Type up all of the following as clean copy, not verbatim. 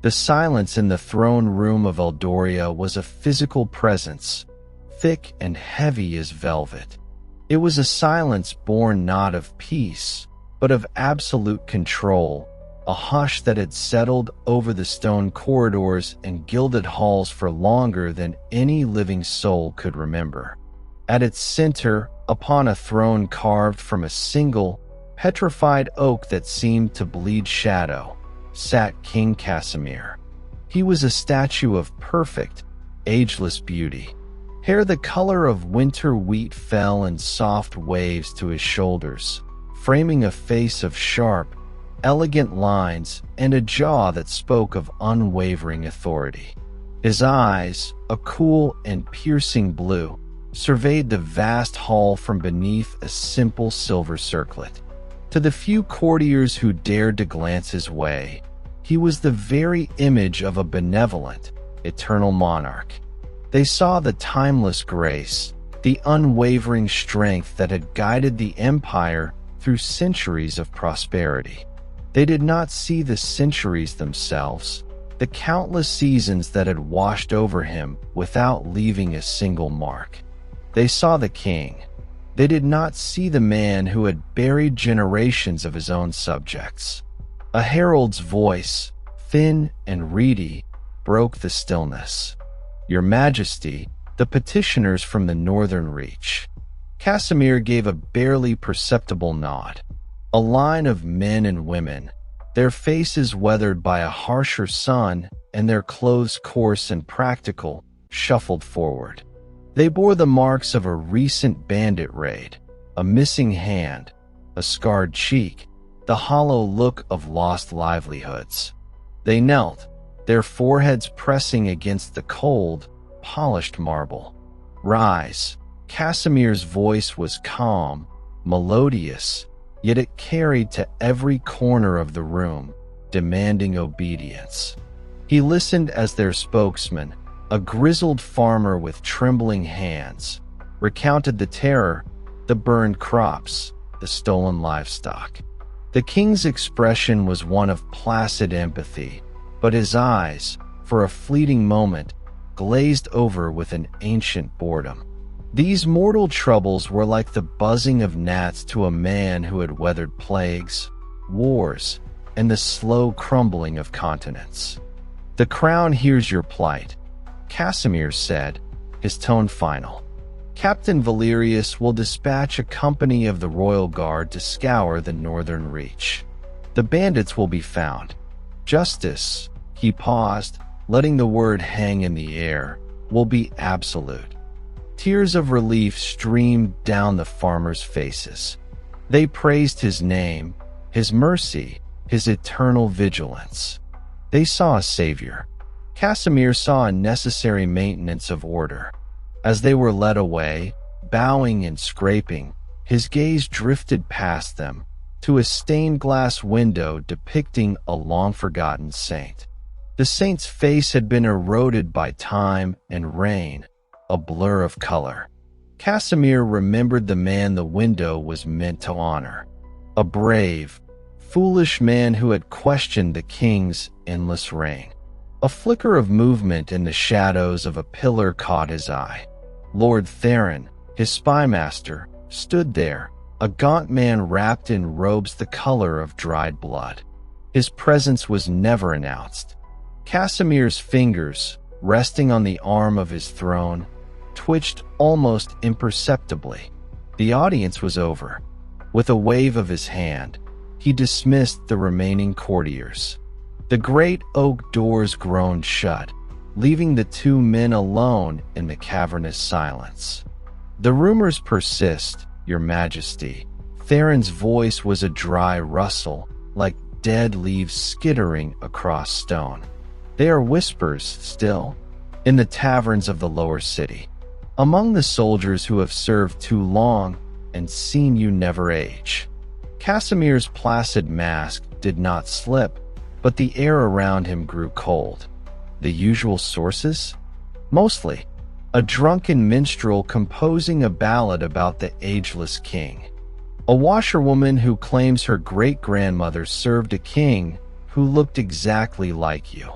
The silence in the throne room of Eldoria was a physical presence, thick and heavy as velvet. It was a silence born not of peace, but of absolute control, a hush that had settled over the stone corridors and gilded halls for longer than any living soul could remember. At its center, upon a throne carved from a single, petrified oak that seemed to bleed shadow, sat King Casimir. He was a statue of perfect, ageless beauty. Hair the color of winter wheat fell in soft waves to his shoulders, framing a face of sharp, elegant lines and a jaw that spoke of unwavering authority. His eyes, a cool and piercing blue, surveyed the vast hall from beneath a simple silver circlet. To the few courtiers who dared to glance his way, he was the very image of a benevolent, eternal monarch. They saw the timeless grace, the unwavering strength that had guided the empire through centuries of prosperity. They did not see the centuries themselves, the countless seasons that had washed over him without leaving a single mark. They saw the king. They did not see the man who had buried generations of his own subjects. A herald's voice, thin and reedy, broke the stillness. "Your Majesty," the petitioners from the northern reach. Casimir gave a barely perceptible nod. A line of men and women, their faces weathered by a harsher sun and their clothes coarse and practical, shuffled forward. They bore the marks of a recent bandit raid, a missing hand, a scarred cheek, the hollow look of lost livelihoods. They knelt, their foreheads pressing against the cold, polished marble. "Rise." Casimir's voice was calm, melodious, yet it carried to every corner of the room, demanding obedience. He listened as their spokesman, a grizzled farmer with trembling hands, recounted the terror, the burned crops, the stolen livestock. The king's expression was one of placid empathy, but his eyes, for a fleeting moment, glazed over with an ancient boredom. These mortal troubles were like the buzzing of gnats to a man who had weathered plagues, wars, and the slow crumbling of continents. "The crown hears your plight," Casimir said, his tone final. "Captain Valerius will dispatch a company of the royal guard to scour the northern reach. The bandits will be found. Justice," he paused, letting the word hang in the air, "will be absolute." Tears of relief streamed down the farmers' faces. They praised his name, his mercy, his eternal vigilance. They saw a savior. Casimir saw a necessary maintenance of order. As they were led away, bowing and scraping, his gaze drifted past them to a stained glass window depicting a long-forgotten saint. The saint's face had been eroded by time and rain, a blur of color. Casimir remembered the man the window was meant to honor, a brave, foolish man who had questioned the king's endless reign. A flicker of movement in the shadows of a pillar caught his eye. Lord Theron, his spymaster, stood there, a gaunt man wrapped in robes the color of dried blood. His presence was never announced. Casimir's fingers, resting on the arm of his throne, twitched almost imperceptibly. The audience was over. With a wave of his hand, he dismissed the remaining courtiers. The great oak doors groaned shut, leaving the two men alone in the cavernous silence. "The rumors persist, Your Majesty." Theron's voice was a dry rustle, like dead leaves skittering across stone. "They are whispers still, in the taverns of the lower city, among the soldiers who have served too long and seen you never age." Casimir's placid mask did not slip, but the air around him grew cold. The usual sources? Mostly. A drunken minstrel composing a ballad about the ageless king. A washerwoman who claims her great-grandmother served a king who looked exactly like you.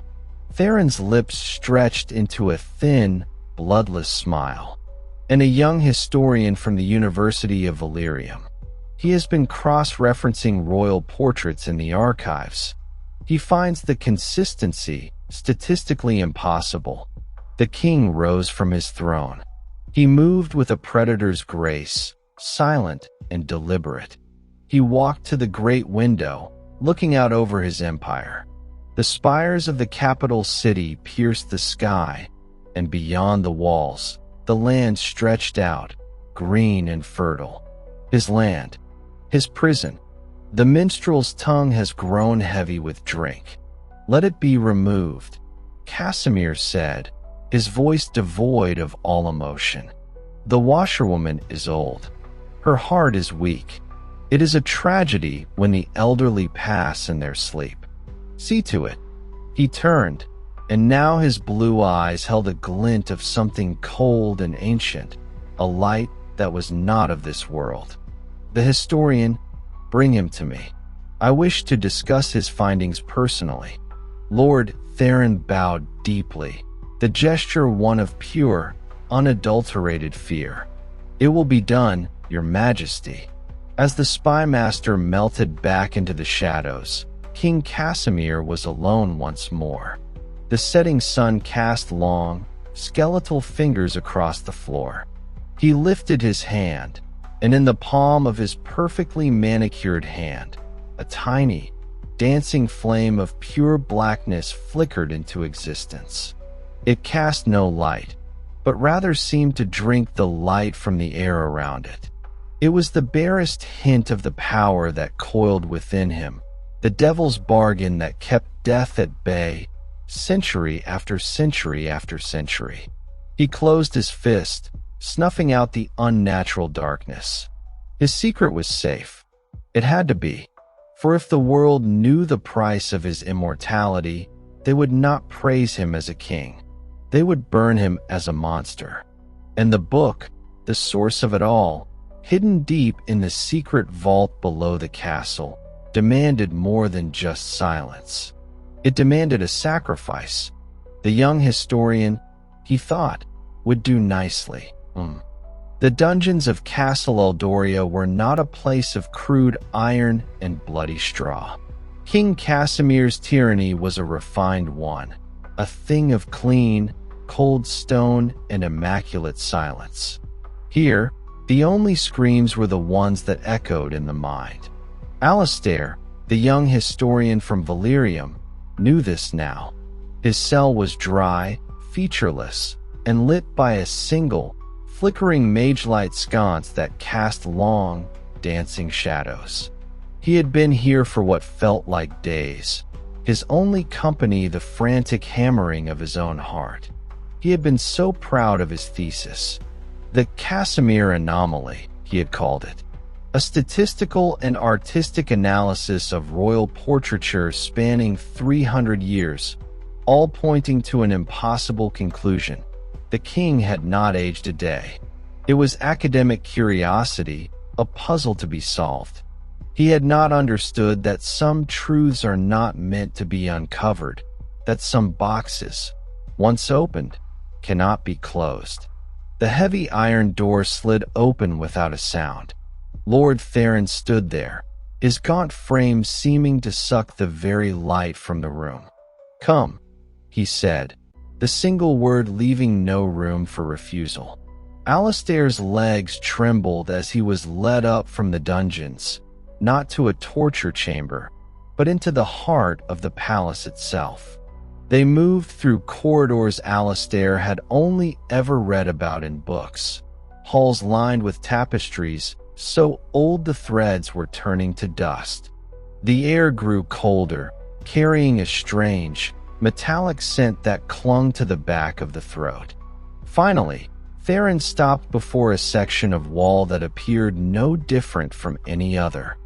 Theron's lips stretched into a thin, bloodless smile. And a young historian from the University of Valyrium. He has been cross-referencing royal portraits in the archives. He finds the consistency statistically impossible. The king rose from his throne. He moved with a predator's grace, silent and deliberate. He walked to the great window, looking out over his empire. The spires of the capital city pierced the sky, and beyond the walls, the land stretched out, green and fertile. His land, his prison. The minstrel's tongue has grown heavy with drink. Let it be removed, Casimir said, his voice devoid of all emotion. The washerwoman is old. Her heart is weak. It is a tragedy when the elderly pass in their sleep. See to it. He turned, and now his blue eyes held a glint of something cold and ancient, a light that was not of this world. The historian, bring him to me. I wish to discuss his findings personally. Lord Theron bowed deeply, the gesture one of pure, unadulterated fear. It will be done, Your Majesty. As the spy master melted back into the shadows, King Casimir was alone once more. The setting sun cast long, skeletal fingers across the floor. He lifted his hand, and in the palm of his perfectly manicured hand, a tiny, dancing flame of pure blackness flickered into existence. It cast no light, but rather seemed to drink the light from the air around it. It was the barest hint of the power that coiled within him, the devil's bargain that kept death at bay, century after century after century. He closed his fist, snuffing out the unnatural darkness. His secret was safe. It had to be, for if the world knew the price of his immortality, they would not praise him as a king. They would burn him as a monster. And the book, the source of it all, hidden deep in the secret vault below the castle, demanded more than just silence. It demanded a sacrifice. The young historian, he thought, would do nicely. The dungeons of Castle Eldoria were not a place of crude iron and bloody straw. King Casimir's tyranny was a refined one, a thing of clean, cold stone and immaculate silence. Here, the only screams were the ones that echoed in the mind. Alastair, the young historian from Valyrium, knew this now. His cell was dry, featureless, and lit by a single, flickering mage-light sconce that cast long, dancing shadows. He had been here for what felt like days, his only company the frantic hammering of his own heart. He had been so proud of his thesis. The Casimir anomaly, he had called it. A statistical and artistic analysis of royal portraiture spanning 300 years, all pointing to an impossible conclusion. The king had not aged a day. It was academic curiosity, a puzzle to be solved. He had not understood that some truths are not meant to be uncovered, that some boxes, once opened, cannot be closed. The heavy iron door slid open without a sound. Lord Theron stood there, his gaunt frame seeming to suck the very light from the room. "Come," he said, the single word leaving no room for refusal. Alastair's legs trembled as he was led up from the dungeons, not to a torture chamber, but into the heart of the palace itself. They moved through corridors Alastair had only ever read about in books, halls lined with tapestries so old the threads were turning to dust. The air grew colder, carrying a strange, metallic scent that clung to the back of the throat. Finally, Theron stopped before a section of wall that appeared no different from any other.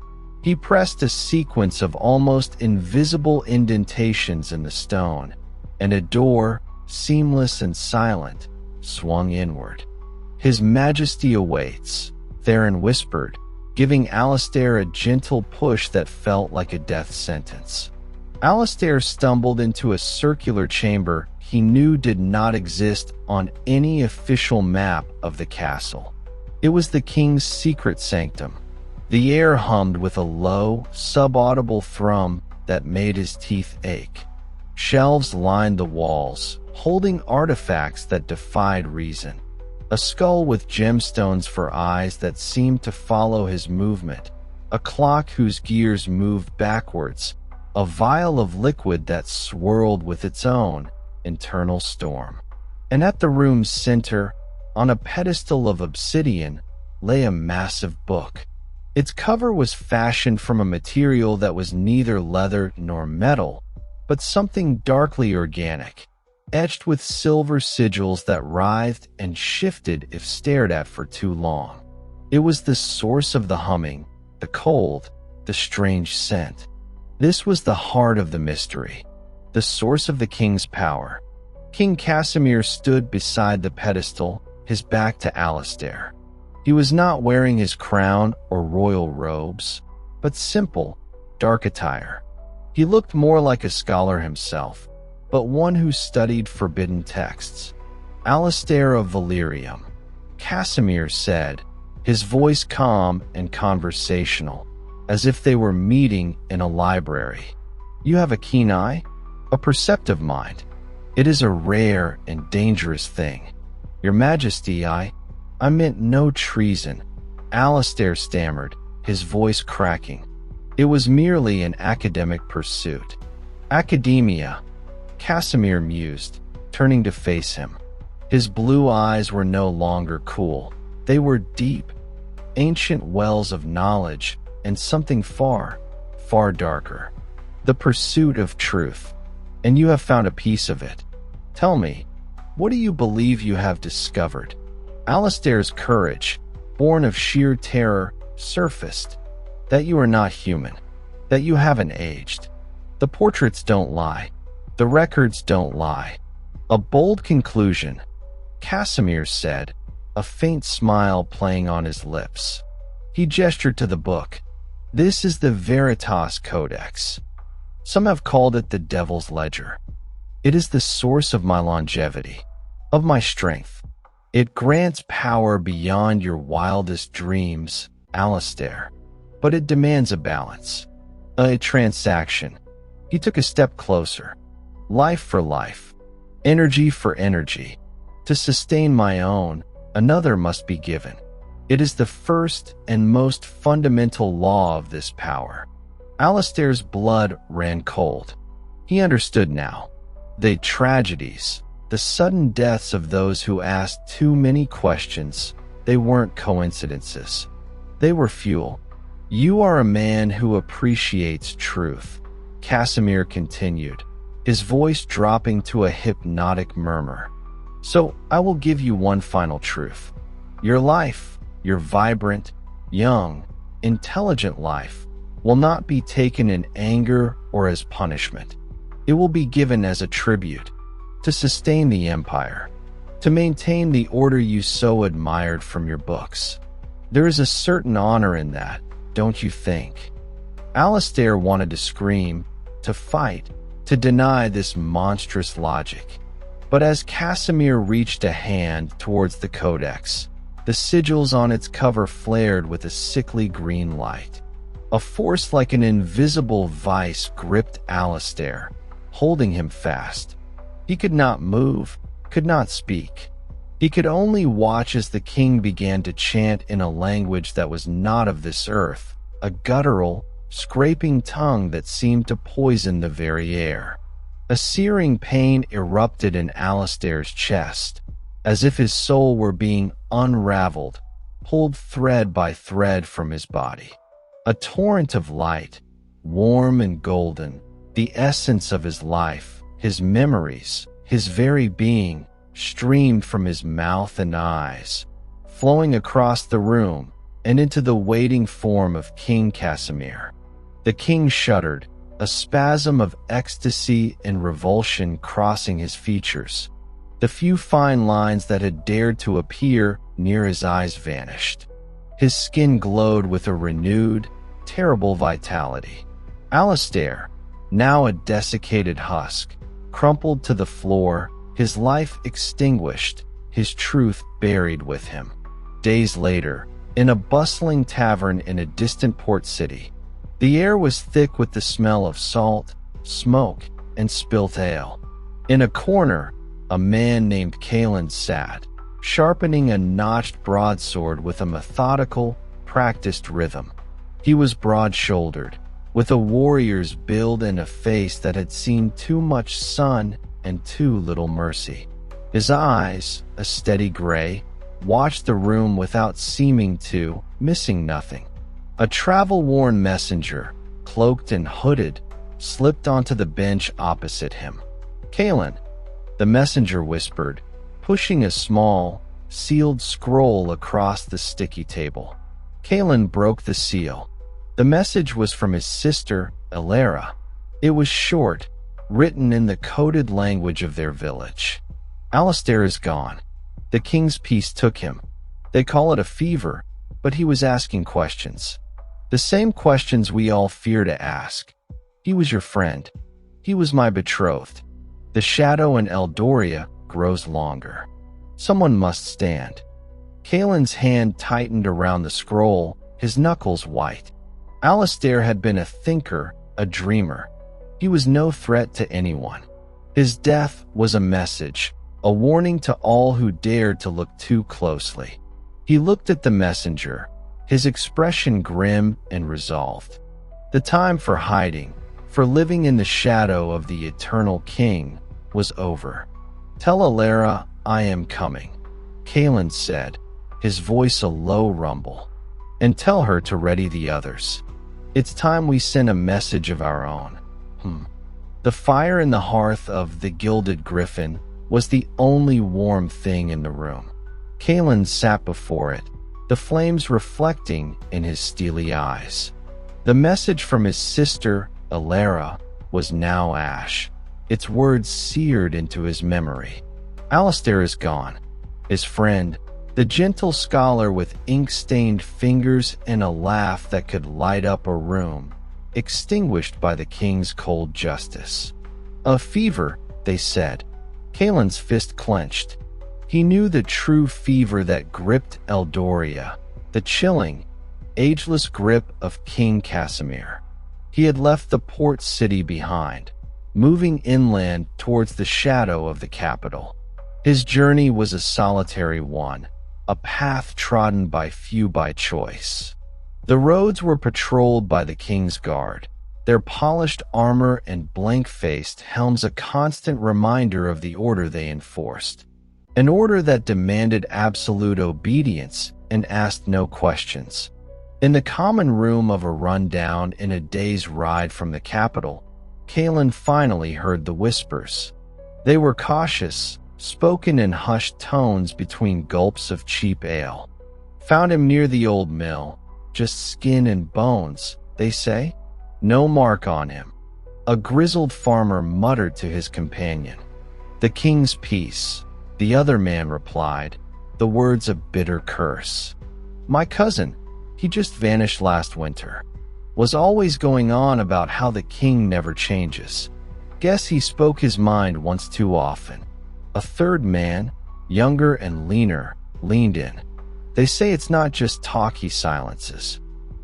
He pressed a sequence of almost invisible indentations in the stone, and a door, seamless and silent, swung inward. "His Majesty awaits," Theron whispered, giving Alastair a gentle push that felt like a death sentence. Alastair stumbled into a circular chamber he knew did not exist on any official map of the castle. It was the king's secret sanctum. The air hummed with a low, subaudible thrum that made his teeth ache. Shelves lined the walls, holding artifacts that defied reason. A skull with gemstones for eyes that seemed to follow his movement. A clock whose gears moved backwards. A vial of liquid that swirled with its own internal storm. And at the room's center, on a pedestal of obsidian, lay a massive book. Its cover was fashioned from a material that was neither leather nor metal, but something darkly organic, etched with silver sigils that writhed and shifted if stared at for too long. It was the source of the humming, the cold, the strange scent. This was the heart of the mystery, the source of the king's power. King Casimir stood beside the pedestal, his back to Alastair. He was not wearing his crown or royal robes, but simple, dark attire. He looked more like a scholar himself, but one who studied forbidden texts. Alastair of Valerium, Casimir said, his voice calm and conversational, as if they were meeting in a library. You have a keen eye, a perceptive mind. It is a rare and dangerous thing. Your Majesty, I meant no treason, Alastair stammered, his voice cracking. It was merely an academic pursuit. Academia, Casimir mused, turning to face him. His blue eyes were no longer cool. They were deep, ancient wells of knowledge and something far, far darker. The pursuit of truth. And you have found a piece of it. Tell me, what do you believe you have discovered? Alastair's courage, born of sheer terror, surfaced. That you are not human. That you haven't aged. The portraits don't lie. The records don't lie. A bold conclusion, Casimir said, a faint smile playing on his lips. He gestured to the book. This is the Veritas Codex. Some have called it the Devil's Ledger. It is the source of my longevity, of my strength. It grants power beyond your wildest dreams, Alastair. But it demands a balance, a transaction. He took a step closer. Life for life, energy for energy. To sustain my own, another must be given. It is the first and most fundamental law of this power. Alastair's blood ran cold. He understood now. The tragedies, the sudden deaths of those who asked too many questions, they weren't coincidences. They were fuel. You are a man who appreciates truth, Casimir continued, his voice dropping to a hypnotic murmur. So I will give you one final truth. Your life, your vibrant, young, intelligent life, will not be taken in anger or as punishment. It will be given as a tribute, to sustain the empire, to maintain the order you so admired from your books. There is a certain honor in that, don't you think? Alastair wanted to scream, to fight, to deny this monstrous logic. But as Casimir reached a hand towards the codex, the sigils on its cover flared with a sickly green light. A force like an invisible vice gripped Alastair, holding him fast. He could not move, could not speak. He could only watch as the king began to chant in a language that was not of this earth, a guttural, scraping tongue that seemed to poison the very air. A searing pain erupted in Alastair's chest, as if his soul were being unraveled, pulled thread by thread from his body. A torrent of light, warm and golden, the essence of his life, his memories, his very being, streamed from his mouth and eyes, flowing across the room and into the waiting form of King Casimir. The king shuddered, a spasm of ecstasy and revulsion crossing his features. The few fine lines that had dared to appear near his eyes vanished. His skin glowed with a renewed, terrible vitality. Alastair, now a desiccated husk, crumpled to the floor, his life extinguished, his truth buried with him. Days later, in a bustling tavern in a distant port city, the air was thick with the smell of salt, smoke, and spilt ale. In a corner, a man named Kalen sat, sharpening a notched broadsword with a methodical, practiced rhythm. He was broad-shouldered, with a warrior's build and a face that had seen too much sun and too little mercy. His eyes, a steady gray, watched the room without seeming to, missing nothing. A travel-worn messenger, cloaked and hooded, slipped onto the bench opposite him. "Kalen," the messenger whispered, pushing a small, sealed scroll across the sticky table. Kalen broke the seal. The message was from his sister, Elara. It was short, written in the coded language of their village. "Alistair is gone. The king's peace took him. They call it a fever, but he was asking questions. The same questions we all fear to ask. He was your friend. He was my betrothed. The shadow in Eldoria grows longer. Someone must stand." Kalen's hand tightened around the scroll, his knuckles white. Alistair had been a thinker, a dreamer. He was no threat to anyone. His death was a message, a warning to all who dared to look too closely. He looked at the messenger, his expression grim and resolved. The time for hiding, for living in the shadow of the eternal king, was over. "Tell Elara I am coming," Kalen said, his voice a low rumble. "And tell her to ready the others. It's time we send a message of our own." The fire in the hearth of the Gilded Griffin was the only warm thing in the room. Kalen sat before it, the flames reflecting in his steely eyes. The message from his sister, Elara, was now ash, its words seared into his memory. Alistair is gone. His friend, the gentle scholar with ink-stained fingers and a laugh that could light up a room, extinguished by the king's cold justice. "A fever," they said. Kalen's fist clenched. He knew the true fever that gripped Eldoria, the chilling, ageless grip of King Casimir. He had left the port city behind, moving inland towards the shadow of the capital. His journey was a solitary one, a path trodden by few by choice. The roads were patrolled by the king's guard, their polished armor and blank-faced helms a constant reminder of the order they enforced. An order that demanded absolute obedience and asked no questions. In the common room of a rundown in a day's ride from the capital, Kalen finally heard the whispers. They were cautious, spoken in hushed tones between gulps of cheap ale. "Found him near the old mill. Just skin and bones, they say. No mark on him." A grizzled farmer muttered to his companion. "The king's peace," the other man replied, the words a bitter curse. "My cousin, he just vanished last winter. Was always going on about how the king never changes. Guess he spoke his mind once too often." A third man, younger and leaner, leaned in. "They say it's not just talk he silences.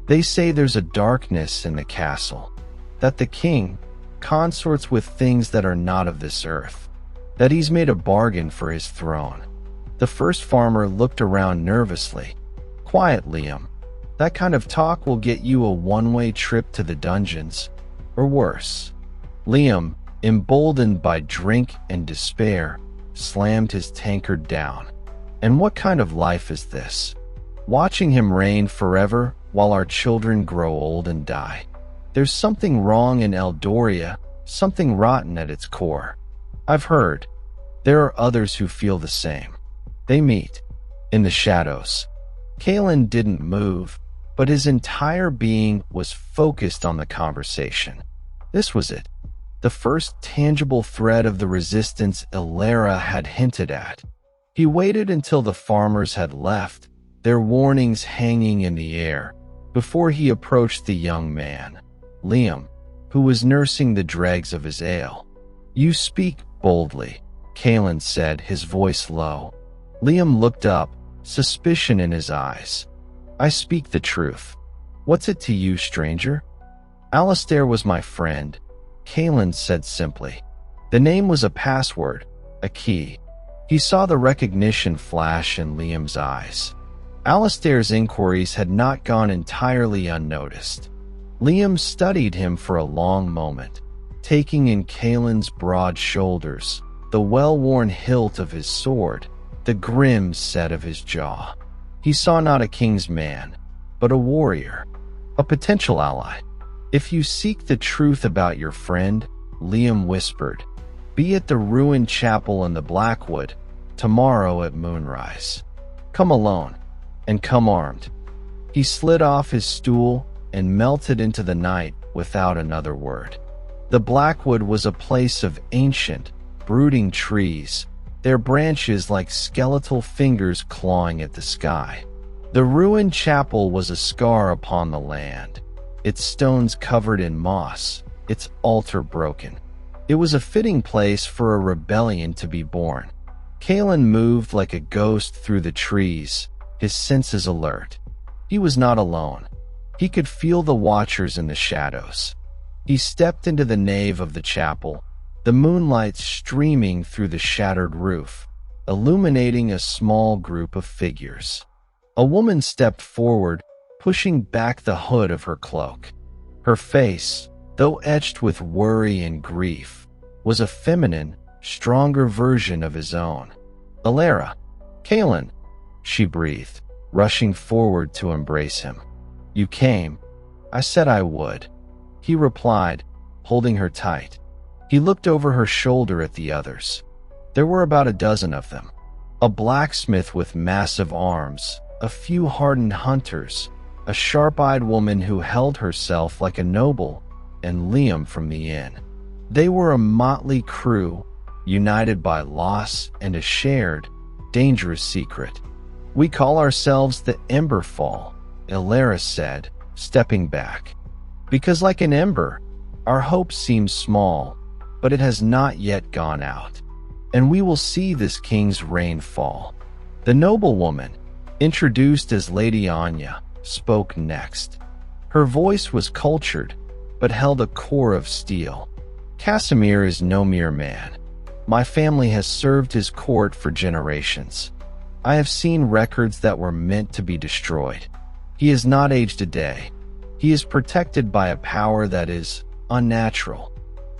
They say there's a darkness in the castle, that the king consorts with things that are not of this earth, that he's made a bargain for his throne." The first farmer looked around nervously. "Quiet, Liam. That kind of talk will get you a one-way trip to the dungeons, or worse." Liam, emboldened by drink and despair, slammed his tankard down. "And what kind of life is this? Watching him reign forever while our children grow old and die. There's something wrong in Eldoria, something rotten at its core. I've heard. There are others who feel the same." They meet in the shadows. Kalen didn't move, but his entire being was focused on the conversation. This was it. The first tangible thread of the resistance Elara had hinted at. He waited until the farmers had left, their warnings hanging in the air, before he approached the young man. "Liam, who was nursing the dregs of his ale. "You speak boldly," Kalen said, his voice low. Liam looked up, suspicion in his eyes. "I speak the truth. What's it to you, stranger?" "Alistair was my friend," Kalen said simply. The name was a password, a key. He saw the recognition flash in Liam's eyes. Alistair's inquiries had not gone entirely unnoticed. Liam studied him for a long moment, taking in Kalen's broad shoulders, the well-worn hilt of his sword, the grim set of his jaw. He saw not a king's man, but a warrior, a potential ally. "If you seek the truth about your friend," Liam whispered, "be at the ruined chapel in the Blackwood, tomorrow at moonrise. Come alone, and come armed." He slid off his stool and melted into the night without another word. The Blackwood was a place of ancient, brooding trees, their branches like skeletal fingers clawing at the sky. The ruined chapel was a scar upon the land, its stones covered in moss, its altar broken. It was a fitting place for a rebellion to be born. Kalen moved like a ghost through the trees, his senses alert. He was not alone. He could feel the watchers in the shadows. He stepped into the nave of the chapel, the moonlight streaming through the shattered roof, illuminating a small group of figures. A woman stepped forward, pushing back the hood of her cloak. Her face, though etched with worry and grief, was a feminine, stronger version of his own. "Alara, Kalen," she breathed, rushing forward to embrace him. "You came. I said I would," he replied, holding her tight. He looked over her shoulder at the others. There were about a dozen of them. A blacksmith with massive arms, a few hardened hunters, a sharp-eyed woman who held herself like a noble, and Liam from the inn. They were a motley crew, united by loss and a shared, dangerous secret. "We call ourselves the Emberfall," Alara said, stepping back. "Because like an ember, our hope seems small, but it has not yet gone out. And we will see this king's reign fall." The noblewoman, introduced as Lady Anya, spoke next. Her voice was cultured, but held a core of steel. "Casimir is no mere man. My family has served his court for generations. I have seen records that were meant to be destroyed. He has not aged a day. He is protected by a power that is unnatural.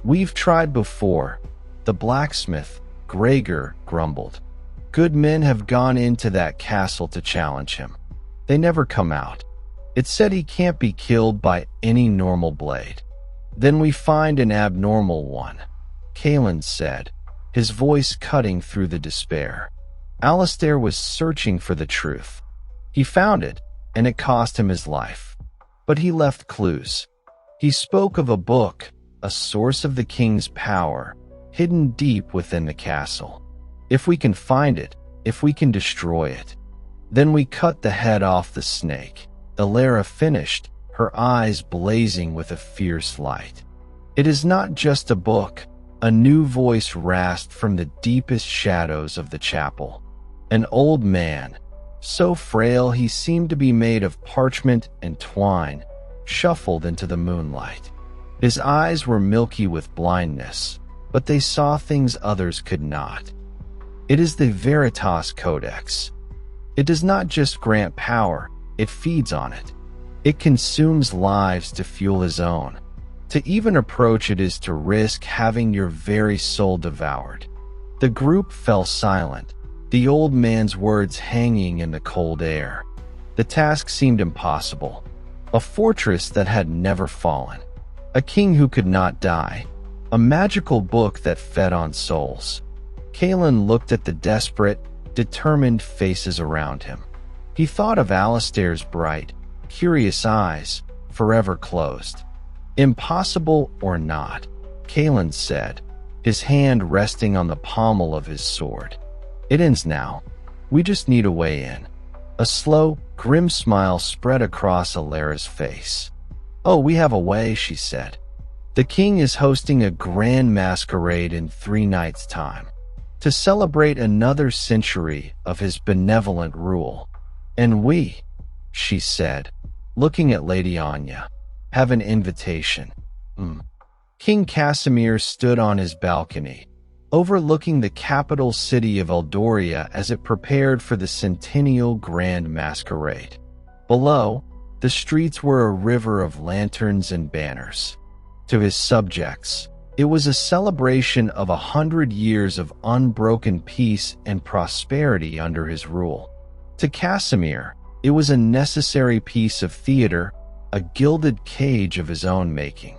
We've tried before," the blacksmith, Gregor, grumbled. "Good men have gone into that castle to challenge him. They never come out. It's said he can't be killed by any normal blade. Then we find an abnormal one," Kalen said, his voice cutting through the despair. Alistair was searching for the truth. He found it, and it cost him his life. But he left clues. He spoke of a book, a source of the king's power, hidden deep within the castle. "If we can find it, if we can destroy it, then we cut the head off the snake," Alara finished, her eyes blazing with a fierce light. "It is not just a book," a new voice rasped from the deepest shadows of the chapel. An old man, so frail he seemed to be made of parchment and twine, shuffled into the moonlight. His eyes were milky with blindness, but they saw things others could not. "It is the Veritas Codex. It does not just grant power, it feeds on it. It consumes lives to fuel his own. To even approach it is to risk having your very soul devoured." The group fell silent, the old man's words hanging in the cold air. The task seemed impossible. A fortress that had never fallen. A king who could not die. A magical book that fed on souls. Kalen looked at the desperate, determined faces around him. He thought of Alistair's bright, curious eyes, forever closed. "Impossible or not," Kalen said, his hand resting on the pommel of his sword. "It ends now. We just need a way in." A slow, grim smile spread across Alara's face. "Oh, we have a way," she said. The king is hosting a grand masquerade in 3 nights' time to celebrate another century of his benevolent rule. And we, she said, looking at Lady Anya, have an invitation. King Casimir stood on his balcony, overlooking the capital city of Eldoria as it prepared for the centennial grand masquerade. Below, the streets were a river of lanterns and banners. To his subjects, it was a celebration of 100 years of unbroken peace and prosperity under his rule. To Casimir, it was a necessary piece of theater, a gilded cage of his own making.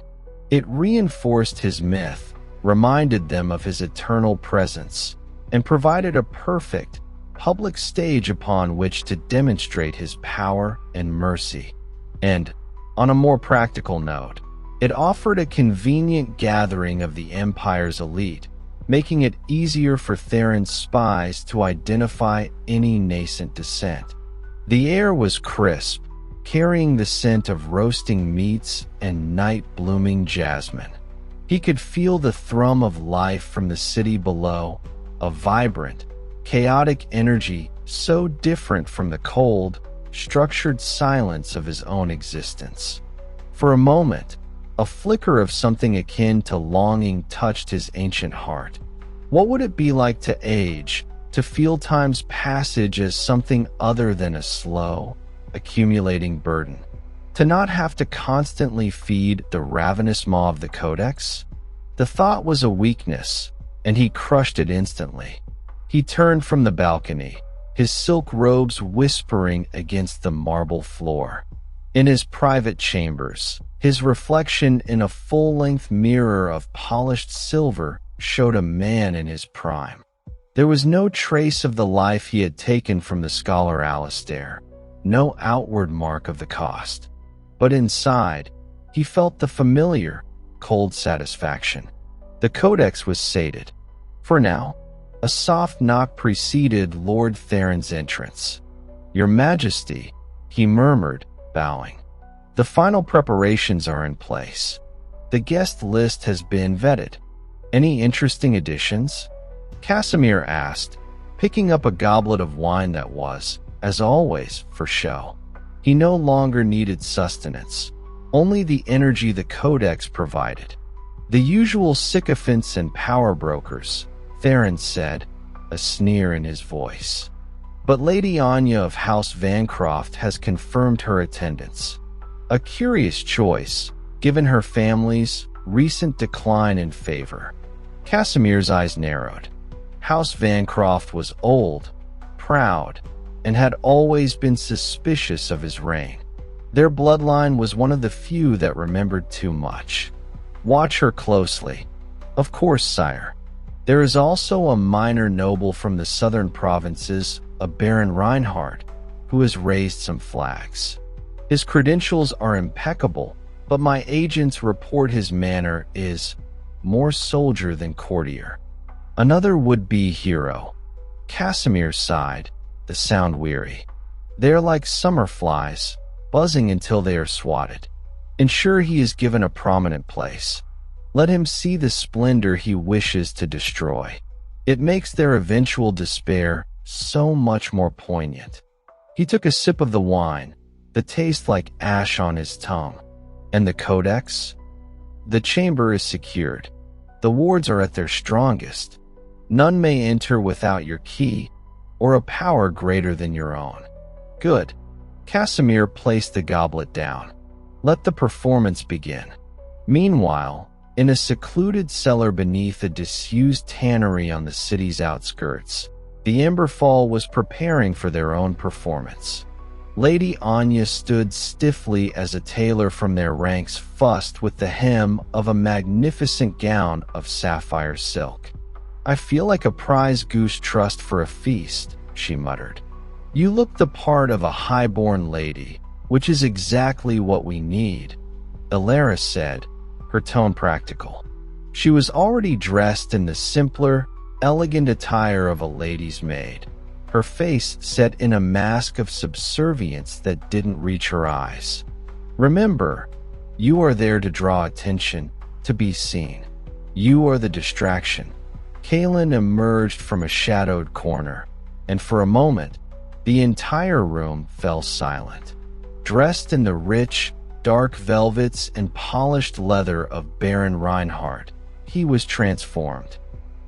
It reinforced his myth, reminded them of his eternal presence, and provided a perfect, public stage upon which to demonstrate his power and mercy. And, on a more practical note, it offered a convenient gathering of the Empire's elite, making it easier for Theron's spies to identify any nascent dissent. The air was crisp, carrying the scent of roasting meats and night-blooming jasmine. He could feel the thrum of life from the city below, a vibrant, chaotic energy so different from the cold, structured silence of his own existence. For a moment, a flicker of something akin to longing touched his ancient heart. What would it be like to age, to feel time's passage as something other than a slow, accumulating burden? To not have to constantly feed the ravenous maw of the Codex? The thought was a weakness, and he crushed it instantly. He turned from the balcony, his silk robes whispering against the marble floor. In his private chambers, his reflection in a full-length mirror of polished silver showed a man in his prime. There was no trace of the life he had taken from the scholar Alastair, no outward mark of the cost. But inside, he felt the familiar, cold satisfaction. The Codex was sated. For now, a soft knock preceded Lord Theron's entrance. "Your Majesty," he murmured, bowing. "The final preparations are in place. The guest list has been vetted. Any interesting additions?" Casimir asked, picking up a goblet of wine that was, as always, for show. He no longer needed sustenance, only the energy the Codex provided. "The usual sycophants and power brokers," Theron said, a sneer in his voice. "But Lady Anya of House Vancroft has confirmed her attendance. A curious choice, given her family's recent decline in favor." Casimir's eyes narrowed. House Vancroft was old, proud, and had always been suspicious of his reign. Their bloodline was one of the few that remembered too much. "Watch her closely." "Of course, sire." "There is also a minor noble from the southern provinces, a Baron Reinhardt, who has raised some flags. His credentials are impeccable, but my agents report his manner is more soldier than courtier. Another would-be hero." Casimir sighed, the sound weary. "They are like summer flies, buzzing until they are swatted. Ensure he is given a prominent place. Let him see the splendor he wishes to destroy. It makes their eventual despair so much more poignant." He took a sip of the wine, the taste like ash on his tongue. "And the Codex?" "The chamber is secured. The wards are at their strongest. None may enter without your key, or a power greater than your own." "Good." Casimir placed the goblet down. "Let the performance begin." Meanwhile, in a secluded cellar beneath a disused tannery on the city's outskirts, the Emberfall was preparing for their own performance. Lady Anya stood stiffly as a tailor from their ranks fussed with the hem of a magnificent gown of sapphire silk. "I feel like a prize goose trussed for a feast," she muttered. "You look the part of a high-born lady, which is exactly what we need," Elara said, her tone practical. She was already dressed in the simpler, elegant attire of a lady's maid, her face set in a mask of subservience that didn't reach her eyes. "Remember, you are there to draw attention, to be seen. You are the distraction. Kaelin emerged from a shadowed corner, and for a moment, the entire room fell silent. Dressed in the rich, dark velvets and polished leather of Baron Reinhardt, he was transformed.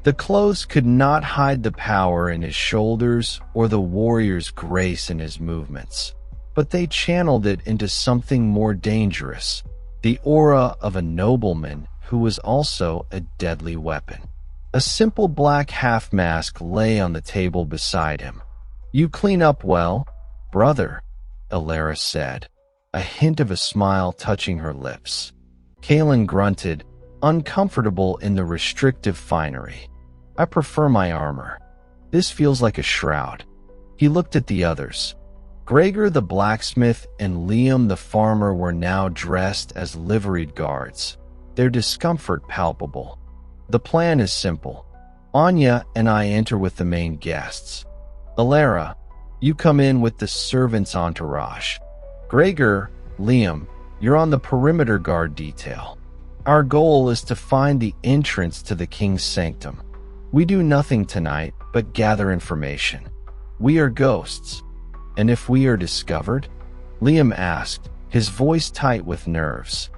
The clothes could not hide the power in his shoulders or the warrior's grace in his movements, but they channeled it into something more dangerous, the aura of a nobleman who was also a deadly weapon. A simple black half-mask lay on the table beside him. "You clean up well, brother," Alara said, a hint of a smile touching her lips. Kaelin grunted, uncomfortable in the restrictive finery. "I prefer my armor. This feels like a shroud." He looked at the others. Gregor the blacksmith and Liam the farmer were now dressed as liveried guards, their discomfort palpable. "The plan is simple. Anya and I enter with the main guests. Alara, you come in with the servant's entourage. Gregor, Liam, you're on the perimeter guard detail. Our goal is to find the entrance to the king's sanctum. We do nothing tonight but gather information. We are ghosts. And if we are discovered?" Liam asked, his voice tight with nerves.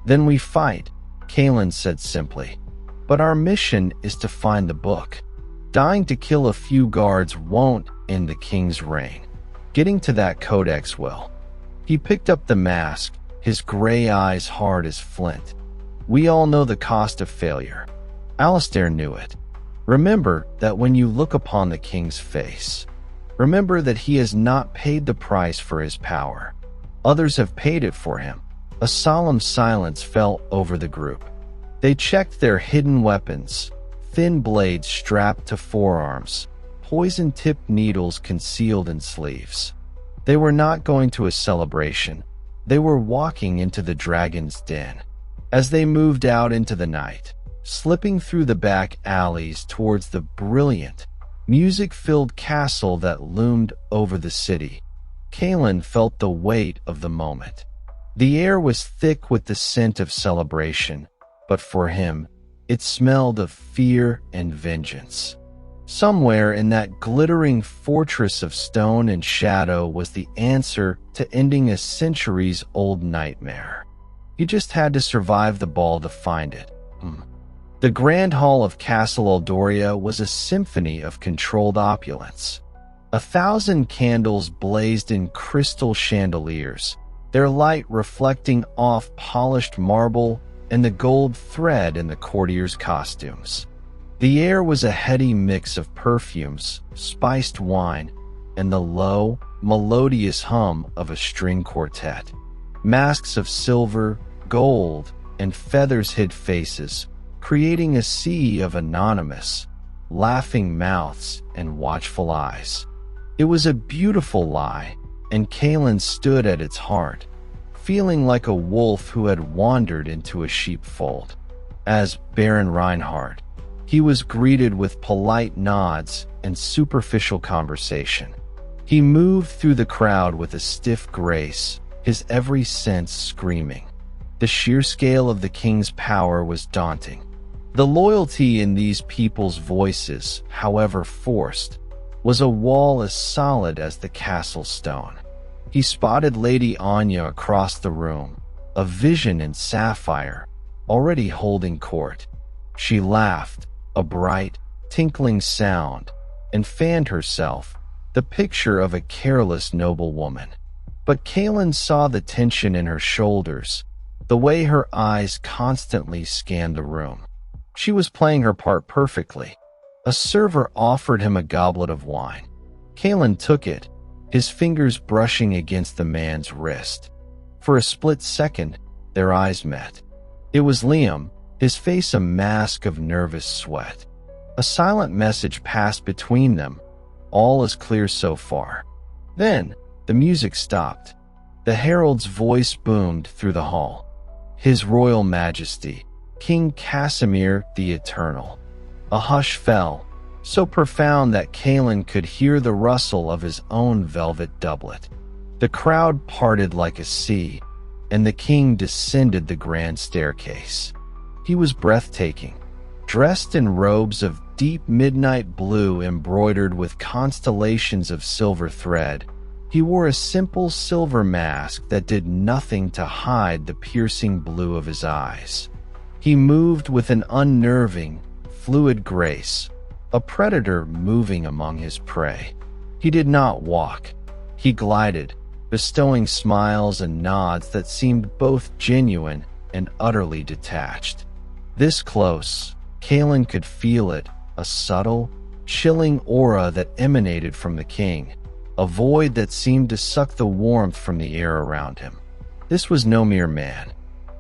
"Then we fight," Kaelin said simply. "But our mission is to find the book. Dying to kill a few guards won't end the king's reign. Getting to that codex will." He picked up the mask, his gray eyes hard as flint. "We all know the cost of failure." Alistair knew it. "Remember that when you look upon the king's face. Remember that he has not paid the price for his power. Others have paid it for him." A solemn silence fell over the group. They checked their hidden weapons, thin blades strapped to forearms, poison-tipped needles concealed in sleeves. They were not going to a celebration. They were walking into the dragon's den. As they moved out into the night, slipping through the back alleys towards the brilliant, music-filled castle that loomed over the city, Kaelin felt the weight of the moment. The air was thick with the scent of celebration, but for him, it smelled of fear and vengeance. Somewhere in that glittering fortress of stone and shadow was the answer to ending a centuries-old nightmare. He just had to survive the ball to find it. The grand hall of Castle Eldoria was a symphony of controlled opulence. 1,000 candles blazed in crystal chandeliers, their light reflecting off polished marble and the gold thread in the courtiers' costumes. The air was a heady mix of perfumes, spiced wine, and the low, melodious hum of a string quartet. Masks of silver, gold, and feathers hid faces, creating a sea of anonymous, laughing mouths and watchful eyes. It was a beautiful lie, and Kaelin stood at its heart, feeling like a wolf who had wandered into a sheepfold. As Baron Reinhardt, he was greeted with polite nods and superficial conversation. He moved through the crowd with a stiff grace, his every sense screaming. The sheer scale of the king's power was daunting. The loyalty in these people's voices, however forced, was a wall as solid as the castle stone. He spotted Lady Anya across the room, a vision in sapphire, already holding court. She laughed, a bright, tinkling sound, and fanned herself, the picture of a careless noblewoman. But Kaelin saw the tension in her shoulders, the way her eyes constantly scanned the room. She was playing her part perfectly. A server offered him a goblet of wine. Kaelin took it, his fingers brushing against the man's wrist. For a split second, their eyes met. It was Liam, his face a mask of nervous sweat. A silent message passed between them. All is clear so far. Then, the music stopped. The herald's voice boomed through the hall. His Royal Majesty, King Casimir the Eternal. A hush fell, so profound that Kaelin could hear the rustle of his own velvet doublet. The crowd parted like a sea, and the king descended the grand staircase. He was breathtaking, dressed in robes of deep midnight blue embroidered with constellations of silver thread. He wore a simple silver mask that did nothing to hide the piercing blue of his eyes. He moved with an unnerving, fluid grace, a predator moving among his prey. He did not walk. He glided, bestowing smiles and nods that seemed both genuine and utterly detached. This close, Kalen could feel it, a subtle, chilling aura that emanated from the king, a void that seemed to suck the warmth from the air around him. This was no mere man.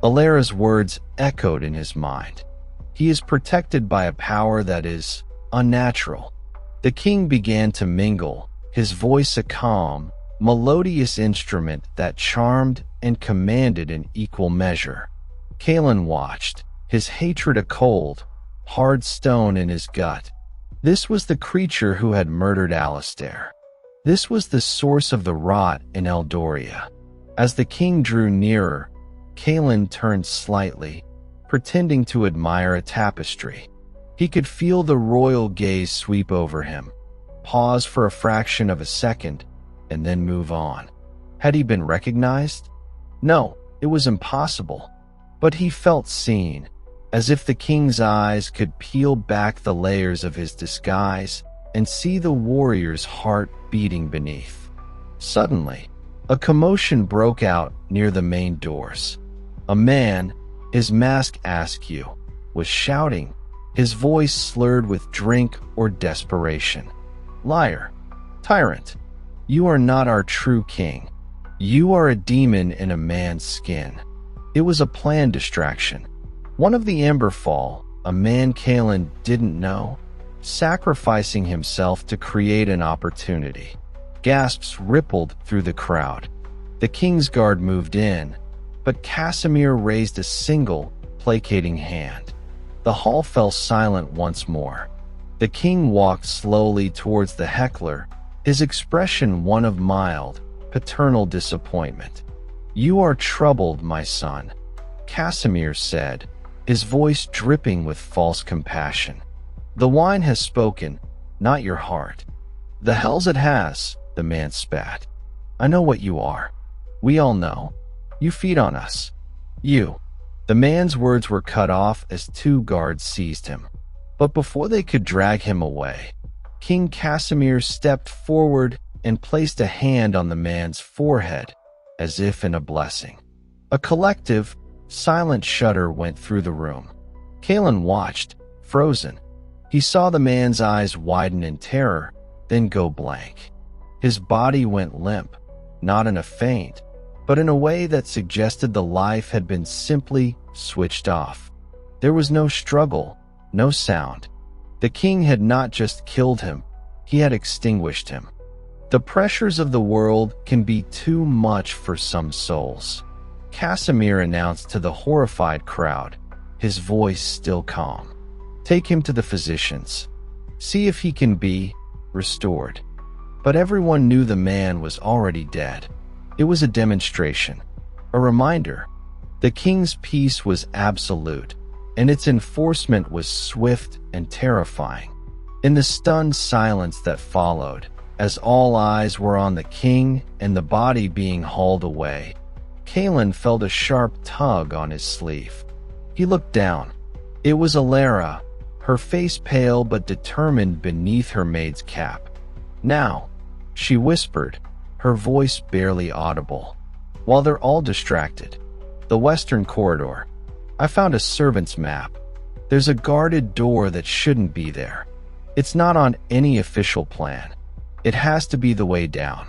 Alera's words echoed in his mind. He is protected by a power that is unnatural. The king began to mingle, his voice a calm, melodious instrument that charmed and commanded in equal measure. Kalen watched, his hatred a cold, hard stone in his gut. This was the creature who had murdered Alistair. This was the source of the rot in Eldoria. As the king drew nearer, Kalen turned slightly, pretending to admire a tapestry. He could feel the royal gaze sweep over him, pause for a fraction of a second, and then move on. Had he been recognized? No, it was impossible. But he felt seen, as if the king's eyes could peel back the layers of his disguise and see the warrior's heart beating beneath. Suddenly, a commotion broke out near the main doors. A man, his mask askew, was shouting, his voice slurred with drink or desperation. "Liar! Tyrant! You are not our true king. You are a demon in a man's skin." It was a planned distraction. One of the Emberfall, a man Kalen didn't know, sacrificing himself to create an opportunity. Gasps rippled through the crowd. The king's guard moved in, but Casimir raised a single, placating hand. The hall fell silent once more. The king walked slowly towards the heckler, his expression one of mild, paternal disappointment. "You are troubled, my son," Casimir said, his voice dripping with false compassion. "The wine has spoken, not your heart." "The hells it has," the man spat. "I know what you are. We all know. You feed on us. You." The man's words were cut off as two guards seized him. But before they could drag him away, King Casimir stepped forward and placed a hand on the man's forehead, as if in a blessing. A collective, silent shudder went through the room. Kalen watched, frozen. He saw the man's eyes widen in terror, then go blank. His body went limp, not in a faint, but in a way that suggested the life had been simply switched off. There was no struggle, no sound. The king had not just killed him, he had extinguished him. The pressures of the world can be too much for some souls, Casimir announced to the horrified crowd, his voice still calm. "Take him to the physicians. See if he can be restored." But everyone knew the man was already dead. It was a demonstration, a reminder. The king's peace was absolute, and its enforcement was swift and terrifying. In the stunned silence that followed, as all eyes were on the king and the body being hauled away, Kalen felt a sharp tug on his sleeve. He looked down. It was Alera, her face pale but determined beneath her maid's cap. "Now," she whispered, her voice barely audible. "While they're all distracted, the western corridor. I found a servant's map. There's a guarded door that shouldn't be there. It's not on any official plan. It has to be the way down."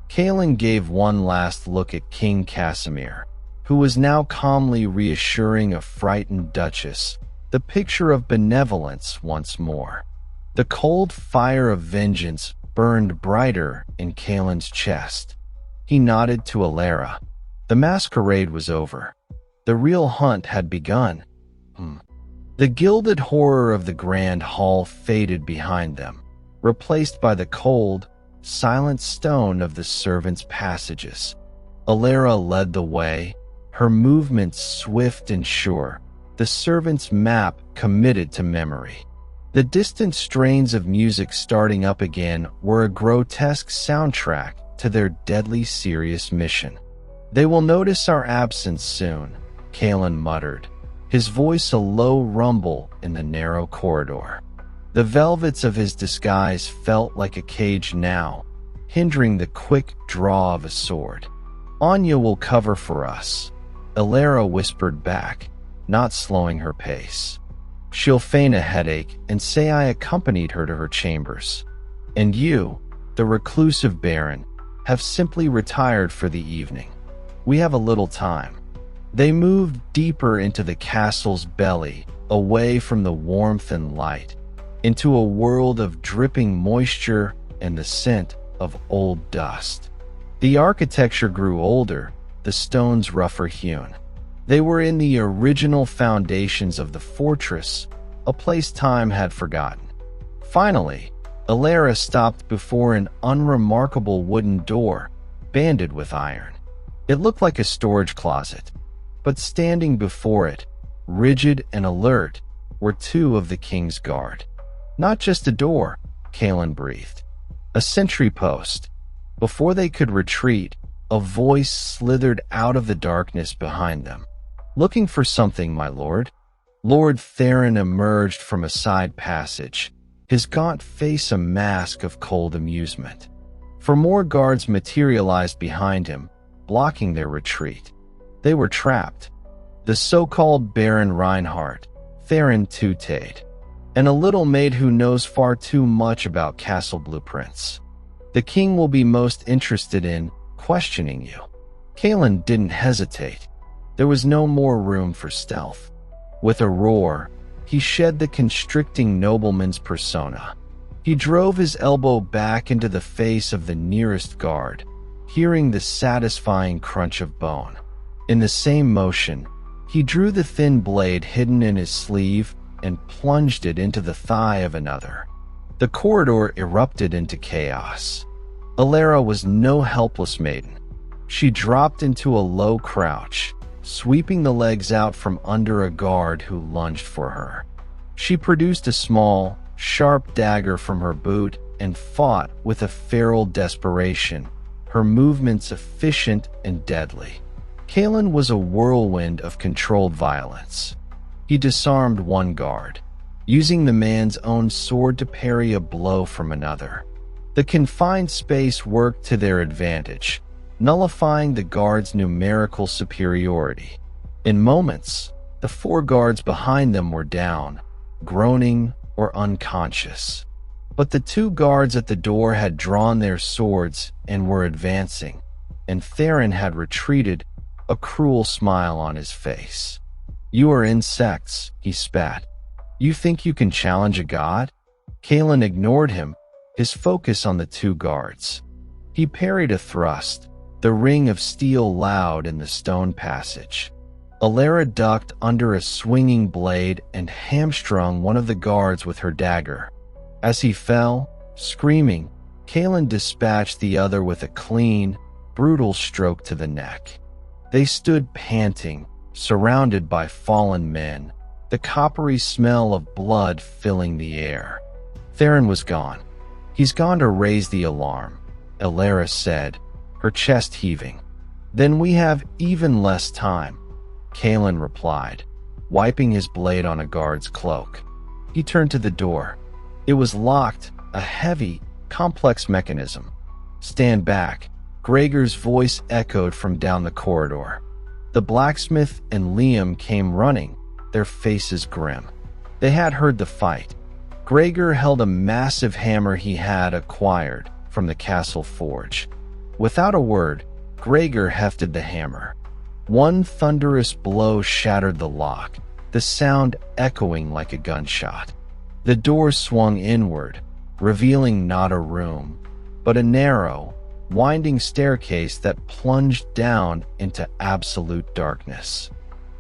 Kalen gave one last look at King Casimir, who was now calmly reassuring a frightened duchess, the picture of benevolence once more. The cold fire of vengeance burned brighter in Kalen's chest. He nodded to Alera. The masquerade was over. The real hunt had begun. The gilded horror of the grand hall faded behind them, replaced by the cold, silent stone of the servants' passages. Alera led the way, her movements swift and sure, the servant's map committed to memory. The distant strains of music starting up again were a grotesque soundtrack to their deadly serious mission. "They will notice our absence soon," Kalen muttered, his voice a low rumble in the narrow corridor. The velvets of his disguise felt like a cage now, hindering the quick draw of a sword. "Anya will cover for us," Alara whispered back, not slowing her pace. "She'll feign a headache and say I accompanied her to her chambers. And you, the reclusive baron, have simply retired for the evening. We have a little time." They moved deeper into the castle's belly, away from the warmth and light, into a world of dripping moisture and the scent of old dust. The architecture grew older, the stones rougher hewn. They were in the original foundations of the fortress, a place time had forgotten. Finally, Alara stopped before an unremarkable wooden door, banded with iron. It looked like a storage closet, but standing before it, rigid and alert, were two of the king's guard. "Not just a door," Kalen breathed. "A sentry post." Before they could retreat, a voice slithered out of the darkness behind them. "Looking for something, my lord?" Lord Theron emerged from a side passage, his gaunt face a mask of cold amusement. For more guards materialized behind him, blocking their retreat. They were trapped. The so-called Baron Reinhardt, Theron Tutade, and a little maid who knows far too much about castle blueprints. "The king will be most interested in questioning you." Kalen didn't hesitate. There was no more room for stealth. With a roar, he shed the constricting nobleman's persona. He drove his elbow back into the face of the nearest guard, hearing the satisfying crunch of bone. In the same motion, he drew the thin blade hidden in his sleeve and plunged it into the thigh of another. The corridor erupted into chaos. Alara was no helpless maiden. She dropped into a low crouch, sweeping the legs out from under a guard who lunged for her. She produced a small, sharp dagger from her boot and fought with a feral desperation, her movements efficient and deadly. Kalen was a whirlwind of controlled violence. He disarmed one guard, using the man's own sword to parry a blow from another. The confined space worked to their advantage, nullifying the guard's numerical superiority. In moments, the four guards behind them were down, groaning or unconscious. But the two guards at the door had drawn their swords and were advancing, and Theron had retreated, a cruel smile on his face. "You are insects," he spat. "You think you can challenge a god?" Kalen ignored him, his focus on the two guards. He parried a thrust, the ring of steel loud in the stone passage. Alara ducked under a swinging blade and hamstrung one of the guards with her dagger. As he fell, screaming, Kalen dispatched the other with a clean, brutal stroke to the neck. They stood panting, surrounded by fallen men, the coppery smell of blood filling the air. Theron was gone. "He's gone to raise the alarm," Alara said, her chest heaving. "Then we have even less time," Kalen replied, wiping his blade on a guard's cloak. He turned to the door. It was locked, a heavy, complex mechanism. "Stand back," Gregor's voice echoed from down the corridor. The blacksmith and Liam came running, their faces grim. They had heard the fight. Gregor held a massive hammer he had acquired from the castle forge. Without a word, Gregor hefted the hammer. One thunderous blow shattered the lock, the sound echoing like a gunshot. The door swung inward, revealing not a room, but a narrow, winding staircase that plunged down into absolute darkness.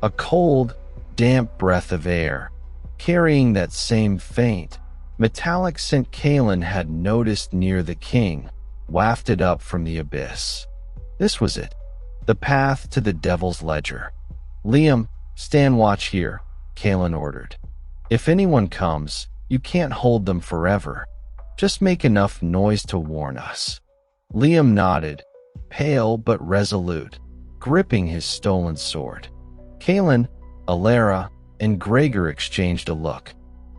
A cold, damp breath of air, carrying that same faint, metallic scent Kalen had noticed near the king, wafted up from the abyss. This was it, the path to the Devil's Ledger. "Liam, stand watch here," Kalen ordered. "If anyone comes, you can't hold them forever. Just make enough noise to warn us." Liam nodded, pale but resolute, gripping his stolen sword. Kalen, Alara, and Gregor exchanged a look.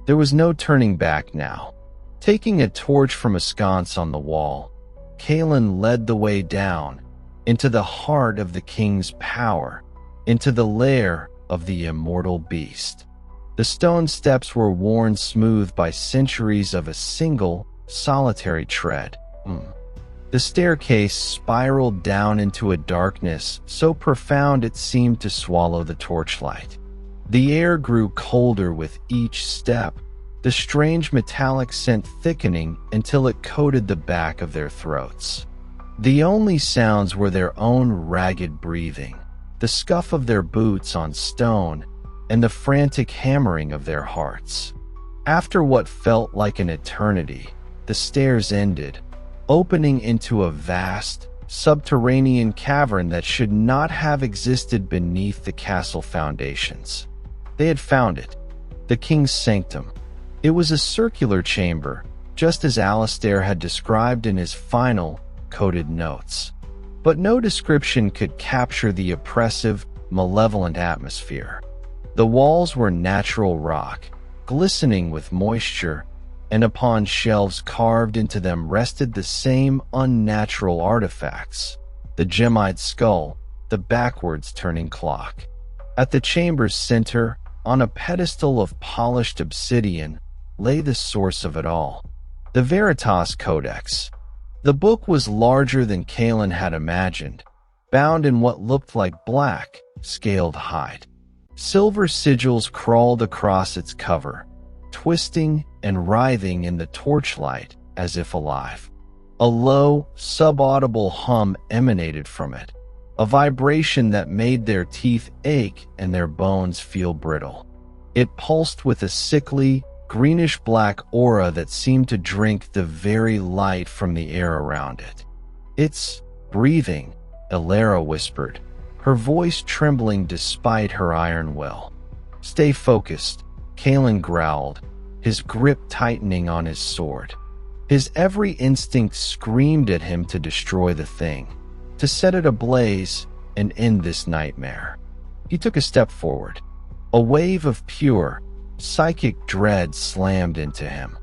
There was no turning back now. Taking a torch from a sconce on the wall, Kalen led the way down, into the heart of the king's power, into the lair of the immortal beast. The stone steps were worn smooth by centuries of a single, solitary tread. The staircase spiraled down into a darkness so profound it seemed to swallow the torchlight. The air grew colder with each step, the strange metallic scent thickening until it coated the back of their throats. The only sounds were their own ragged breathing, the scuff of their boots on stone, and the frantic hammering of their hearts. After what felt like an eternity, the stairs ended, opening into a vast, subterranean cavern that should not have existed beneath the castle foundations. They had found it, the king's sanctum. It was a circular chamber, just as Alistair had described in his final, coded notes. But no description could capture the oppressive, malevolent atmosphere. The walls were natural rock, glistening with moisture, and upon shelves carved into them rested the same unnatural artifacts: the gemmed skull, the backwards turning clock. At the chamber's center, on a pedestal of polished obsidian, lay the source of it all, the Veritas Codex. The book was larger than Kalen had imagined, bound in what looked like black, scaled hide. Silver sigils crawled across its cover, twisting and writhing in the torchlight as if alive. A low, subaudible hum emanated from it, a vibration that made their teeth ache and their bones feel brittle. It pulsed with a sickly, greenish-black aura that seemed to drink the very light from the air around it. "It's breathing," Alara whispered, her voice trembling despite her iron will. "Stay focused," Kalen growled, his grip tightening on his sword. His every instinct screamed at him to destroy the thing, to set it ablaze and end this nightmare. He took a step forward. A wave of pure, psychic dread slammed into him.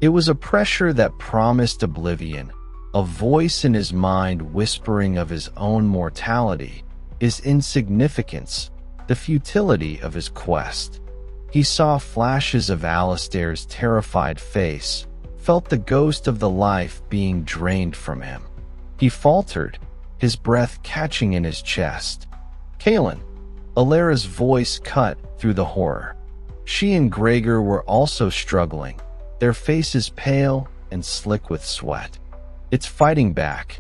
It was a pressure that promised oblivion, a voice in his mind whispering of his own mortality, his insignificance, the futility of his quest. He saw flashes of Alistair's terrified face, felt the ghost of the life being drained from him. He faltered, his breath catching in his chest. "Kalen," Alara's voice cut through the horror. She and Gregor were also struggling, their faces pale and slick with sweat. "It's fighting back.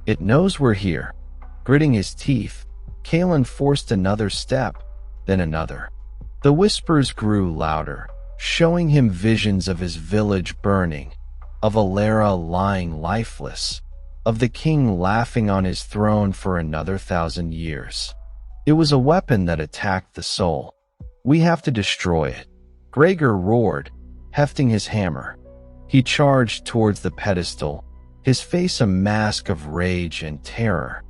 It knows we're here." Gritting his teeth, Kalen forced another step, then another. The whispers grew louder, showing him visions of his village burning, of Alara lying lifeless, of the king laughing on his throne for another 1,000 years. It was a weapon that attacked the soul. "We have to destroy it," Gregor roared, hefting his hammer. He charged towards the pedestal, his face a mask of rage and terror.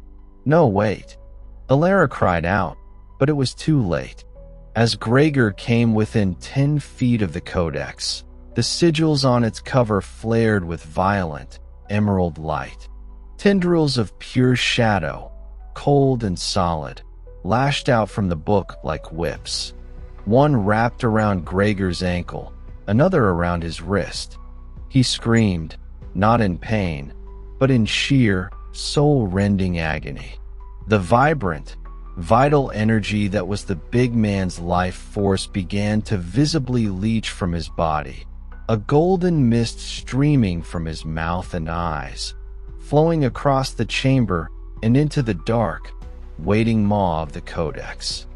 "No, wait," Alara cried out, but it was too late. As Gregor came within 10 feet of the codex, the sigils on its cover flared with violent, emerald light. Tendrils of pure shadow, cold and solid, lashed out from the book like whips. One wrapped around Gregor's ankle, another around his wrist. He screamed, not in pain, but in sheer, soul-rending agony. The vibrant, vital energy that was the big man's life force began to visibly leach from his body, a golden mist streaming from his mouth and eyes, flowing across the chamber and into the dark, waiting maw of the codex.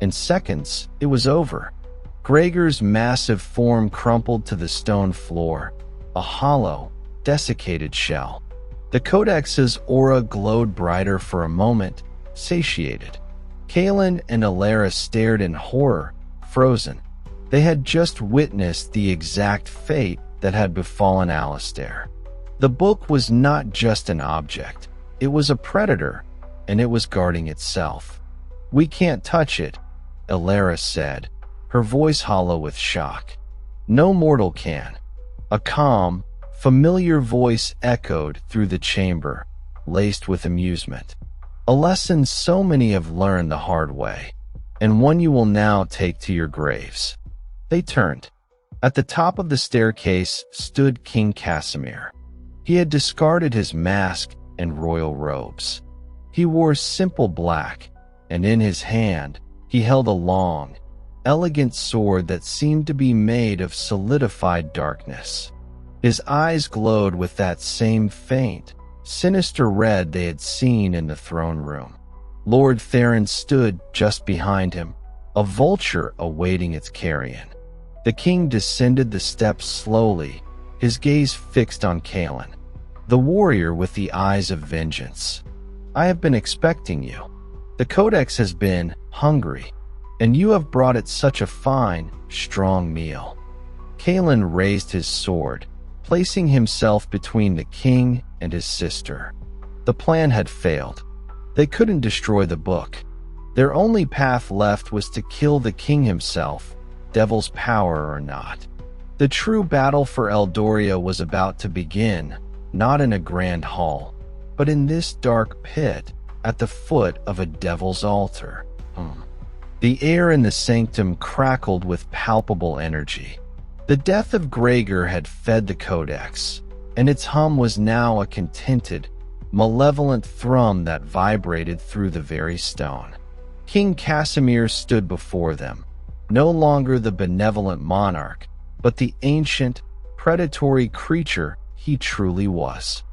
In seconds, it was over. Gregor's massive form crumpled to the stone floor, a hollow, desiccated shell. The codex's aura glowed brighter for a moment, satiated. Kalen and Alara stared in horror, frozen. They had just witnessed the exact fate that had befallen Alistair. The book was not just an object, it was a predator, and it was guarding itself. "We can't touch it," Elara said, her voice hollow with shock. "No mortal can." A calm, familiar voice echoed through the chamber, laced with amusement. "A lesson so many have learned the hard way, and one you will now take to your graves." They turned. At the top of the staircase stood King Casimir. He had discarded his mask and royal robes. He wore simple black, and in his hand he held a long, elegant sword that seemed to be made of solidified darkness. His eyes glowed with that same faint, sinister red they had seen in the throne room. Lord Theron stood just behind him, a vulture awaiting its carrion. The king descended the steps slowly, his gaze fixed on Kaelin, the warrior with the eyes of vengeance. "I have been expecting you. The Codex has been hungry, and you have brought it such a fine, strong meal." Kaelin raised his sword, placing himself between the king and his sister. The plan had failed. They couldn't destroy the book. Their only path left was to kill the king himself, devil's power or not. The true battle for Eldoria was about to begin, not in a grand hall, but in this dark pit at the foot of a devil's altar. The air in the sanctum crackled with palpable energy. The death of Gregor had fed the Codex, and its hum was now a contented, malevolent thrum that vibrated through the very stone. King Casimir stood before them, no longer the benevolent monarch, but the ancient, predatory creature he truly was.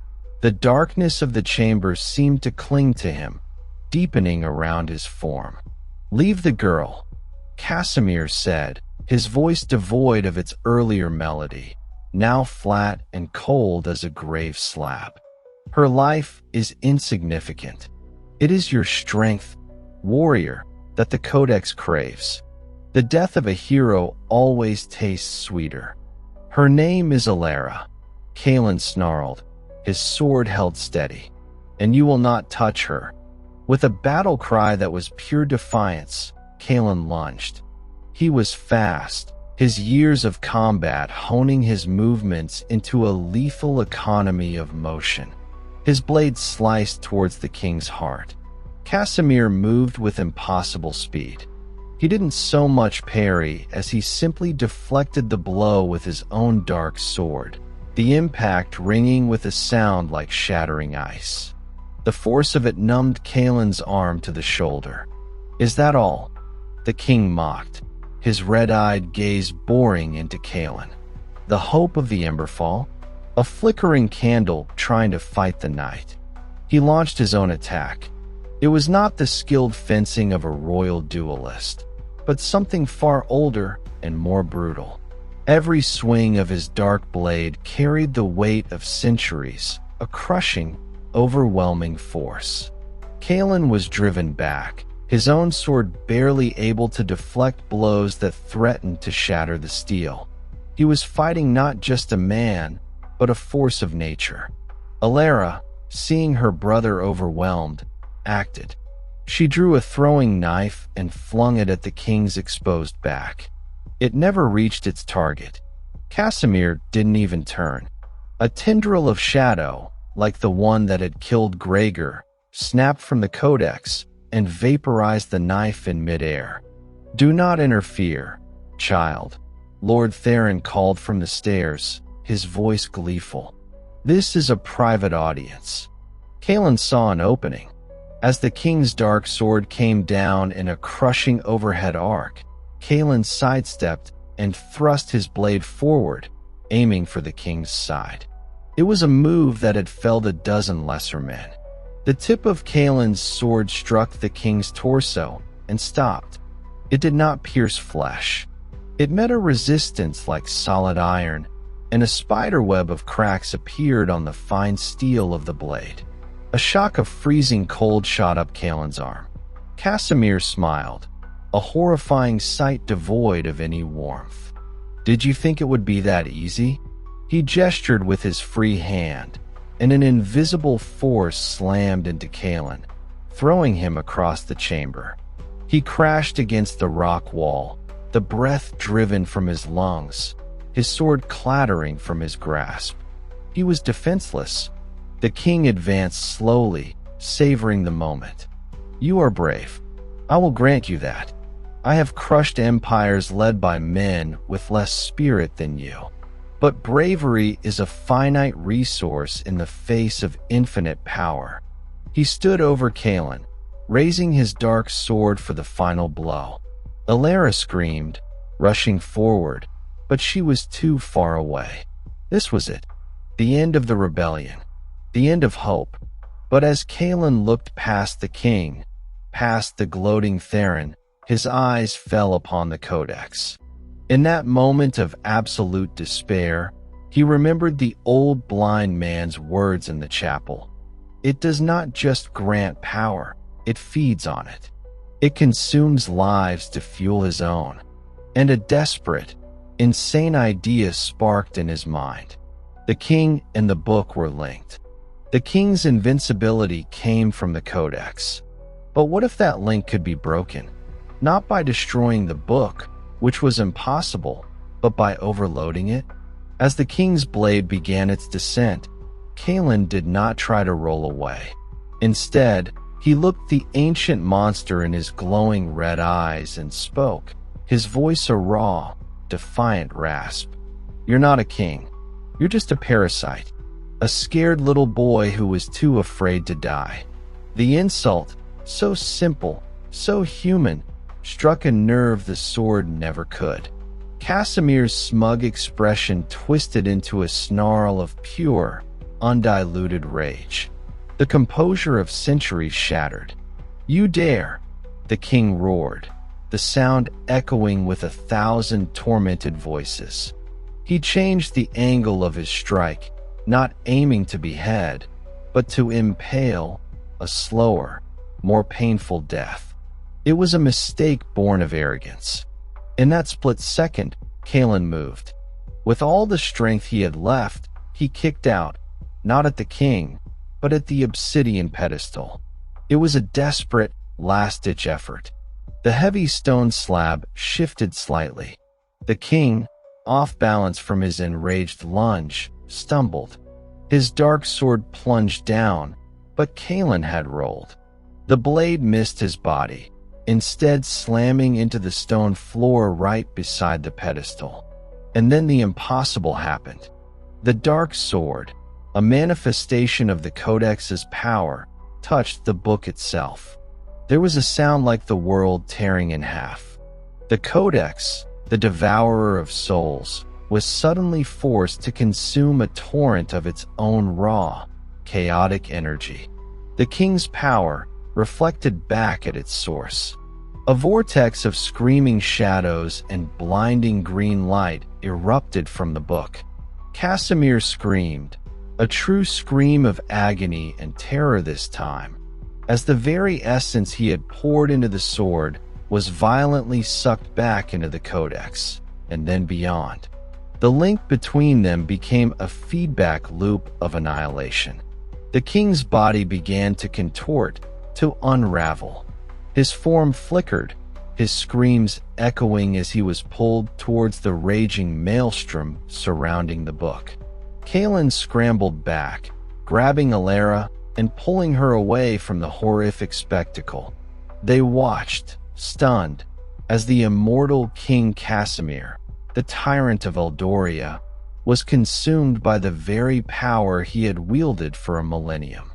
The darkness of the chamber seemed to cling to him, deepening around his form. "Leave the girl," Casimir said, his voice devoid of its earlier melody, now flat and cold as a grave slab. "Her life is insignificant. It is your strength, warrior, that the Codex craves. The death of a hero always tastes sweeter." "Her name is Elara," Kaelin snarled, his sword held steady. "And you will not touch her." With a battle cry that was pure defiance, Kaelin lunged. He was fast, his years of combat honing his movements into a lethal economy of motion. His blade sliced towards the king's heart. Casimir moved with impossible speed. He didn't so much parry as he simply deflected the blow with his own dark sword, the impact ringing with a sound like shattering ice. The force of it numbed Kaelin's arm to the shoulder. "Is that all?" the king mocked, his red-eyed gaze boring into Kaelin. The hope of the Emberfall? A flickering candle trying to fight the night. He launched his own attack. It was not the skilled fencing of a royal duelist, but something far older and more brutal. Every swing of his dark blade carried the weight of centuries, a crushing, overwhelming force. Kaelin was driven back, his own sword barely able to deflect blows that threatened to shatter the steel. He was fighting not just a man, but a force of nature. Elara, seeing her brother overwhelmed, acted. She drew a throwing knife and flung it at the king's exposed back. It never reached its target. Casimir didn't even turn. A tendril of shadow, like the one that had killed Gregor, snapped from the Codex and vaporized the knife in midair. "Do not interfere, child," Lord Theron called from the stairs, his voice gleeful. "This is a private audience." Kaelin saw an opening. As the king's dark sword came down in a crushing overhead arc, Kaelin sidestepped and thrust his blade forward, aiming for the king's side. It was a move that had felled a dozen lesser men. The tip of Kaelin's sword struck the king's torso and stopped. It did not pierce flesh. It met a resistance like solid iron, and a spiderweb of cracks appeared on the fine steel of the blade. A shock of freezing cold shot up Kaelin's arm. Casimir smiled. a horrifying sight devoid of any warmth. Did you think it would be that easy? He gestured with his free hand, and an invisible force slammed into Kalen, throwing him across the chamber. He crashed against the rock wall, the breath driven from his lungs, his sword clattering from his grasp. He was defenseless. The king advanced slowly, savoring the moment. "You are brave. I will grant you that. I have crushed empires led by men with less spirit than you. But bravery is a finite resource in the face of infinite power." He stood over Kalen, raising his dark sword for the final blow. Alara screamed, rushing forward, but she was too far away. This was it. The end of the rebellion. The end of hope. But as Kalen looked past the king, past the gloating Theron, his eyes fell upon the Codex. In that moment of absolute despair, he remembered the old blind man's words in the chapel. It does not just grant power, it feeds on it. It consumes lives to fuel his own. And a desperate, insane idea sparked in his mind. The king and the book were linked. The king's invincibility came from the Codex. But what if that link could be broken? Not by destroying the book, which was impossible, but by overloading it? As the king's blade began its descent, Kalen did not try to roll away. Instead, he looked the ancient monster in his glowing red eyes and spoke, his voice a raw, defiant rasp. "You're not a king. You're just a parasite. A scared little boy who was too afraid to die." The insult, so simple, so human, struck a nerve the sword never could. Casimir's smug expression twisted into a snarl of pure, undiluted rage. The composure of centuries shattered. "You dare!" the king roared, the sound echoing with 1,000 tormented voices. He changed the angle of his strike, not aiming to behead, but to impale, a slower, more painful death. It was a mistake born of arrogance. In that split second, Kalen moved. With all the strength he had left, he kicked out, not at the king, but at the obsidian pedestal. It was a desperate, last-ditch effort. The heavy stone slab shifted slightly. The king, off balance from his enraged lunge, stumbled. His dark sword plunged down, but Kalen had rolled. The blade missed his body, instead slamming into the stone floor right beside the pedestal. And then the impossible happened. The dark sword, a manifestation of the Codex's power, touched the book itself. There was a sound like the world tearing in half. The Codex, the devourer of souls, was suddenly forced to consume a torrent of its own raw, chaotic energy. The king's power reflected back at its source. A vortex of screaming shadows and blinding green light erupted from the book. Casimir screamed, a true scream of agony and terror this time, as the very essence he had poured into the sword was violently sucked back into the Codex, and then beyond. The link between them became a feedback loop of annihilation. The king's body began to contort, to unravel. His form flickered, his screams echoing as he was pulled towards the raging maelstrom surrounding the book. Kalen scrambled back, grabbing Alara and pulling her away from the horrific spectacle. They watched, stunned, as the immortal King Casimir, the tyrant of Eldoria, was consumed by the very power he had wielded for a millennium.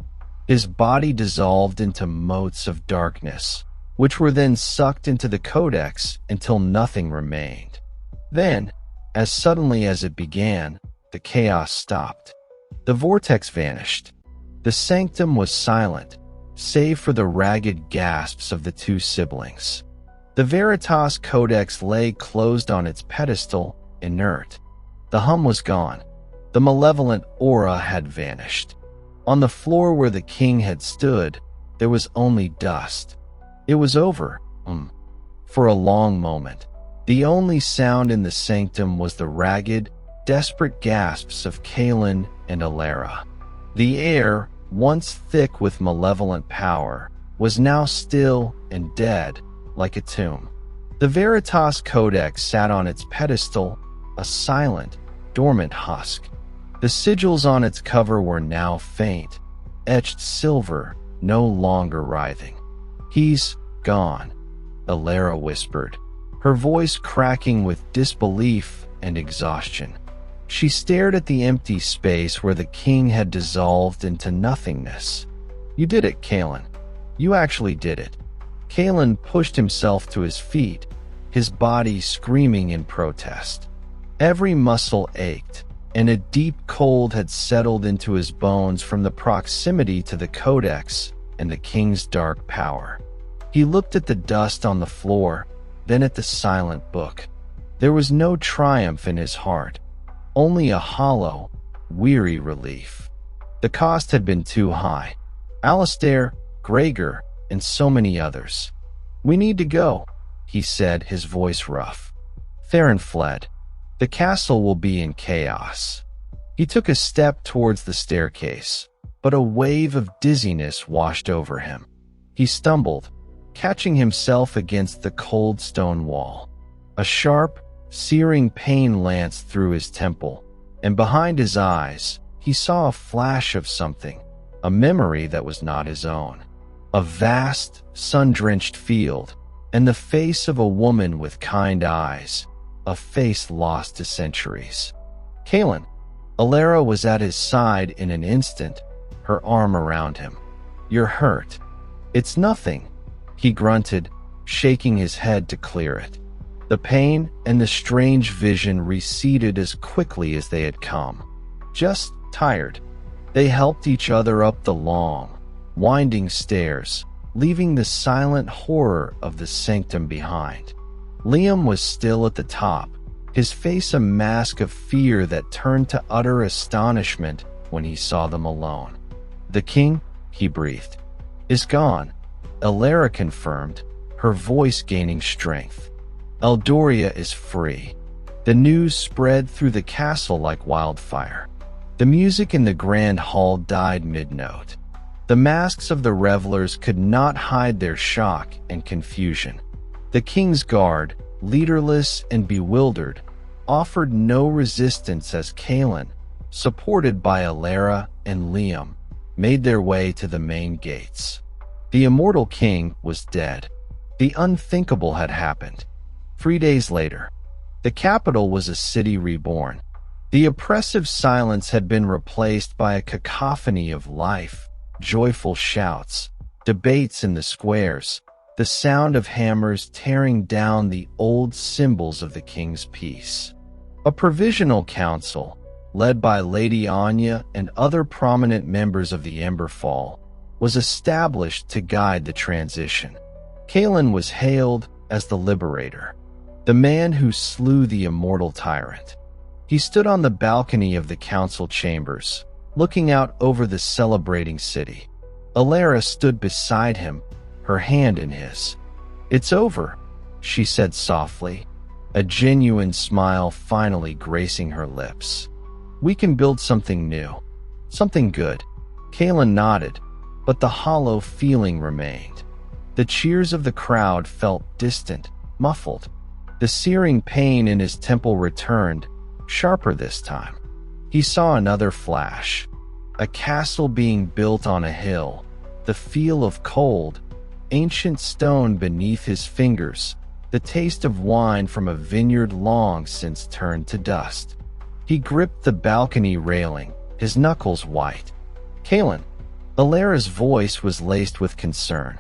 His body dissolved into motes of darkness, which were then sucked into the Codex until nothing remained. Then, as suddenly as it began, the chaos stopped. The vortex vanished. The sanctum was silent, save for the ragged gasps of the two siblings. The Veritas Codex lay closed on its pedestal, inert. The hum was gone. The malevolent aura had vanished. On the floor where the king had stood, there was only dust. It was over. For a long moment, the only sound in the sanctum was the ragged, desperate gasps of Kaelin and Alara. The air, once thick with malevolent power, was now still and dead, like a tomb. The Veritas Codex sat on its pedestal, a silent, dormant husk. The sigils on its cover were now faint, etched silver, no longer writhing. "He's gone," Alara whispered, her voice cracking with disbelief and exhaustion. She stared at the empty space where the king had dissolved into nothingness. "You did it, Kaelin. You actually did it." Kaelin pushed himself to his feet, his body screaming in protest. Every muscle ached, and a deep cold had settled into his bones from the proximity to the Codex and the king's dark power. He looked at the dust on the floor, then at the silent book. There was no triumph in his heart, only a hollow, weary relief. The cost had been too high. Alistair, Gregor, and so many others. "We need to go," he said, his voice rough. Theron fled. "The castle will be in chaos." He took a step towards the staircase, but a wave of dizziness washed over him. He stumbled, catching himself against the cold stone wall. A sharp, searing pain lanced through his temple, and behind his eyes, he saw a flash of something, a memory that was not his own. A vast, sun-drenched field, and the face of a woman with kind eyes, a face lost to centuries. "Kaelin." Alara was at his side in an instant, her arm around him. "You're hurt." "It's nothing," he grunted, shaking his head to clear it. The pain and the strange vision receded as quickly as they had come. "Just tired." They helped each other up the long, winding stairs, leaving the silent horror of the sanctum behind. Liam was still at the top, his face a mask of fear that turned to utter astonishment when he saw them alone. "The king," he breathed, "is gone," Alara confirmed, her voice gaining strength. "Eldoria is free." The news spread through the castle like wildfire. The music in the grand hall died mid-note. The masks of the revelers could not hide their shock and confusion. The king's guard, leaderless and bewildered, offered no resistance as Kaelin, supported by Alara and Liam, made their way to the main gates. The immortal king was dead. The unthinkable had happened. 3 days later, the capital was a city reborn. The oppressive silence had been replaced by a cacophony of life, joyful shouts, debates in the squares, the sound of hammers tearing down the old symbols of the king's peace. A provisional council, led by Lady Anya and other prominent members of the Emberfall, was established to guide the transition. Kaelin was hailed as the liberator, the man who slew the immortal tyrant. He stood on the balcony of the council chambers, looking out over the celebrating city. Alara stood beside him, her hand in his. "It's over," she said softly, a genuine smile finally gracing her lips. "We can build something new, something good." Kaelin nodded, but the hollow feeling remained. The cheers of the crowd felt distant, muffled. The searing pain in his temple returned, sharper this time. He saw another flash. A castle being built on a hill, the feel of cold, ancient stone beneath his fingers, the taste of wine from a vineyard long since turned to dust. He gripped the balcony railing, his knuckles white. "Kaelin." Alara's voice was laced with concern.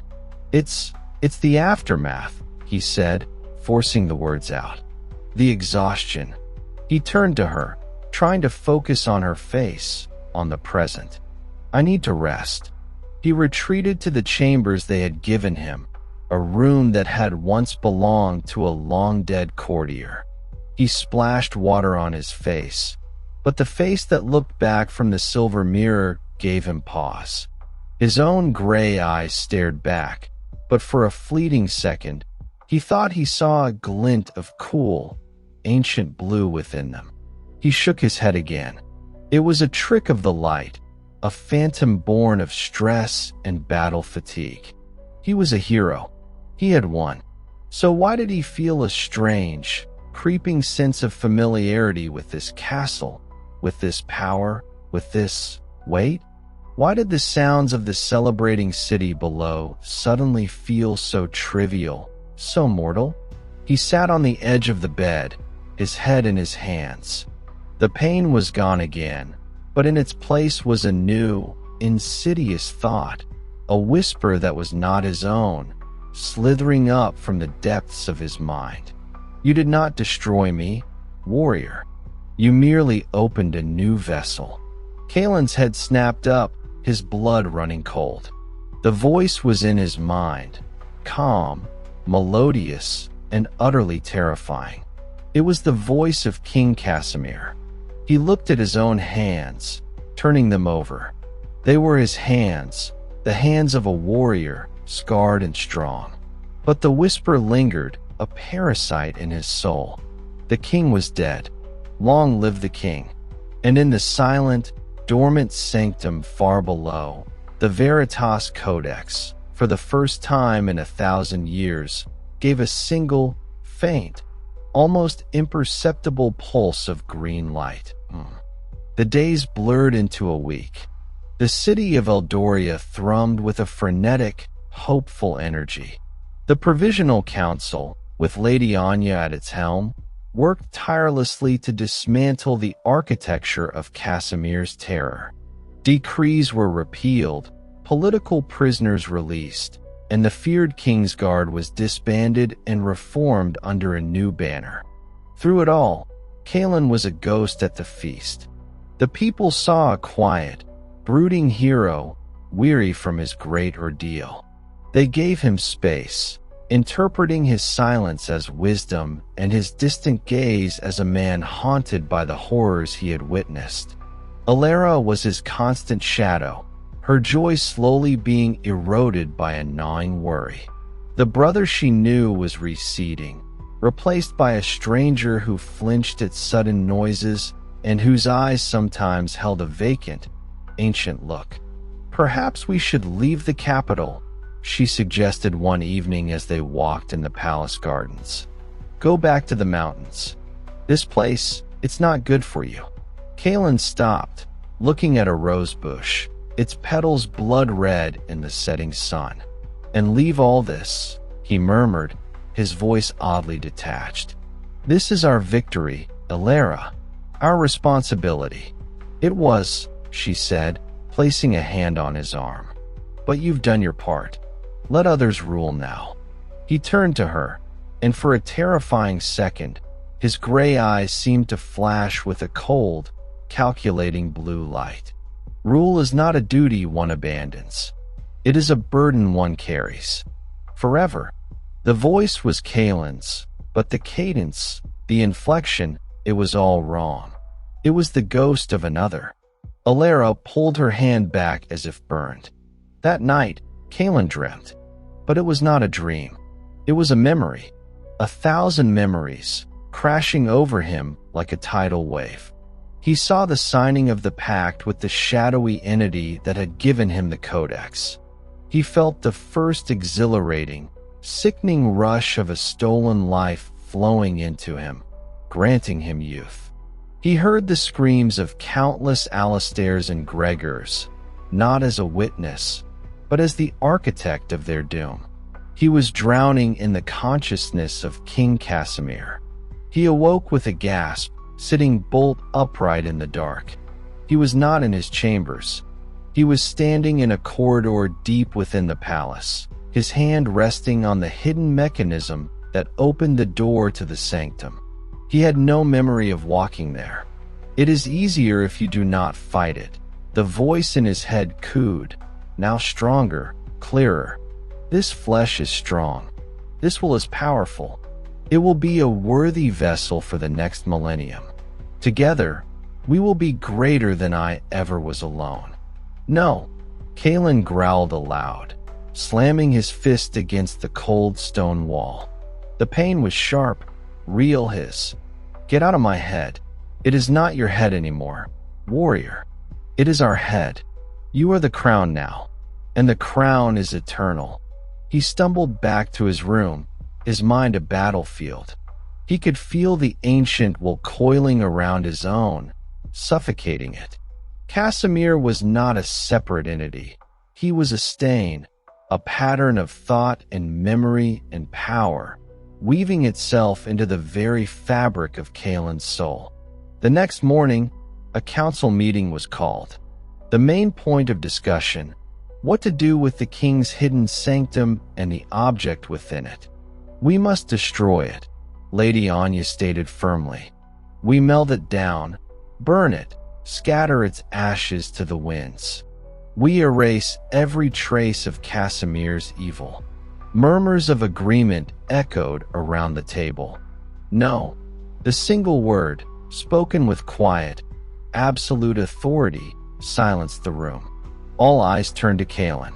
It's the aftermath," he said, forcing the words out. "The exhaustion." He turned to her, trying to focus on her face, on the present. "I need to rest." He retreated to the chambers they had given him, a room that had once belonged to a long-dead courtier. He splashed water on his face, but the face that looked back from the silver mirror gave him pause. His own gray eyes stared back, but for a fleeting second, He thought he saw a glint of cool, ancient blue within them. He shook his head again. It was a trick of the light, a phantom born of stress and battle fatigue. He was a hero. He had won. So why did he feel a strange, creeping sense of familiarity with this castle, with this power, with this weight? Why did the sounds of the celebrating city below suddenly feel so trivial, so mortal? He sat on the edge of the bed, his head in his hands. The pain was gone again, but in its place was a new, insidious thought, a whisper that was not his own, slithering up from the depths of his mind. You did not destroy me, warrior. You merely opened a new vessel. Kalen's head snapped up, his blood running cold. The voice was in his mind, calm, melodious, and utterly terrifying. It was the voice of King Casimir. He looked at his own hands, turning them over. They were his hands, the hands of a warrior, scarred and strong. But the whisper lingered, a parasite in his soul. The king was dead. Long live the king. And in the silent, dormant sanctum far below, the Veritas Codex, for the first time in 1,000 years, gave a single, faint, almost imperceptible pulse of green light. The days blurred into a week. The city of Eldoria thrummed with a frenetic, hopeful energy. The Provisional Council, with Lady Anya at its helm, worked tirelessly to dismantle the architecture of Casimir's terror. Decrees were repealed, political prisoners released, and the feared Kingsguard was disbanded and reformed under a new banner. Through it all, Kalen was a ghost at the feast. The people saw a quiet, brooding hero, weary from his great ordeal. They gave him space, interpreting his silence as wisdom and his distant gaze as a man haunted by the horrors he had witnessed. Alara was his constant shadow, her joy slowly being eroded by a gnawing worry. The brother she knew was receding, replaced by a stranger who flinched at sudden noises and whose eyes sometimes held a vacant, ancient look. Perhaps we should leave the capital, she suggested one evening as they walked in the palace gardens. Go back to the mountains. This place, it's not good for you. Kalen stopped, looking at a rose bush, its petals blood red in the setting sun. And leave all this, he murmured, his voice oddly detached. This is our victory, Alara, our responsibility. It was, she said, placing a hand on his arm. But you've done your part. Let others rule now. He turned to her, and for a terrifying second, his gray eyes seemed to flash with a cold, calculating blue light. Rule is not a duty one abandons. It is a burden one carries. Forever. The voice was Kalen's, but the cadence, the inflection, it was all wrong. It was the ghost of another. Alara pulled her hand back as if burned. That night, Kalen dreamt. But it was not a dream. It was a memory. 1,000 memories, crashing over him like a tidal wave. He saw the signing of the pact with the shadowy entity that had given him the codex. He felt the first exhilarating, sickening rush of a stolen life flowing into him, granting him youth. He heard the screams of countless Alistairs and Gregors, not as a witness, but as the architect of their doom. He was drowning in the consciousness of King Casimir. He awoke with a gasp, sitting bolt upright in the dark. He was not in his chambers. He was standing in a corridor deep within the palace, his hand resting on the hidden mechanism that opened the door to the sanctum. He had no memory of walking there. It is easier if you do not fight it. The voice in his head cooed, now stronger, clearer. This flesh is strong. This will is powerful. It will be a worthy vessel for the next millennium. Together, we will be greater than I ever was alone. No, Kalen growled aloud, slamming his fist against the cold stone wall. The pain was sharp, real hiss. Get out of my head. It is not your head anymore, warrior. It is our head. You are the crown now, and the crown is eternal. He stumbled back to his room, his mind a battlefield. He could feel the ancient will coiling around his own, suffocating it. Casimir was not a separate entity. He was a stain, a pattern of thought and memory and power, weaving itself into the very fabric of Kaelin's soul. The next morning, a council meeting was called. The main point of discussion: what to do with the king's hidden sanctum and the object within it. We must destroy it, Lady Anya stated firmly. We melt it down, burn it, scatter its ashes to the winds. We erase every trace of Casimir's evil. Murmurs of agreement echoed around the table. No, the single word, spoken with quiet, absolute authority, silenced the room. All eyes turned to Kaelin.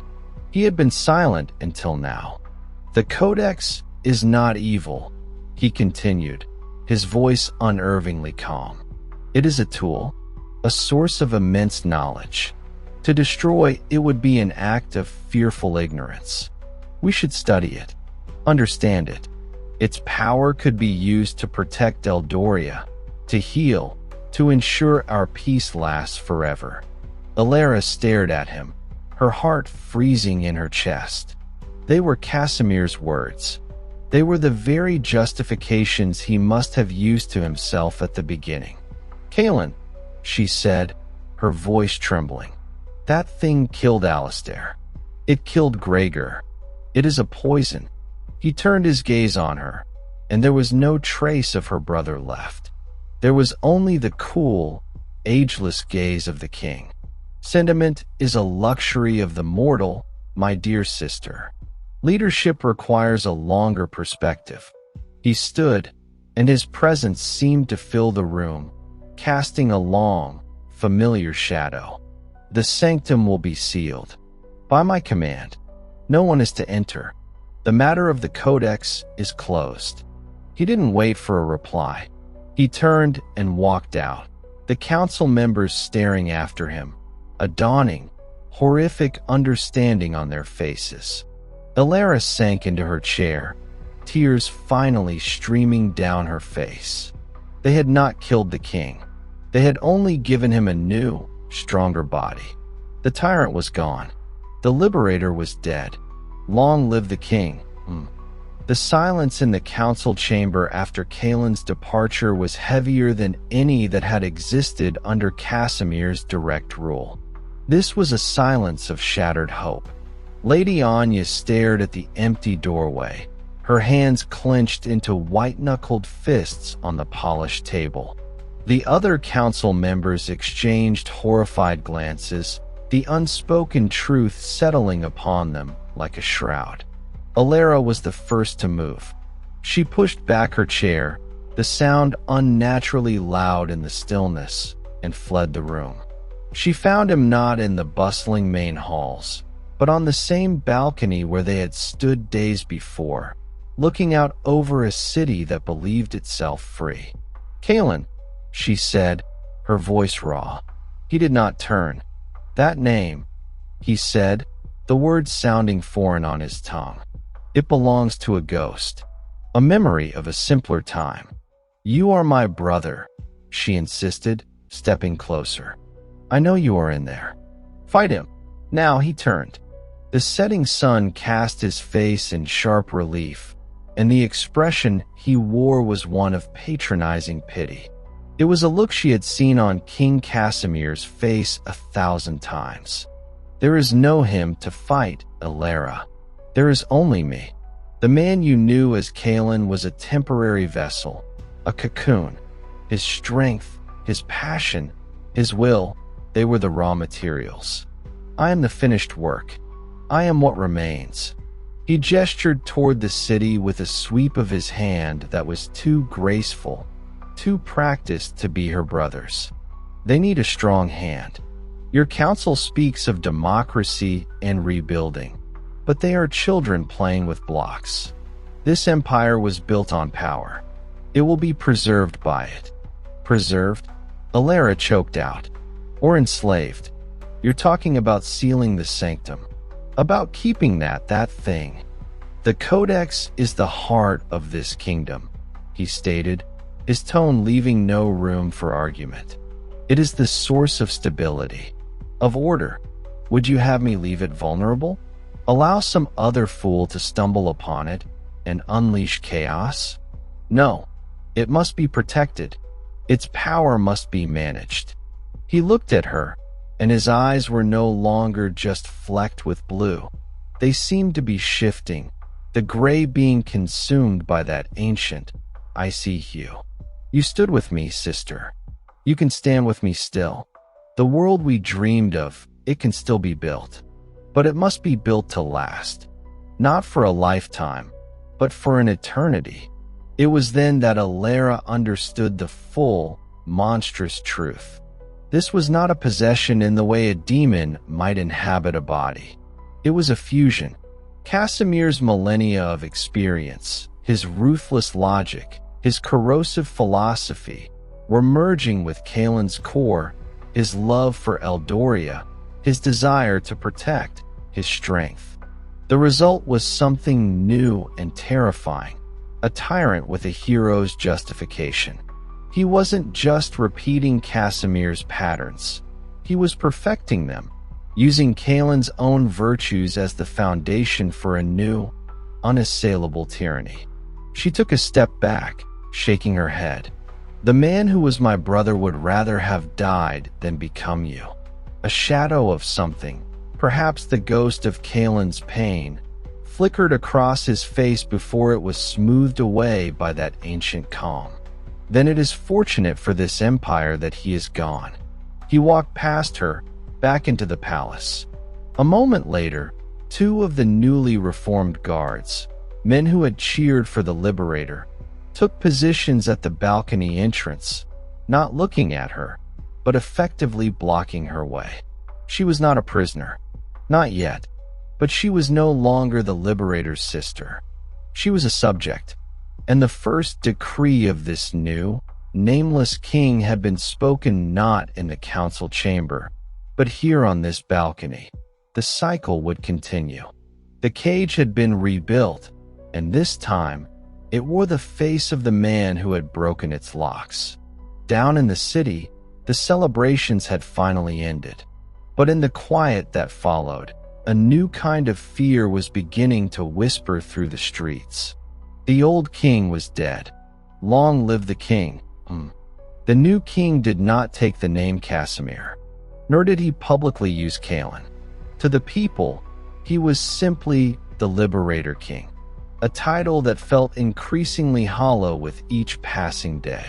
He had been silent until now. The Codex is not evil, he continued, his voice unervingly calm. It is a tool, a source of immense knowledge. To destroy it would be an act of fearful ignorance. We should study it, understand it. Its power could be used to protect Eldoria, to heal, to ensure our peace lasts forever. Alara stared at him, her heart freezing in her chest. They were Casimir's words. They were the very justifications he must have used to himself at the beginning. Kaelin, she said, her voice trembling. That thing killed Alistair. It killed Gregor. It is a poison. He turned his gaze on her, and there was no trace of her brother left. There was only the cool, ageless gaze of the king. Sentiment is a luxury of the mortal, my dear sister. Leadership requires a longer perspective. He stood, and his presence seemed to fill the room, casting a long, familiar shadow. The sanctum will be sealed. By my command, no one is to enter. The matter of the Codex is closed. He didn't wait for a reply. He turned and walked out, the council members staring after him, a dawning, horrific understanding on their faces. Alara sank into her chair, tears finally streaming down her face. They had not killed the king. They had only given him a new, stronger body. The tyrant was gone. The liberator was dead. Long live the king. The silence in the council chamber after Kaelin's departure was heavier than any that had existed under Casimir's direct rule. This was a silence of shattered hope. Lady Anya stared at the empty doorway, her hands clenched into white-knuckled fists on the polished table. The other council members exchanged horrified glances, the unspoken truth settling upon them like a shroud. Alara was the first to move. She pushed back her chair, the sound unnaturally loud in the stillness, and fled the room. She found him not in the bustling main halls, but on the same balcony where they had stood days before, looking out over a city that believed itself free. Kaelin, she said, her voice raw. He did not turn. That name, he said, the words sounding foreign on his tongue. It belongs to a ghost, a memory of a simpler time. You are my brother, she insisted, stepping closer. I know you are in there. Fight him. Now he turned. The setting sun cast his face in sharp relief, and the expression he wore was one of patronizing pity. It was a look she had seen on King Casimir's face 1,000 times. There is no him to fight, Alara. There is only me. The man you knew as Kaelin was a temporary vessel, a cocoon. His strength, his passion, his will, they were the raw materials. I am the finished work. I am what remains. He gestured toward the city with a sweep of his hand that was too graceful, too practiced to be her brother's. They need a strong hand. Your council speaks of democracy and rebuilding, but they are children playing with blocks. This empire was built on power. It will be preserved by it. Preserved? Alara choked out. Or enslaved. You're talking about sealing the sanctum. About keeping that thing. The Codex is the heart of this kingdom, he stated, his tone leaving no room for argument. It is the source of stability, of order. Would you have me leave it vulnerable? Allow some other fool to stumble upon it and unleash chaos? No, it must be protected. Its power must be managed. He looked at her, and his eyes were no longer just flecked with blue. They seemed to be shifting, the gray being consumed by that ancient, icy hue. You stood with me, sister. You can stand with me still. The world we dreamed of, it can still be built. But it must be built to last. Not for a lifetime, but for an eternity. It was then that Alara understood the full, monstrous truth. This was not a possession in the way a demon might inhabit a body. It was a fusion. Casimir's millennia of experience, his ruthless logic, his corrosive philosophy, were merging with Kalen's core, his love for Eldoria, his desire to protect, his strength. The result was something new and terrifying, a tyrant with a hero's justification. He wasn't just repeating Casimir's patterns. He was perfecting them, using Kalen's own virtues as the foundation for a new, unassailable tyranny. She took a step back, shaking her head. The man who was my brother would rather have died than become you. A shadow of something, perhaps the ghost of Kalen's pain, flickered across his face before it was smoothed away by that ancient calm. Then it is fortunate for this empire that he is gone. He walked past her, back into the palace. A moment later, two of the newly reformed guards, men who had cheered for the liberator, took positions at the balcony entrance, not looking at her, but effectively blocking her way. She was not a prisoner. Not yet. But she was no longer the liberator's sister. She was a subject. And the first decree of this new, nameless king had been spoken not in the council chamber, but here on this balcony. The cycle would continue. The cage had been rebuilt, and this time, it wore the face of the man who had broken its locks. Down in the city, the celebrations had finally ended. But in the quiet that followed, a new kind of fear was beginning to whisper through the streets. The old king was dead. Long live the king. The new king did not take the name Casimir, nor did he publicly use Kalen. To the people, he was simply the Liberator King, a title that felt increasingly hollow with each passing day.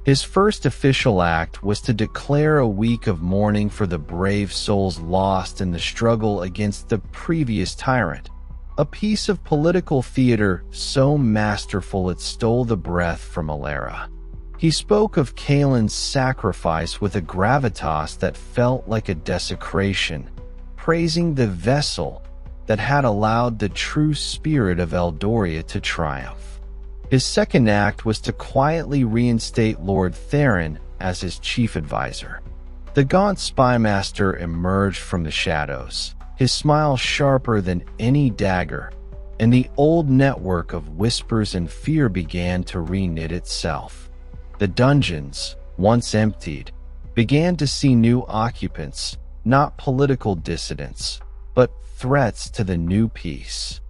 His first official act was to declare a week of mourning for the brave souls lost in the struggle against the previous tyrant, a piece of political theater so masterful it stole the breath from Alara. He spoke of Kalen's sacrifice with a gravitas that felt like a desecration, praising the vessel that had allowed the true spirit of Eldoria to triumph. His second act was to quietly reinstate Lord Theron as his chief advisor. The gaunt spymaster emerged from the shadows, his smile sharper than any dagger, and the old network of whispers and fear began to reknit itself. The dungeons, once emptied, began to see new occupants, not political dissidents, but threats to the new peace.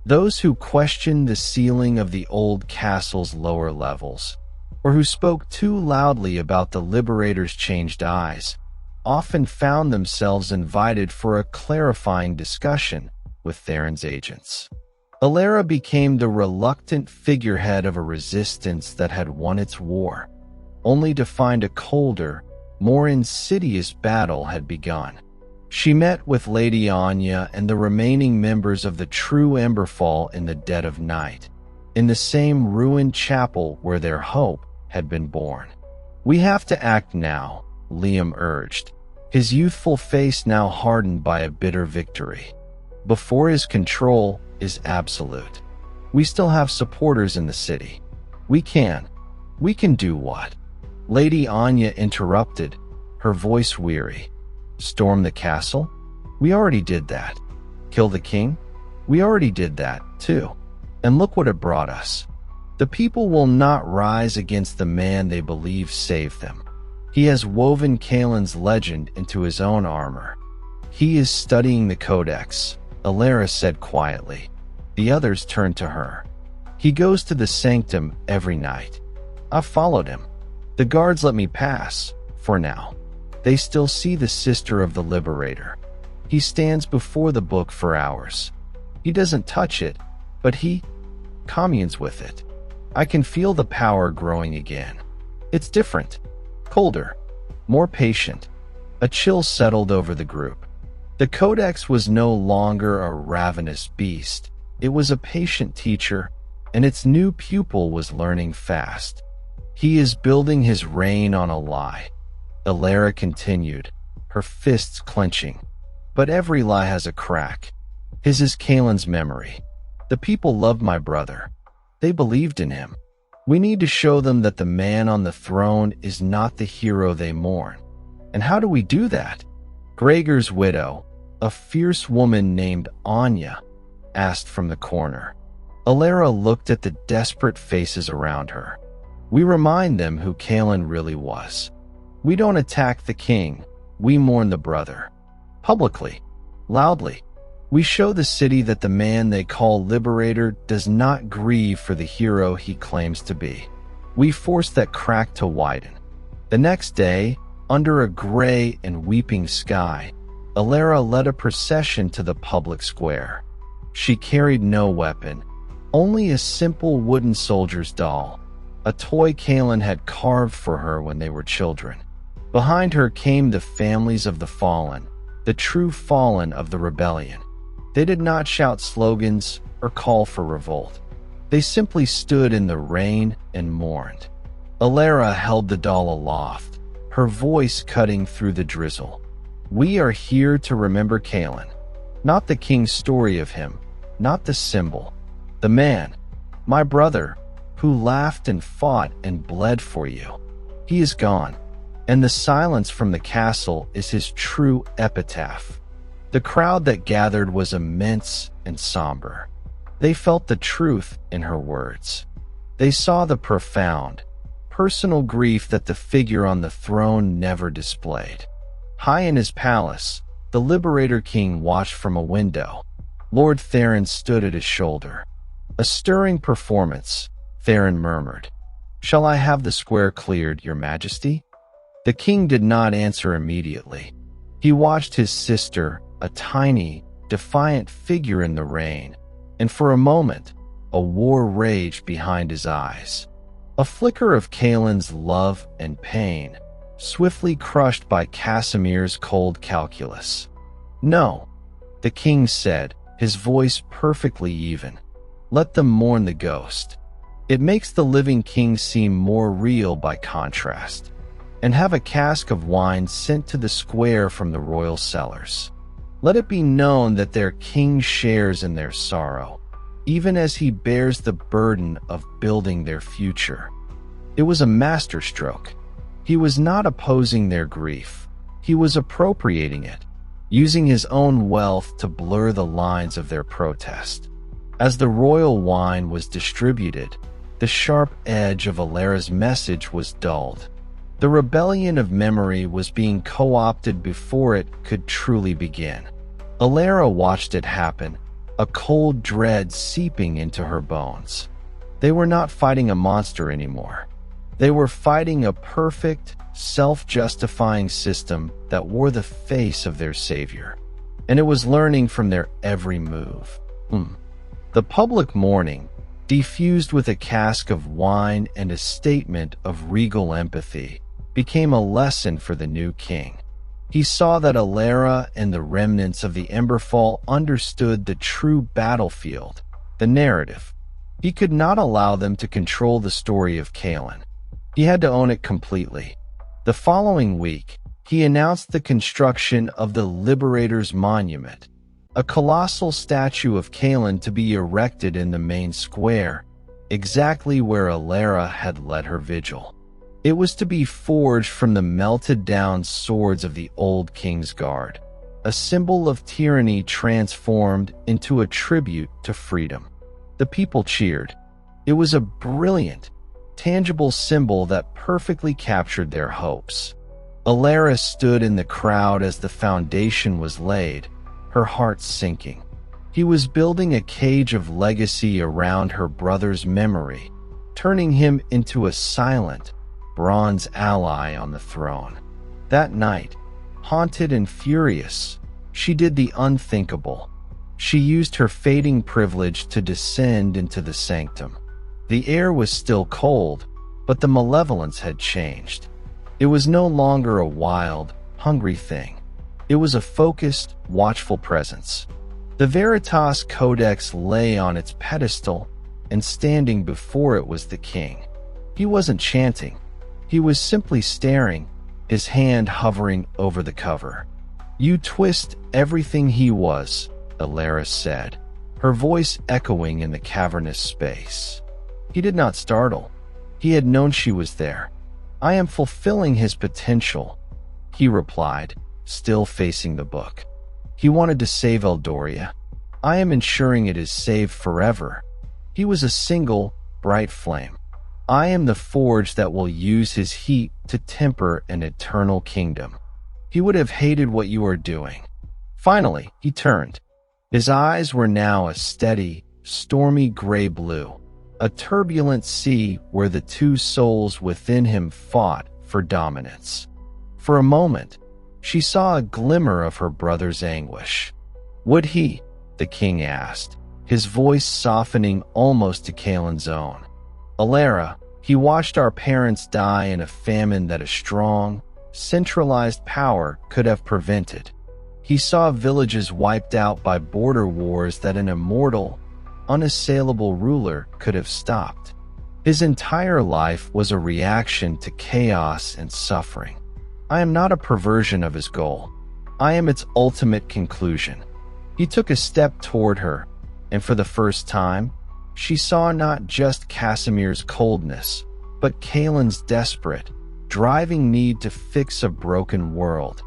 Those who questioned the ceiling of the old castle's lower levels, or who spoke too loudly about the Liberator's changed eyes, often found themselves invited for a clarifying discussion with Theron's agents. Alara became the reluctant figurehead of a resistance that had won its war, only to find a colder, more insidious battle had begun. She met with Lady Anya and the remaining members of the true Emberfall in the dead of night, in the same ruined chapel where their hope had been born. "We have to act now," Liam urged, his youthful face now hardened by a bitter victory. "Before his control is absolute." We still have supporters in the city. We can do what? Lady Anya interrupted, her voice weary. Storm the castle? We already did that. Kill the king? We already did that, too. And look what it brought us. The people will not rise against the man they believe saved them. He has woven Kalen's legend into his own armor. He is studying the Codex, Alara said quietly. The others turned to her. He goes to the sanctum every night. I've followed him. The guards let me pass, for now. They still see the sister of the Liberator. He stands before the book for hours. He doesn't touch it, but he communes with it. I can feel the power growing again. It's different, colder, more patient. A chill settled over the group. The Codex was no longer a ravenous beast. It was a patient teacher, and its new pupil was learning fast. He is building his reign on a lie. Alara continued, her fists clenching. But every lie has a crack. His is Kalen's memory. The people loved my brother. They believed in him. We need to show them that the man on the throne is not the hero they mourn. And how do we do that? Gregor's widow, a fierce woman named Anya, asked from the corner. Alara looked at the desperate faces around her. We remind them who Kalen really was. We don't attack the king. We mourn the brother. Publicly, loudly. We show the city that the man they call Liberator does not grieve for the hero he claims to be. We force that crack to widen. The next day, under a gray and weeping sky, Alara led a procession to the public square. She carried no weapon, only a simple wooden soldier's doll, a toy Kalen had carved for her when they were children. Behind her came the families of the fallen, the true fallen of the rebellion. They did not shout slogans or call for revolt. They simply stood in the rain and mourned. Alara held the doll aloft, her voice cutting through the drizzle. We are here to remember Kalen, not the king's story of him, not the symbol. The man, my brother, who laughed and fought and bled for you. He is gone, and the silence from the castle is his true epitaph. The crowd that gathered was immense and somber. They felt the truth in her words. They saw the profound, personal grief that the figure on the throne never displayed. High in his palace, the Liberator King watched from a window. Lord Theron stood at his shoulder. A stirring performance, Theron murmured. Shall I have the square cleared, Your Majesty? The king did not answer immediately. He watched his sister, a tiny, defiant figure in the rain, and for a moment, a war raged behind his eyes. A flicker of Kalen's love and pain, swiftly crushed by Casimir's cold calculus. No, the king said, his voice perfectly even. Let them mourn the ghost. It makes the living king seem more real by contrast. And have a cask of wine sent to the square from the royal cellars. Let it be known that their king shares in their sorrow, even as he bears the burden of building their future. It was a masterstroke. He was not opposing their grief. He was appropriating it, using his own wealth to blur the lines of their protest. As the royal wine was distributed, the sharp edge of Alara's message was dulled. The rebellion of memory was being co-opted before it could truly begin. Alara watched it happen, a cold dread seeping into her bones. They were not fighting a monster anymore. They were fighting a perfect, self-justifying system that wore the face of their savior, and it was learning from their every move. The public mourning, diffused with a cask of wine and a statement of regal empathy, became a lesson for the new king. He saw that Alara and the remnants of the Emberfall understood the true battlefield, the narrative. He could not allow them to control the story of Kalen. He had to own it completely. The following week, he announced the construction of the Liberator's Monument, A colossal statue of Kaelin to be erected in the main square, exactly where Alara had led her vigil. It was to be forged from the melted-down swords of the old King's Guard, a symbol of tyranny transformed into a tribute to freedom. The people cheered. It was a brilliant, tangible symbol that perfectly captured their hopes. Alara stood in the crowd as the foundation was laid, her heart sinking. He was building a cage of legacy around her brother's memory, turning him into a silent, bronze ally on the throne. That night, haunted and furious, she did the unthinkable. She used her fading privilege to descend into the sanctum. The air was still cold, but the malevolence had changed. It was no longer a wild, hungry thing. It was a focused, watchful presence. The Veritas Codex lay on its pedestal, and standing before it was the king. He wasn't chanting. He was simply staring, his hand hovering over the cover. "You twist everything he was," Alara said, her voice echoing in the cavernous space. He did not startle. He had known she was there. "I am fulfilling his potential," he replied, still facing the book. He wanted to save Eldoria. "I am ensuring it is saved forever." He was a single, bright flame. "I am the forge that will use his heat to temper an eternal kingdom." He would have hated what you are doing. Finally, he turned. His eyes were now a steady, stormy gray blue, a turbulent sea where the two souls within him fought for dominance. For a moment, she saw a glimmer of her brother's anguish. Would he? The king asked, his voice softening almost to Kaelin's own. "Alara, he watched our parents die in a famine that a strong, centralized power could have prevented. He saw villages wiped out by border wars that an immortal, unassailable ruler could have stopped. His entire life was a reaction to chaos and suffering. I am not a perversion of his goal. I am its ultimate conclusion." He took a step toward her, and for the first time, she saw not just Casimir's coldness, but Kaelin's desperate, driving need to fix a broken world,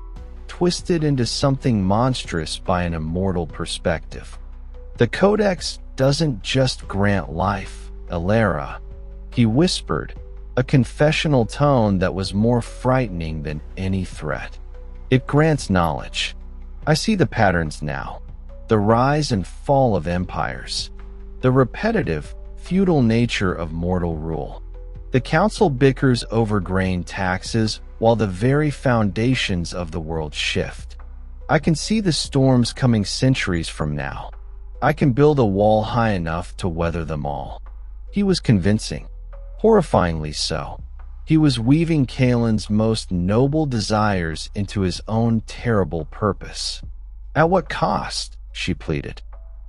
twisted into something monstrous by an immortal perspective. "The Codex doesn't just grant life, Alara," he whispered, a confessional tone that was more frightening than any threat. "It grants knowledge. I see the patterns now. The rise and fall of empires. The repetitive, feudal nature of mortal rule. The council bickers over grain taxes while the very foundations of the world shift. I can see the storms coming centuries from now. I can build a wall high enough to weather them all." He was convincing, horrifyingly so. He was weaving Kaelin's most noble desires into his own terrible purpose. "At what cost?" she pleaded.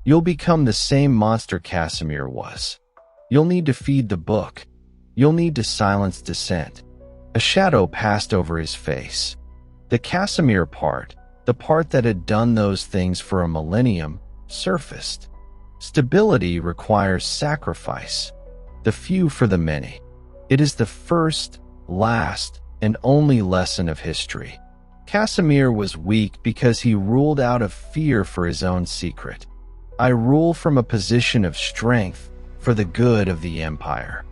"You'll become the same monster Casimir was. You'll need to feed the book. You'll need to silence dissent." A shadow passed over his face. The Casimir part, the part that had done those things for a millennium, surfaced. Stability requires sacrifice, the few for the many. It is the first, last, and only lesson of history. Casimir was weak because he ruled out of fear for his own secret. "I rule from a position of strength for the good of the empire."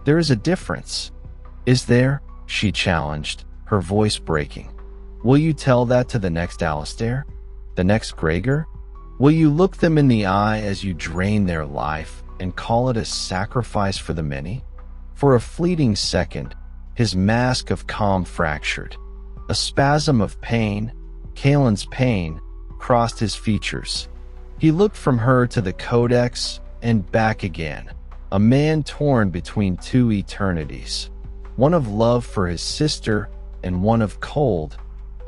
"There is a difference." "Is there?" she challenged, her voice breaking. "Will you tell that to the next Alistair? The next Gregor? Will you look them in the eye as you drain their life and call it a sacrifice for the many?" For a fleeting second, his mask of calm fractured. A spasm of pain, Kaelin's pain, crossed his features. He looked from her to the Codex and back again, a man torn between two eternities, one of love for his sister and one of cold,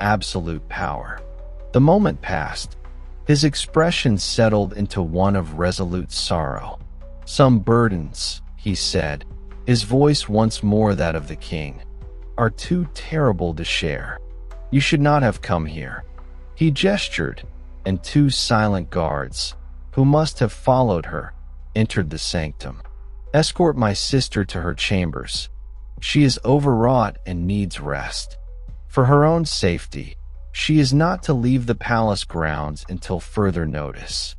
absolute power. The moment passed. His expression settled into one of resolute sorrow. "Some burdens," he said, his voice once more that of the king, "are too terrible to share. You should not have come here." He gestured, and 2 silent guards, who must have followed her, entered the sanctum. "Escort my sister to her chambers. She is overwrought and needs rest. For her own safety, she is not to leave the palace grounds until further notice."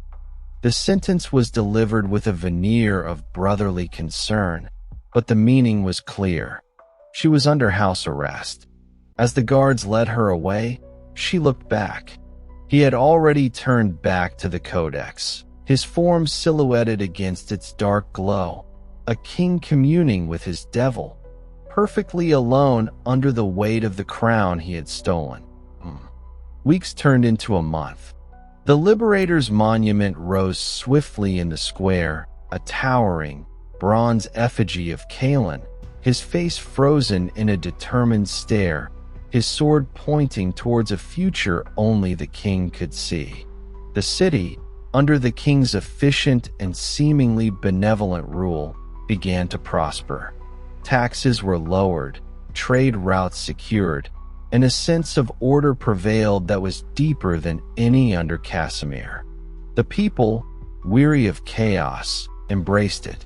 The sentence was delivered with a veneer of brotherly concern, but the meaning was clear. She was under house arrest. As the guards led her away, she looked back. He had already turned back to the codex, his form silhouetted against its dark glow, a king communing with his devil, perfectly alone under the weight of the crown he had stolen. Weeks turned into a month. The Liberator's monument rose swiftly in the square, a towering, bronze effigy of Kalen, his face frozen in a determined stare, his sword pointing towards a future only the king could see. The city, under the king's efficient and seemingly benevolent rule, began to prosper. Taxes were lowered, trade routes secured, and a sense of order prevailed that was deeper than any under Casimir. The people, weary of chaos, embraced it.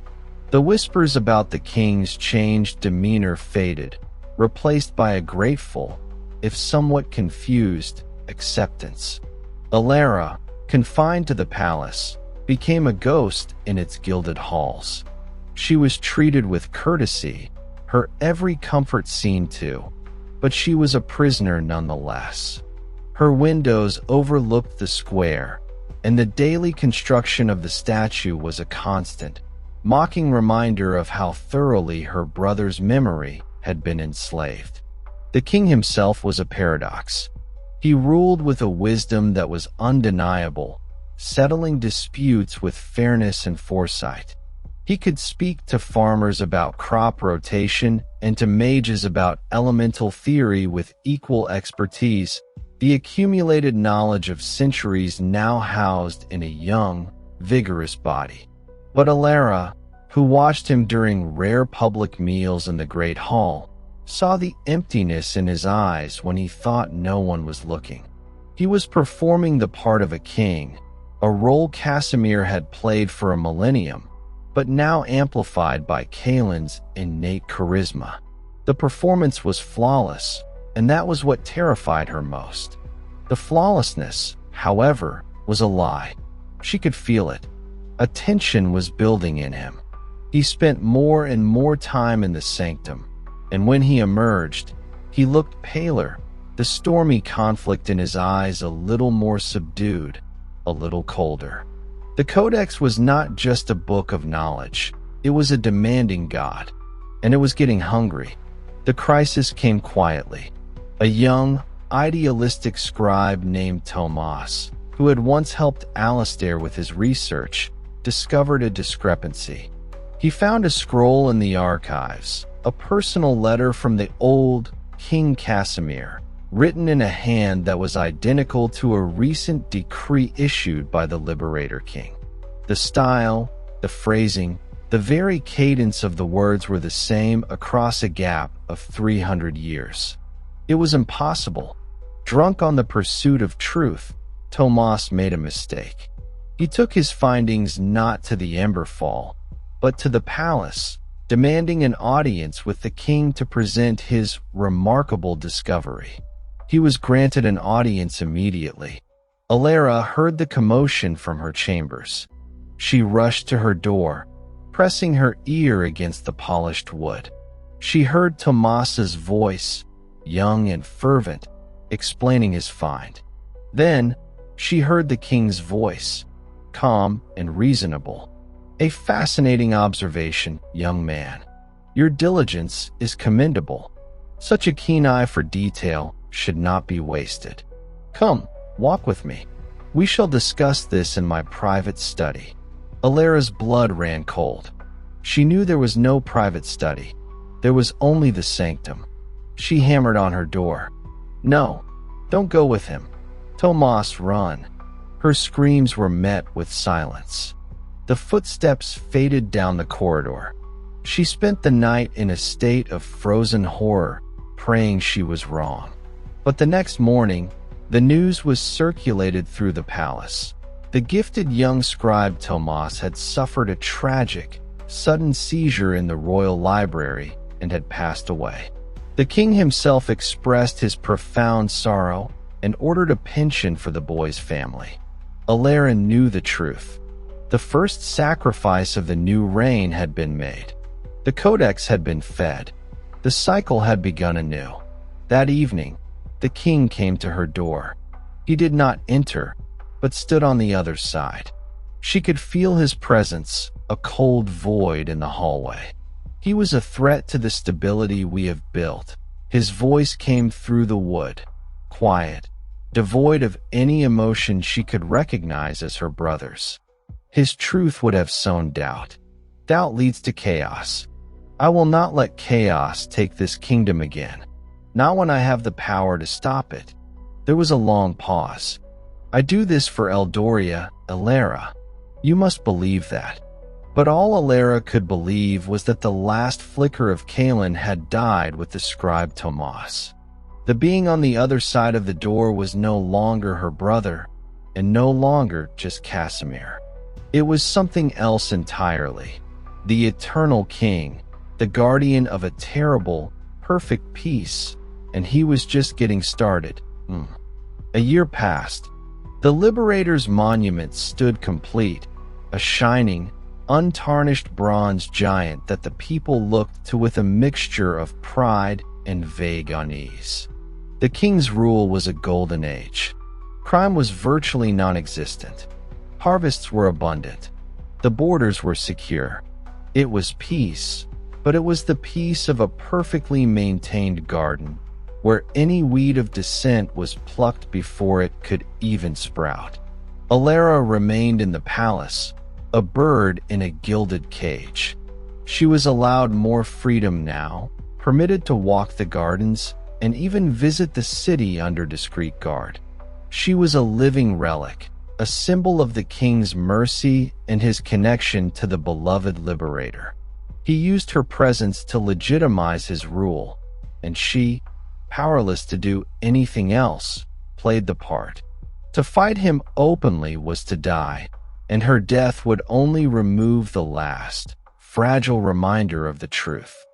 The whispers about the king's changed demeanor faded, replaced by a grateful, if somewhat confused, acceptance. Alara, confined to the palace, became a ghost in its gilded halls. She was treated with courtesy, her every comfort seen to, but she was a prisoner nonetheless. Her windows overlooked the square, and the daily construction of the statue was a constant, mocking reminder of how thoroughly her brother's memory had been enslaved. The king himself was a paradox. He ruled with a wisdom that was undeniable, settling disputes with fairness and foresight. He could speak to farmers about crop rotation and to mages about elemental theory with equal expertise, the accumulated knowledge of centuries now housed in a young, vigorous body. But Alara, who watched him during rare public meals in the Great Hall, saw the emptiness in his eyes when he thought no one was looking. He was performing the part of a king, a role Casimir had played for a millennium, but now amplified by Kalen's innate charisma. The performance was flawless, and that was what terrified her most. The flawlessness, however, was a lie. She could feel it. A tension was building in him. He spent more and more time in the sanctum, and when he emerged, he looked paler, the stormy conflict in his eyes a little more subdued, a little colder. The Codex was not just a book of knowledge, it was a demanding god, and it was getting hungry. The crisis came quietly. A young, idealistic scribe named Tomas, who had once helped Alastair with his research, discovered a discrepancy. He found a scroll in the archives, a personal letter from the old King Casimir, written in a hand that was identical to a recent decree issued by the Liberator King. The style, the phrasing, the very cadence of the words were the same across a gap of 300 years. It was impossible. Drunk on the pursuit of truth, Tomas made a mistake. He took his findings not to the Emberfall, but to the palace, demanding an audience with the king to present his remarkable discovery. He was granted an audience immediately. Alara heard the commotion from her chambers. She rushed to her door, pressing her ear against the polished wood. She heard Tomas's voice, young and fervent, explaining his find. Then, she heard the king's voice, calm and reasonable. "A fascinating observation, young man. Your diligence is commendable. Such a keen eye for detail should not be wasted. Come, walk with me. We shall discuss this in my private study." Alara's blood ran cold. She knew there was no private study. There was only the sanctum. She hammered on her door. "No, don't go with him. Tomas, run." Her screams were met with silence. The footsteps faded down the corridor. She spent the night in a state of frozen horror, praying she was wrong. But the next morning, The news was circulated through the palace. The gifted young scribe Tomas had suffered a tragic, sudden seizure in the royal library and had passed away. The king himself expressed his profound sorrow and ordered a pension for the boy's family. Alara knew the truth. The first sacrifice of the new reign had been made. The codex had been fed. The cycle had begun anew. That evening, the king came to her door. He did not enter, but stood on the other side. She could feel his presence, a cold void in the hallway. He was a threat to the stability we have built. His voice came through the wood, quiet, devoid of any emotion she could recognize as her brother's. His truth would have sown doubt. Doubt leads to chaos. I will not let chaos take this kingdom again. Not when I have the power to stop it. There was a long pause. I do this for Eldoria, Alara. You must believe that. But all Alara could believe was that the last flicker of Kaelin had died with the scribe Tomas. The being on the other side of the door was no longer her brother, and no longer just Casimir. It was something else entirely. The eternal king, the guardian of a terrible, perfect peace, and he was just getting started. A year passed. The Liberator's monument stood complete, a shining, untarnished bronze giant that the people looked to with a mixture of pride and vague unease. The king's rule was a golden age. Crime was virtually non-existent. Harvests were abundant. The borders were secure. It was peace, but it was the peace of a perfectly maintained garden, where any weed of dissent was plucked before it could even sprout. Alara remained in the palace, a bird in a gilded cage. She was allowed more freedom now, permitted to walk the gardens, and even visit the city under discreet guard. She was a living relic, a symbol of the king's mercy and his connection to the beloved liberator. He used her presence to legitimize his rule, and she, powerless to do anything else, played the part. To fight him openly was to die, and her death would only remove the last, fragile reminder of the truth.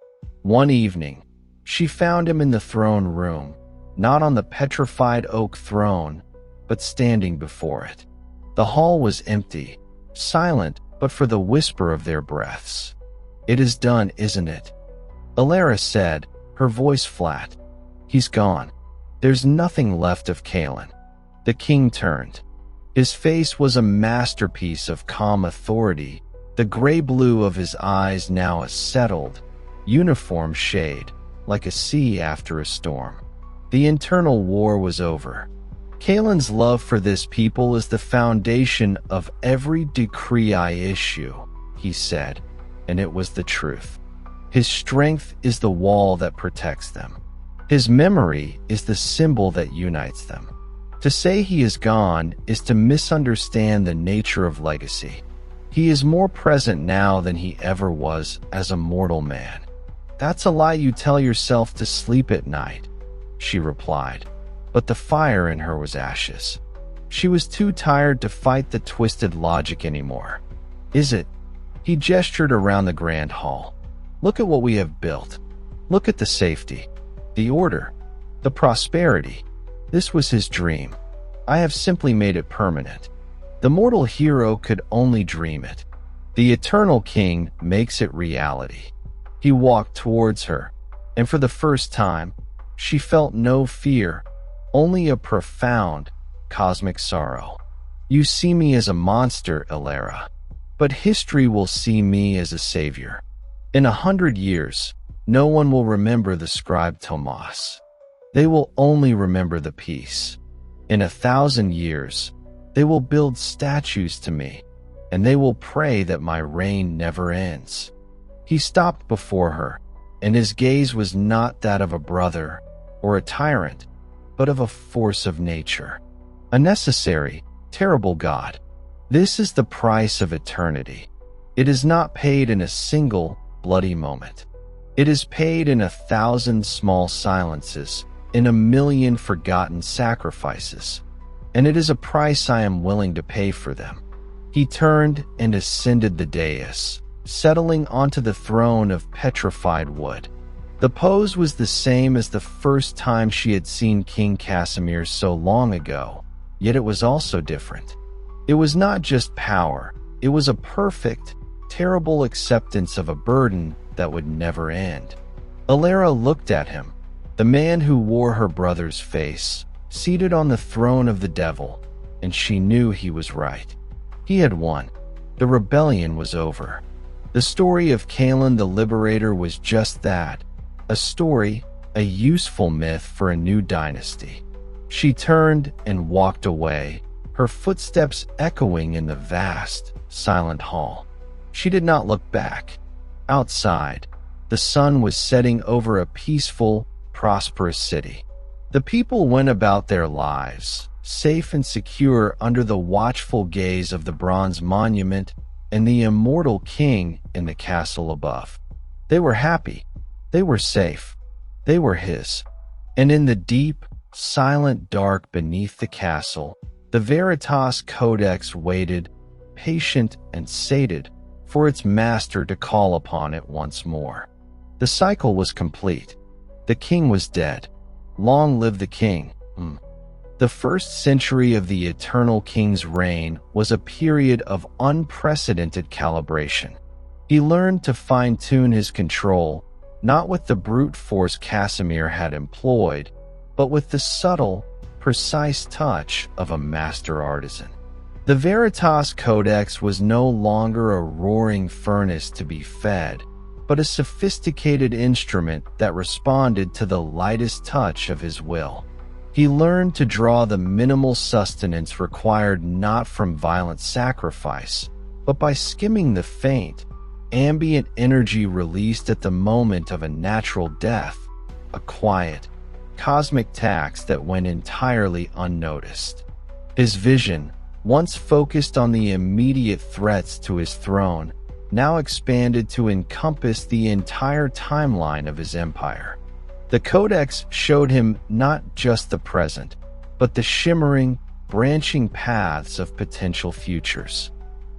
One evening, she found him in the throne room, not on the petrified oak throne, but standing before it. The hall was empty, silent but for the whisper of their breaths. "It is done, isn't it?" Alara said, her voice flat. "He's gone. There's nothing left of Kaelin." The king turned. His face was a masterpiece of calm authority, the gray-blue of his eyes now a settled, uniform shade, like a sea after a storm. The internal war was over. Kaelin's love for this people is the foundation of every decree I issue, he said, and it was the truth. His strength is the wall that protects them. His memory is the symbol that unites them. To say he is gone is to misunderstand the nature of legacy. He is more present now than he ever was as a mortal man. "That's a lie you tell yourself to sleep at night," she replied, but the fire in her was ashes. She was too tired to fight the twisted logic anymore. "Is it?" He gestured around the grand hall. "Look at what we have built. Look at the safety, the order, the prosperity. This was his dream. I have simply made it permanent. The mortal hero could only dream it. The eternal king makes it reality." He walked towards her, and for the first time, she felt no fear, only a profound, cosmic sorrow. "You see me as a monster, Alara, but history will see me as a savior. In 100 years, no one will remember the scribe Tomas. They will only remember the peace. In 1,000 years, they will build statues to me, and they will pray that my reign never ends." He stopped before her, and his gaze was not that of a brother or a tyrant, but of a force of nature. A necessary, terrible God. This is the price of eternity. It is not paid in a single, bloody moment. It is paid in 1,000 small silences, in a million forgotten sacrifices, and it is a price I am willing to pay for them." He turned and ascended the dais, settling onto the throne of petrified wood. The pose was the same as the first time she had seen King Casimir so long ago, yet it was also different. It was not just power, it was a perfect, terrible acceptance of a burden that would never end. Alara looked at him, the man who wore her brother's face, seated on the throne of the devil, and she knew he was right. He had won. The rebellion was over. The story of Kalen the Liberator was just that, a story, a useful myth for a new dynasty. She turned and walked away, her footsteps echoing in the vast, silent hall. She did not look back. Outside, the sun was setting over a peaceful, prosperous city. The people went about their lives, safe and secure under the watchful gaze of the bronze monument and the immortal king in the castle above. They were happy. They were safe. They were his. And in the deep, silent dark beneath the castle, the Veritas Codex waited, patient and sated, for its master to call upon it once more. The cycle was complete. The king was dead. Long live the king. The first century of the Eternal King's reign was a period of unprecedented calibration. He learned to fine-tune his control, not with the brute force Casimir had employed, but with the subtle, precise touch of a master artisan. The Veritas Codex was no longer a roaring furnace to be fed, but a sophisticated instrument that responded to the lightest touch of his will. He learned to draw the minimal sustenance required not from violent sacrifice, but by skimming the faint, ambient energy released at the moment of a natural death, a quiet, cosmic tax that went entirely unnoticed. His vision, once focused on the immediate threats to his throne, now expanded to encompass the entire timeline of his empire. The Codex showed him not just the present, but the shimmering, branching paths of potential futures.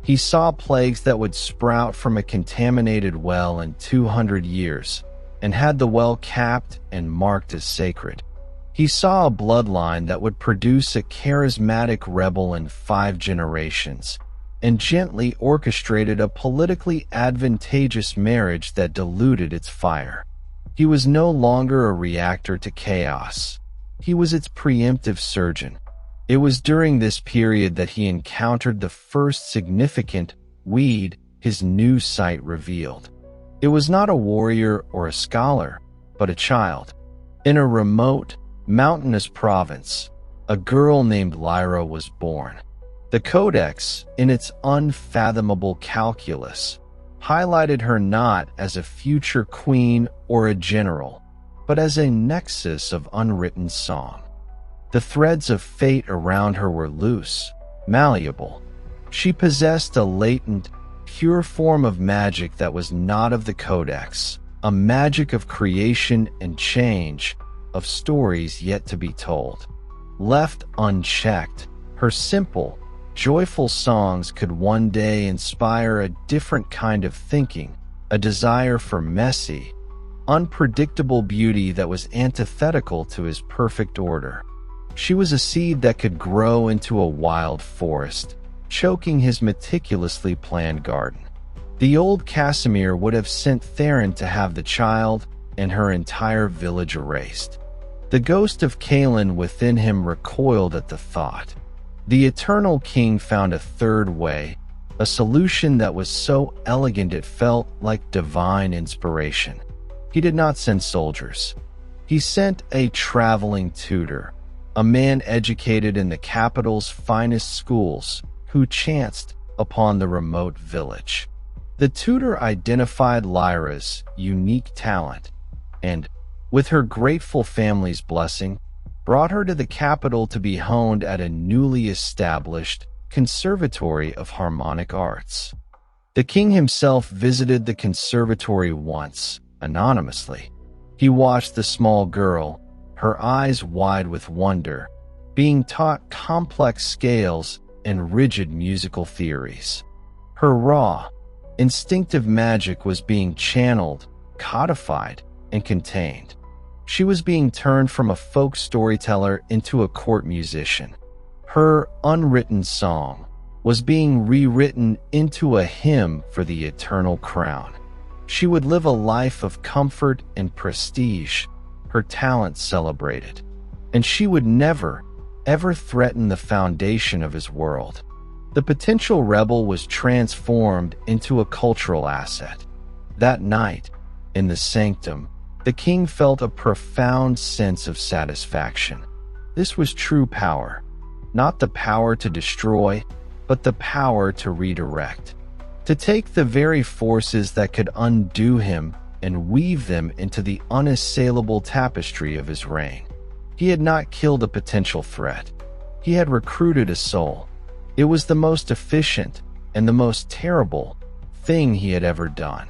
He saw plagues that would sprout from a contaminated well in 200 years, and had the well capped and marked as sacred. He saw a bloodline that would produce a charismatic rebel in 5 generations, and gently orchestrated a politically advantageous marriage that diluted its fire. He was no longer a reactor to chaos. He was its preemptive surgeon. It was during this period that he encountered the first significant weed his new sight revealed. It was not a warrior or a scholar, but a child. In a remote, mountainous province, a girl named Lyra was born. The Codex, in its unfathomable calculus, highlighted her not as a future queen or a general, but as a nexus of unwritten song. The threads of fate around her were loose, malleable. She possessed a latent, pure form of magic that was not of the Codex, a magic of creation and change, of stories yet to be told. Left unchecked, her simple, joyful songs could one day inspire a different kind of thinking, a desire for messy, unpredictable beauty that was antithetical to his perfect order. She was a seed that could grow into a wild forest, choking his meticulously planned garden. The old Casimir would have sent Theron to have the child and her entire village erased. The ghost of Kalen within him recoiled at the thought. The Eternal King found a third way, a solution that was so elegant it felt like divine inspiration. He did not send soldiers. He sent a traveling tutor, a man educated in the capital's finest schools, who chanced upon the remote village. The tutor identified Lyra's unique talent, and, with her grateful family's blessing, brought her to the capital to be honed at a newly established Conservatory of Harmonic Arts. The king himself visited the conservatory once, anonymously. He watched the small girl, her eyes wide with wonder, being taught complex scales and rigid musical theories. Her raw, instinctive magic was being channeled, codified, and contained. She was being turned from a folk storyteller into a court musician. Her unwritten song was being rewritten into a hymn for the eternal crown. She would live a life of comfort and prestige, her talent celebrated, and she would never, ever threaten the foundation of his world. The potential rebel was transformed into a cultural asset. That night, in the sanctum, the king felt a profound sense of satisfaction. This was true power, not the power to destroy, but the power to redirect, to take the very forces that could undo him and weave them into the unassailable tapestry of his reign. He had not killed a potential threat. He had recruited a soul. It was the most efficient and the most terrible thing he had ever done.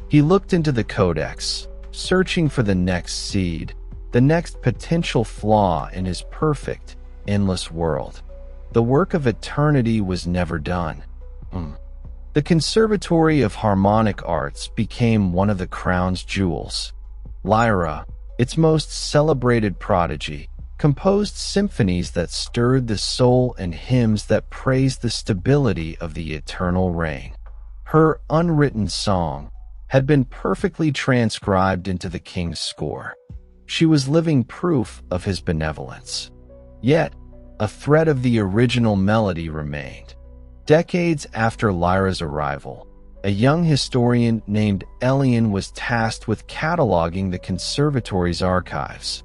He looked into the codex, searching for the next seed, the next potential flaw in his perfect, endless world. The work of eternity was never done. The Conservatory of Harmonic Arts became one of the crown's jewels. Lyra, its most celebrated prodigy, composed symphonies that stirred the soul and hymns that praised the stability of the eternal reign. Her unwritten song had been perfectly transcribed into the king's score. She was living proof of his benevolence. Yet, a thread of the original melody remained. Decades after Lyra's arrival, a young historian named Elian was tasked with cataloging the conservatory's archives.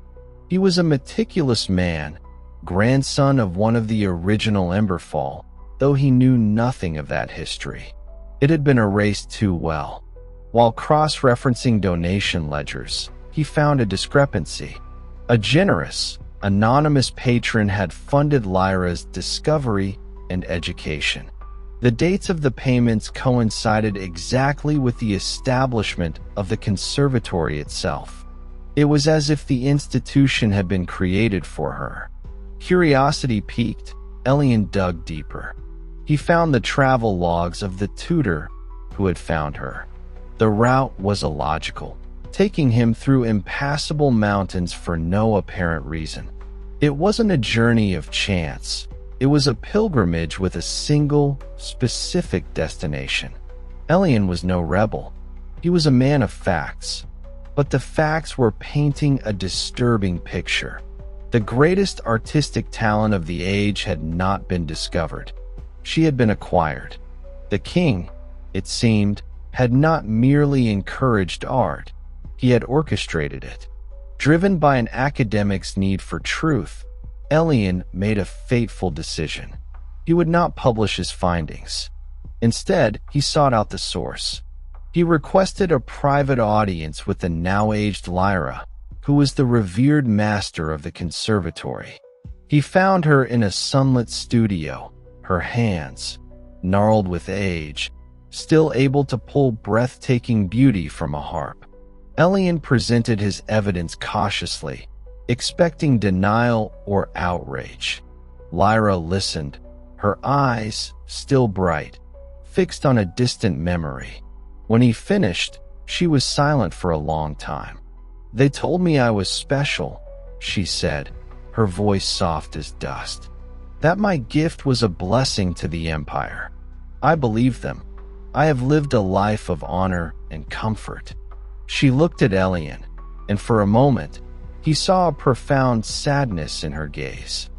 He was a meticulous man, grandson of one of the original Emberfall, though he knew nothing of that history. It had been erased too well. While cross-referencing donation ledgers, he found a discrepancy. A generous, anonymous patron had funded Lyra's discovery and education. The dates of the payments coincided exactly with the establishment of the conservatory itself. It was as if the institution had been created for her. Curiosity piqued, Elian dug deeper. He found the travel logs of the tutor who had found her. The route was illogical, taking him through impassable mountains for no apparent reason. It wasn't a journey of chance. It was a pilgrimage with a single, specific destination. Elian was no rebel. He was a man of facts. But the facts were painting a disturbing picture. The greatest artistic talent of the age had not been discovered. She had been acquired. The king, it seemed, had not merely encouraged art. He had orchestrated it. Driven by an academic's need for truth, Elian made a fateful decision. He would not publish his findings. Instead, he sought out the source. He requested a private audience with the now-aged Lyra, who was the revered master of the conservatory. He found her in a sunlit studio, her hands, gnarled with age, still able to pull breathtaking beauty from a harp. Elian presented his evidence cautiously, expecting denial or outrage. Lyra listened, her eyes, still bright, fixed on a distant memory. When he finished, she was silent for a long time. "They told me I was special," she said, her voice soft as dust. "That my gift was a blessing to the Empire. I believe them. I have lived a life of honor and comfort." She looked at Elian, and for a moment, he saw a profound sadness in her gaze.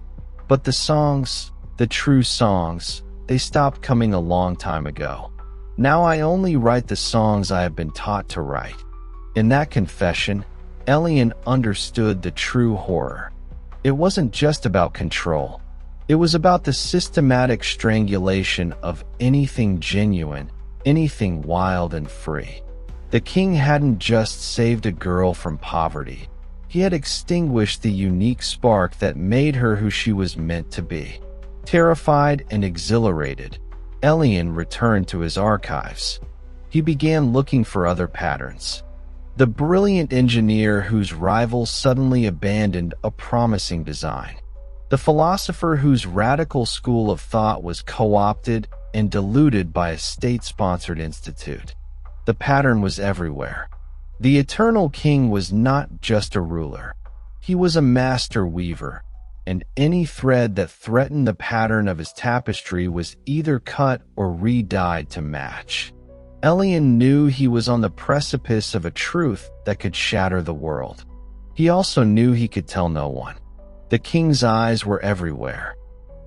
"But the songs, the true songs, they stopped coming a long time ago. Now I only write the songs I have been taught to write." In that confession, Elian understood the true horror. It wasn't just about control. It was about the systematic strangulation of anything genuine, anything wild and free. The king hadn't just saved a girl from poverty. He had extinguished the unique spark that made her who she was meant to be. Terrified and exhilarated, Elian returned to his archives. He began looking for other patterns. the brilliant engineer whose rivals suddenly abandoned a promising design, the philosopher whose radical school of thought was co-opted and diluted by a state-sponsored institute. The pattern was everywhere. The Eternal King was not just a ruler. He was a master weaver, and any thread that threatened the pattern of his tapestry was either cut or re-dyed to match. Elian knew he was on the precipice of a truth that could shatter the world. He also knew he could tell no one. The king's eyes were everywhere.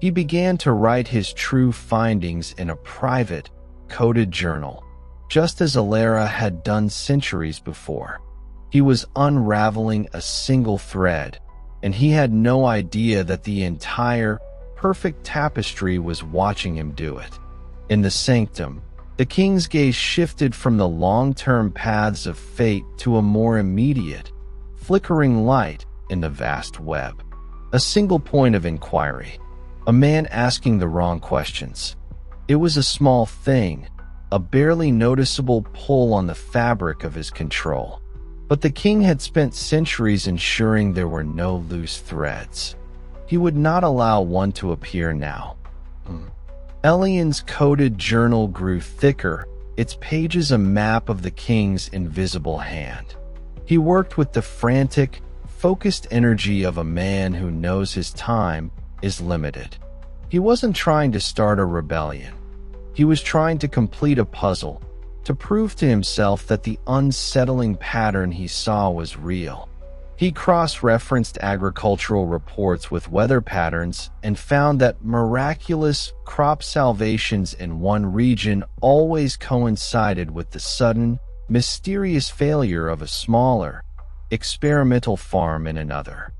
He began to write his true findings in a private, coded journal, just as Alara had done centuries before. He was unraveling a single thread, and he had no idea that the entire, perfect tapestry was watching him do it. In the sanctum, the king's gaze shifted from the long-term paths of fate to a more immediate, flickering light in the vast web. A single point of inquiry, a man asking the wrong questions. It was a small thing, a barely noticeable pull on the fabric of his control. But the king had spent centuries ensuring there were no loose threads. He would not allow one to appear now. Elian's coded journal grew thicker, its pages a map of the king's invisible hand. He worked with the frantic, focused energy of a man who knows his time is limited. He wasn't trying to start a rebellion. He was trying to complete a puzzle, to prove to himself that the unsettling pattern he saw was real. He cross-referenced agricultural reports with weather patterns and found that miraculous crop salvations in one region always coincided with the sudden, mysterious failure of a smaller, experimental farm in another.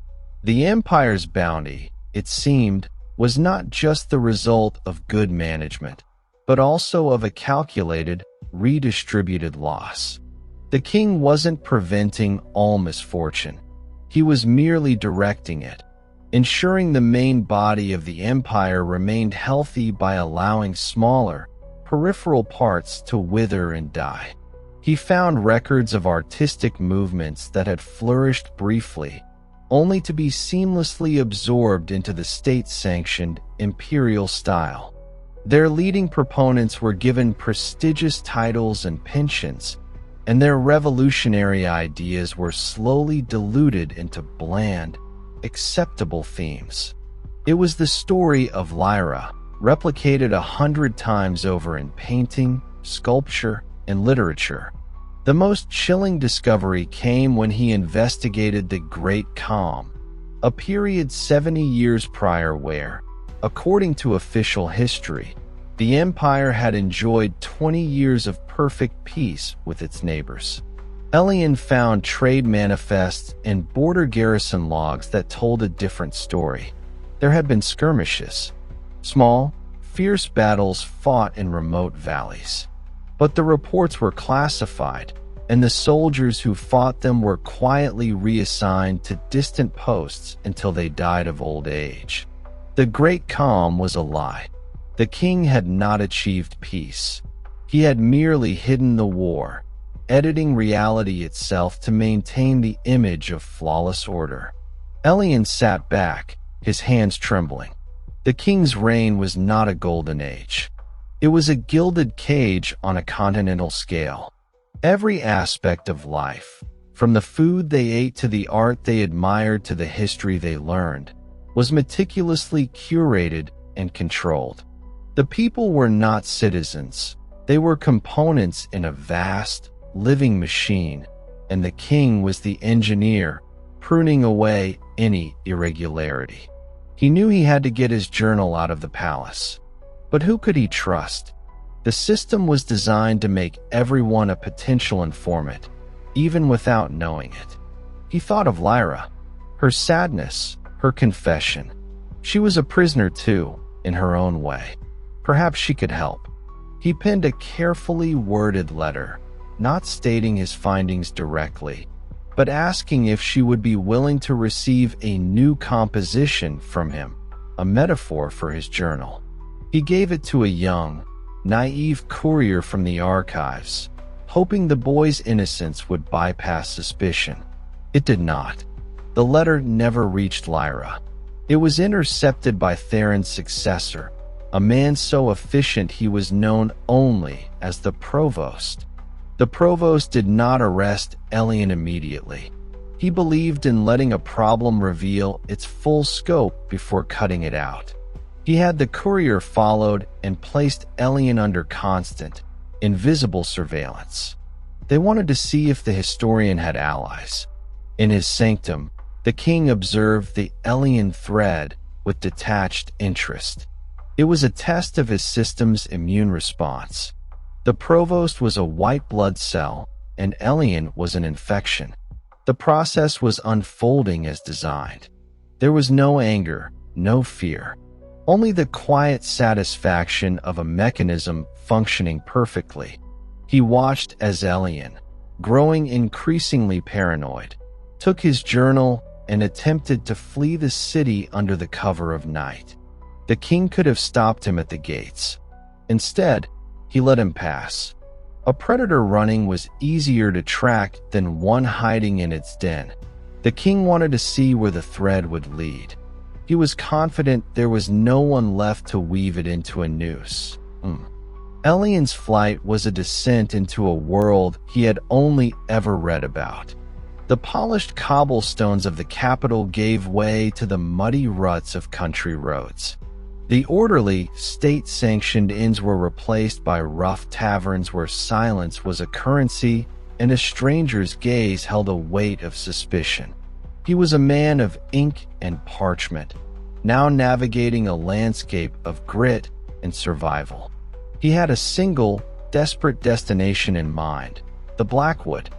The empire's bounty, it seemed, was not just the result of good management, but also of a calculated, redistributed loss. The king wasn't preventing all misfortune. He was merely directing it, ensuring the main body of the empire remained healthy by allowing smaller, peripheral parts to wither and die. He found records of artistic movements that had flourished briefly, only to be seamlessly absorbed into the state-sanctioned imperial style. Their leading proponents were given prestigious titles and pensions, and their revolutionary ideas were slowly diluted into bland, acceptable themes. It was the story of Lyra, replicated 100 times over in painting, sculpture, and literature. The most chilling discovery came when he investigated the Great Calm, a period 70 years prior where, according to official history, the empire had enjoyed 20 years of perfect peace with its neighbors. Elian found trade manifests and border garrison logs that told a different story. There had been skirmishes, small, fierce battles fought in remote valleys. But the reports were classified, and the soldiers who fought them were quietly reassigned to distant posts until they died of old age. The Great Calm was a lie. The king had not achieved peace. He had merely hidden the war, editing reality itself to maintain the image of flawless order. Elian sat back, his hands trembling. The king's reign was not a golden age. It was a gilded cage on a continental scale. Every aspect of life, from the food they ate to the art they admired to the history they learned, was meticulously curated and controlled. The people were not citizens. They were components in a vast, living machine, and the king was the engineer, pruning away any irregularity. He knew he had to get his journal out of the palace. But who could he trust? The system was designed to make everyone a potential informant, even without knowing it. He thought of Lyra, her sadness, her confession. She was a prisoner too, in her own way. Perhaps she could help. He penned a carefully worded letter, not stating his findings directly, but asking if she would be willing to receive a new composition from him, a metaphor for his journal. He gave it to a young, naive courier from the archives, hoping the boy's innocence would bypass suspicion. It did not. The letter never reached Lyra. It was intercepted by Theron's successor, a man so efficient he was known only as the Provost. The Provost did not arrest Elian immediately. He believed in letting a problem reveal its full scope before cutting it out. He had the courier followed and placed Elian under constant, invisible surveillance. They wanted to see if the historian had allies. In his sanctum, the king observed the Elian thread with detached interest. It was a test of his system's immune response. The Provost was a white blood cell, and Elian was an infection. The process was unfolding as designed. There was no anger, no fear, only the quiet satisfaction of a mechanism functioning perfectly. He watched as Elian, growing increasingly paranoid, took his journal and attempted to flee the city under the cover of night. The king could have stopped him at the gates. Instead, he let him pass. A predator running was easier to track than one hiding in its den. The king wanted to see where the thread would lead. He was confident there was no one left to weave it into a noose. Elian's flight was a descent into a world he had only ever read about. The polished cobblestones of the capital gave way to the muddy ruts of country roads. The orderly, state-sanctioned inns were replaced by rough taverns where silence was a currency and a stranger's gaze held a weight of suspicion. He was a man of ink and parchment, now navigating a landscape of grit and survival. He had a single, desperate destination in mind: the Blackwood.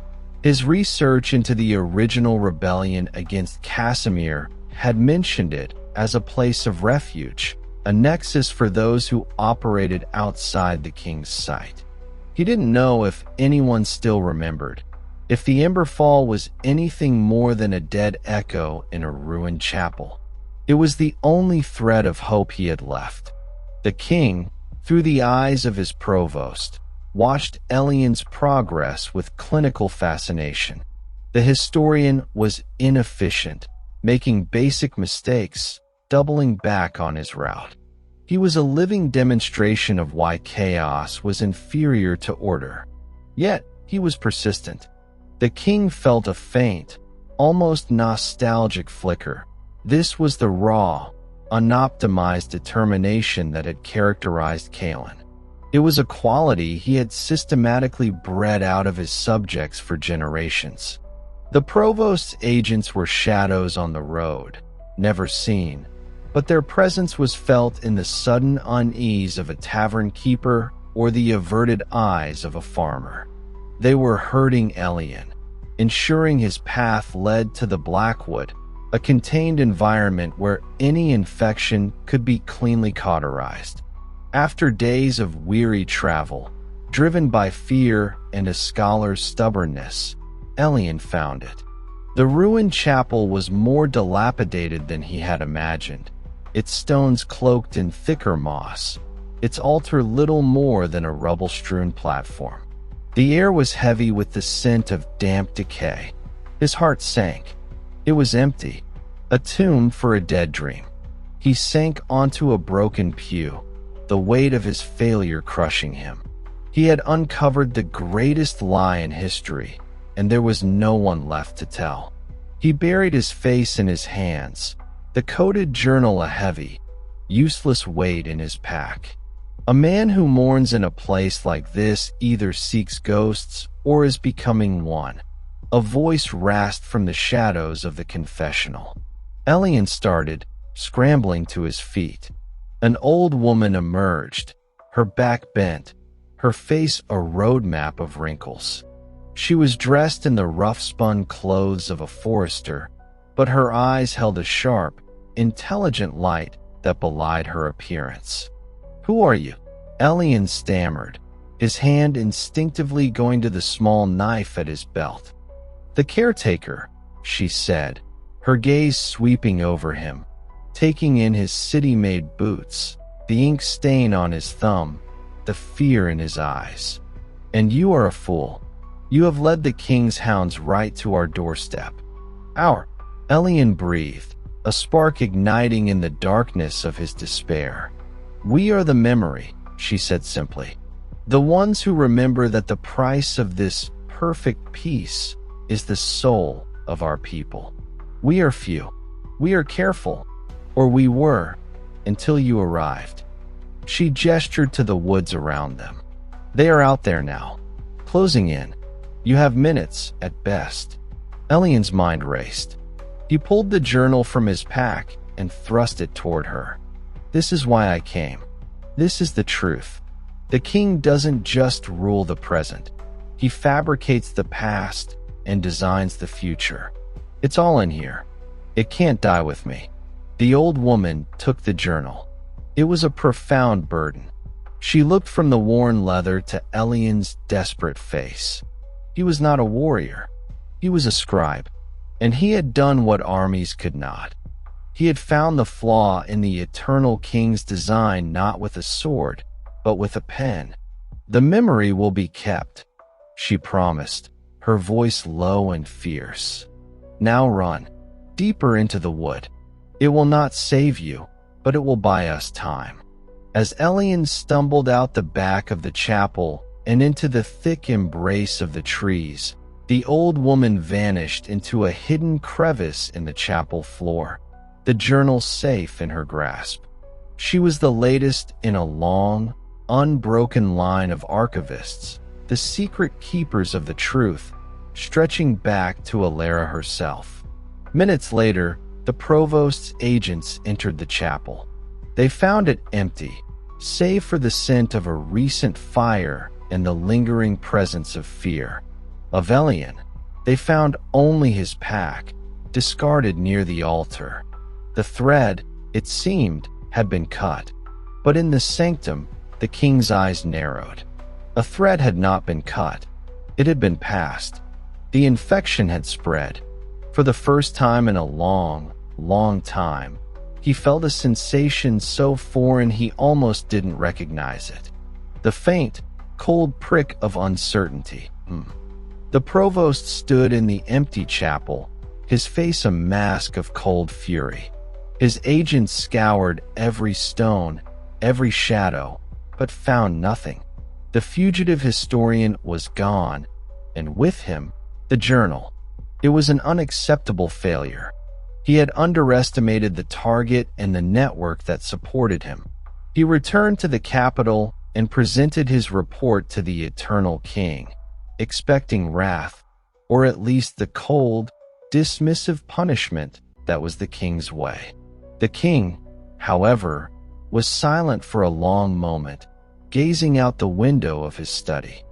His research into the original rebellion against Casimir had mentioned it as a place of refuge, a nexus for those who operated outside the king's sight. He didn't know if anyone still remembered, if the Emberfall was anything more than a dead echo in a ruined chapel. It was the only thread of hope he had left. The king, through the eyes of his provost, watched Elian's progress with clinical fascination. The historian was inefficient, making basic mistakes, doubling back on his route. He was a living demonstration of why chaos was inferior to order. Yet, he was persistent. The king felt a faint, almost nostalgic flicker. This was the raw, unoptimized determination that had characterized Kalen. It was a quality he had systematically bred out of his subjects for generations. The provost's agents were shadows on the road, never seen, but their presence was felt in the sudden unease of a tavern keeper or the averted eyes of a farmer. They were herding Elian, ensuring his path led to the Blackwood, a contained environment where any infection could be cleanly cauterized. After days of weary travel, driven by fear and a scholar's stubbornness, Elian found it. The ruined chapel was more dilapidated than he had imagined, its stones cloaked in thicker moss, its altar little more than a rubble-strewn platform. The air was heavy with the scent of damp decay. His heart sank. It was empty, a tomb for a dead dream. He sank onto a broken pew, the weight of his failure crushing him. He had uncovered the greatest lie in history, and there was no one left to tell. He buried his face in his hands, the coded journal a heavy, useless weight in his pack. A man who mourns in a place like this either seeks ghosts or is becoming one. A voice rasped from the shadows of the confessional. Elian started, scrambling to his feet. An old woman emerged, her back bent, her face a roadmap of wrinkles. She was dressed in the rough-spun clothes of a forester, but her eyes held a sharp, intelligent light that belied her appearance. "Who are you?" Elian stammered, his hand instinctively going to the small knife at his belt. "The caretaker," she said, her gaze sweeping over him, taking in his city-made boots, the ink stain on his thumb, the fear in his eyes. And you are a fool. You have led the king's hounds right to our doorstep. Our Elian breathed, a spark igniting in the darkness of his despair. We are the memory, she said simply. The ones who remember that the price of this perfect peace is the soul of our people. We are few. We are careful. Or we were, until you arrived. She gestured to the woods around them. They are out there now, closing in. You have minutes at best. Elian's mind raced. He pulled the journal from his pack and thrust it toward her. This is why I came. This is the truth. The king doesn't just rule the present. He fabricates the past and designs the future. It's all in here. It can't die with me. The old woman took the journal. It was a profound burden. She looked from the worn leather to Elian's desperate face. He was not a warrior. He was a scribe, and he had done what armies could not. He had found the flaw in the eternal king's design not with a sword, but with a pen. The memory will be kept, she promised, her voice low and fierce. Now run, deeper into the wood. It will not save you, but it will buy us time. As Elian stumbled out the back of the chapel and into the thick embrace of the trees, the old woman vanished into a hidden crevice in the chapel floor, the journal safe in her grasp. She was the latest in a long, unbroken line of archivists, the secret keepers of the truth, stretching back to Alara herself. Minutes later, the provost's agents entered the chapel. They found it empty, save for the scent of a recent fire and the lingering presence of fear. Of Elian, they found only his pack, discarded near the altar. The thread, it seemed, had been cut, but in the sanctum, the king's eyes narrowed. A thread had not been cut. It had been passed. The infection had spread. For the first time in a long, long time, he felt a sensation so foreign he almost didn't recognize it. The faint, cold prick of uncertainty. The provost stood in the empty chapel, his face a mask of cold fury. His agents scoured every stone, every shadow, but found nothing. The fugitive historian was gone, and with him, the journal. It was an unacceptable failure. He had underestimated the target and the network that supported him. He returned to the capital and presented his report to the Eternal King, expecting wrath, or at least the cold, dismissive punishment that was the king's way. The king, however, was silent for a long moment, gazing out the window of his study.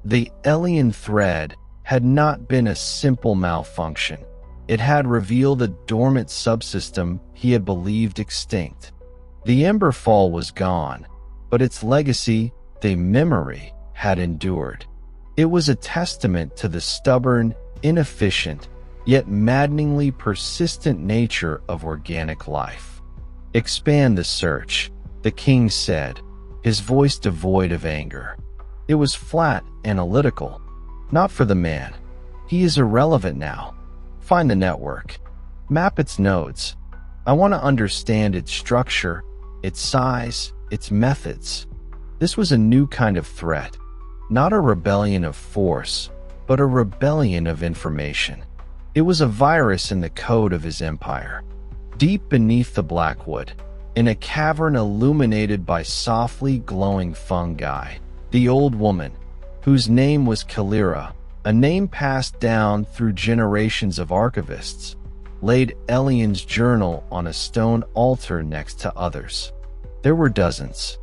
The Elian thread had not been a simple malfunction. It had revealed a dormant subsystem he had believed extinct. The Emberfall was gone, but its legacy, the memory, had endured. It was a testament to the stubborn, inefficient, yet maddeningly persistent nature of organic life. Expand the search, the king said, his voice devoid of anger. It was flat, analytical. Not for the man. He is irrelevant now. Find the network. Map its nodes. I want to understand its structure, its size, its methods. This was a new kind of threat. Not a rebellion of force, but a rebellion of information. It was a virus in the code of his empire. Deep beneath the Blackwood, in a cavern illuminated by softly glowing fungi, the old woman, whose name was Kalira, a name passed down through generations of archivists, laid Elian's journal on a stone altar next to others. There were dozens.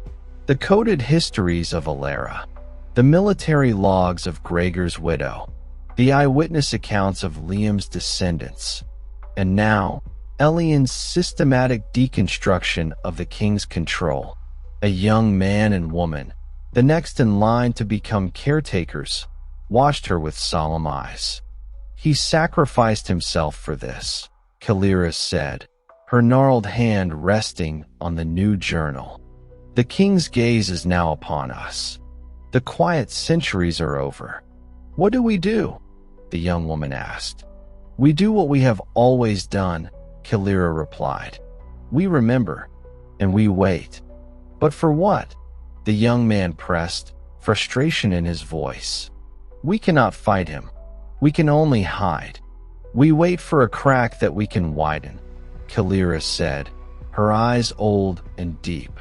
The coded histories of Alara, the military logs of Gregor's widow, the eyewitness accounts of Liam's descendants, and now, Elian's systematic deconstruction of the king's control. A young man and woman, the next in line to become caretakers, watched her with solemn eyes. He sacrificed himself for this, Kalira said, her gnarled hand resting on the new journal. The king's gaze is now upon us. The quiet centuries are over. What do we do? The young woman asked. We do what we have always done, Kalira replied. We remember, and we wait. But for what? The young man pressed, frustration in his voice. We cannot fight him. We can only hide. We wait for a crack that we can widen, Kalira said, her eyes old and deep.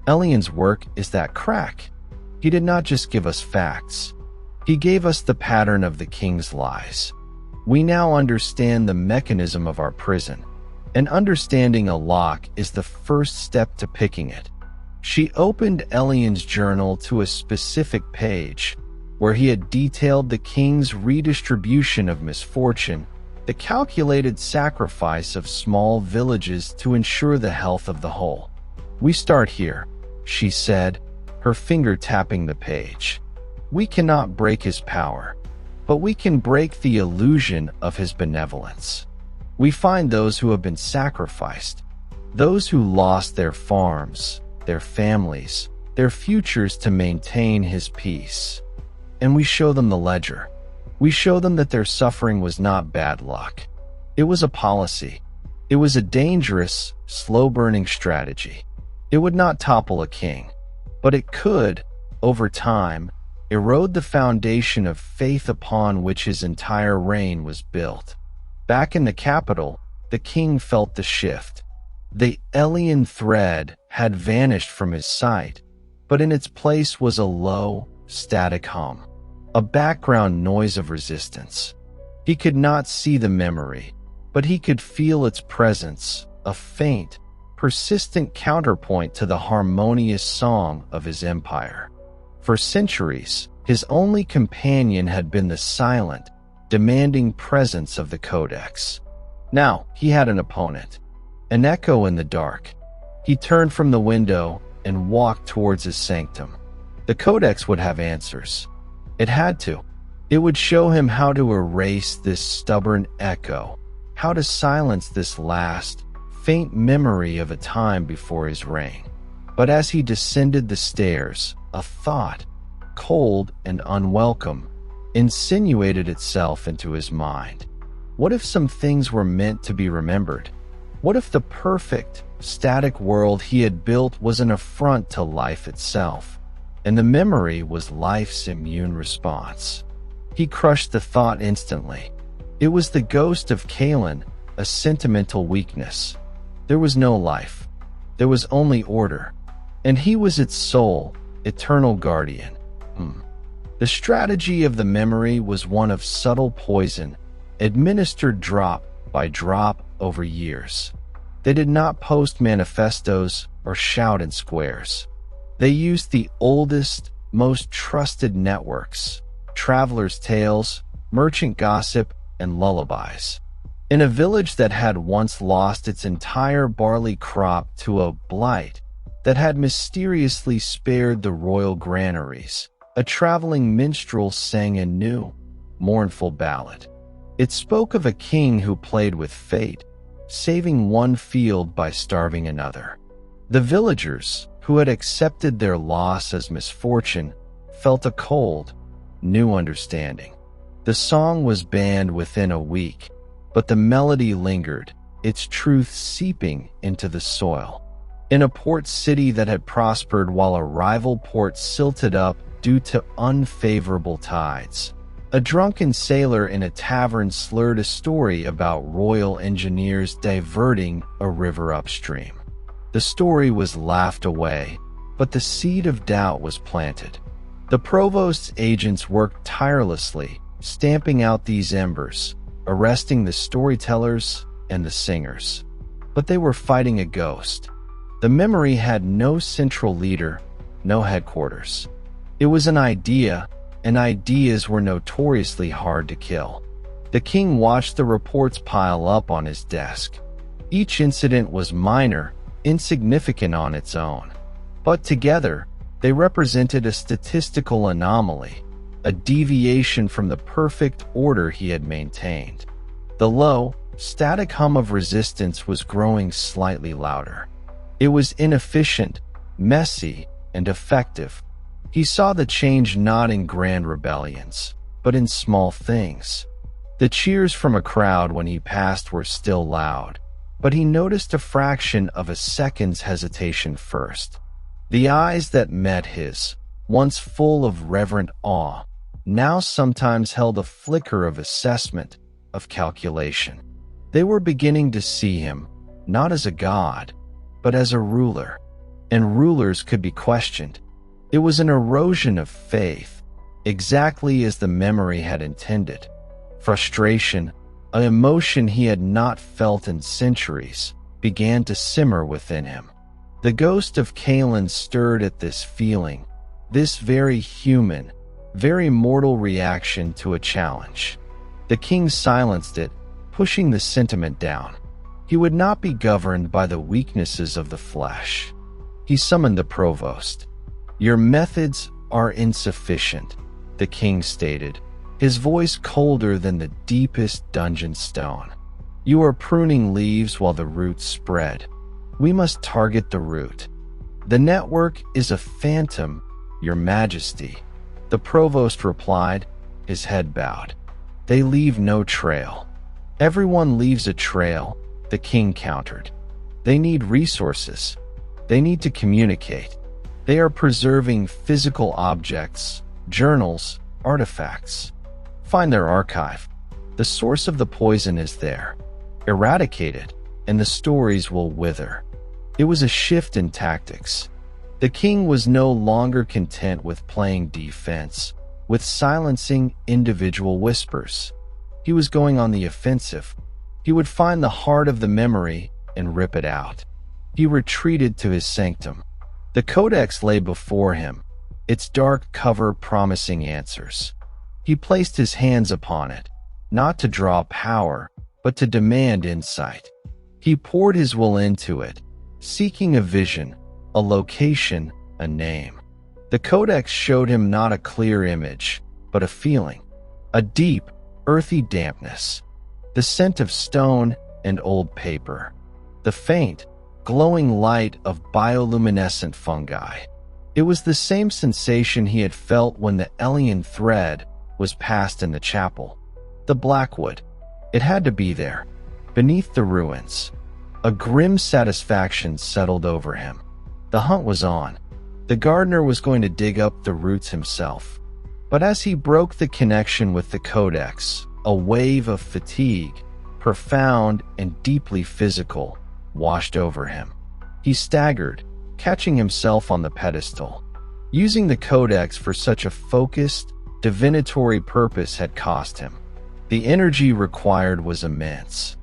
Elian's work is that crack. He did not just give us facts. He gave us the pattern of the king's lies. We now understand the mechanism of our prison, and understanding a lock is the first step to picking it. She opened Elian's journal to a specific page, where he had detailed the king's redistribution of misfortune, the calculated sacrifice of small villages to ensure the health of the whole. We start here, she said, her finger tapping the page. We cannot break his power, but we can break the illusion of his benevolence. We find those who have been sacrificed, those who lost their farms, their families, their futures to maintain his peace. And we show them the ledger. We show them that their suffering was not bad luck. It was a policy. It was a dangerous, slow-burning strategy. It would not topple a king, but it could, over time, erode the foundation of faith upon which his entire reign was built. Back in the capital, the king felt the shift. The Elian thread had vanished from his sight, but in its place was a low, static hum, a background noise of resistance. He could not see the memory, but he could feel its presence, a faint, persistent counterpoint to the harmonious song of his empire. For centuries, his only companion had been the silent, demanding presence of the Codex. Now he had an opponent, an echo in the dark. He turned from the window and walked towards his sanctum. The Codex would have answers. It had to. It would show him how to erase this stubborn echo, how to silence this last, faint memory of a time before his reign. But as he descended the stairs, a thought, cold and unwelcome, insinuated itself into his mind. What if some things were meant to be remembered? What if the perfect, static world he had built was an affront to life itself, and the memory was life's immune response? He crushed the thought instantly. It was the ghost of Kalen, a sentimental weakness. There was no life. There was only order, and he was its sole, eternal guardian. The strategy of the memory was one of subtle poison, administered drop by drop over years. They did not post manifestos or shout in squares. They used the oldest, most trusted networks, travelers' tales, merchant gossip, and lullabies. In a village that had once lost its entire barley crop to a blight that had mysteriously spared the royal granaries, a traveling minstrel sang a new, mournful ballad. It spoke of a king who played with fate, saving one field by starving another. The villagers, who had accepted their loss as misfortune, felt a cold, new understanding. The song was banned within a week, but the melody lingered, its truth seeping into the soil. In a port city that had prospered while a rival port silted up due to unfavorable tides, a drunken sailor in a tavern slurred a story about royal engineers diverting a river upstream. The story was laughed away, but the seed of doubt was planted. The provost's agents worked tirelessly, stamping out these embers, arresting the storytellers and the singers. But they were fighting a ghost. The memory had no central leader, no headquarters. It was an idea, and ideas were notoriously hard to kill. The king watched the reports pile up on his desk. Each incident was minor, insignificant on its own, but together, they represented a statistical anomaly, a deviation from the perfect order he had maintained. The low, static hum of resistance was growing slightly louder. It was inefficient, messy, and effective. He saw the change not in grand rebellions, but in small things. The cheers from a crowd when he passed were still loud, but he noticed a fraction of a second's hesitation first. The eyes that met his, once full of reverent awe, now sometimes held a flicker of assessment, of calculation. They were beginning to see him, not as a god, but as a ruler. And rulers could be questioned. It was an erosion of faith, exactly as the memory had intended. Frustration, an emotion he had not felt in centuries, began to simmer within him. The ghost of Kalen stirred at this feeling, this very human, very mortal reaction to a challenge. The king silenced it, pushing the sentiment down. He would not be governed by the weaknesses of the flesh. He summoned the provost. "Your methods are insufficient," the king stated, his voice colder than the deepest dungeon stone. "You are pruning leaves while the roots spread. We must target the root. The network is a phantom, Your Majesty," the provost replied, his head bowed. "They leave no trail." "Everyone leaves a trail," the king countered. "They need resources. They need to communicate. They are preserving physical objects, journals, artifacts. Find their archive. The source of the poison is there. Eradicate it, and the stories will wither." It was a shift in tactics. The king was no longer content with playing defense, with silencing individual whispers. He was going on the offensive. He would find the heart of the memory and rip it out. He retreated to his sanctum. The codex lay before him, its dark cover promising answers. He placed his hands upon it, not to draw power, but to demand insight. He poured his will into it, seeking a vision, a location, a name. The codex showed him not a clear image, but a feeling, a deep, earthy dampness, the scent of stone and old paper, the faint, glowing light of bioluminescent fungi. It was the same sensation he had felt when the alien thread was passed in the chapel. The blackwood. It had to be there, beneath the ruins. A grim satisfaction settled over him. The hunt was on. The gardener was going to dig up the roots himself. But as he broke the connection with the codex, a wave of fatigue, profound and deeply physical, washed over him. He staggered, catching himself on the pedestal. Using the codex for such a focused, divinatory purpose had cost him. The energy required was immense.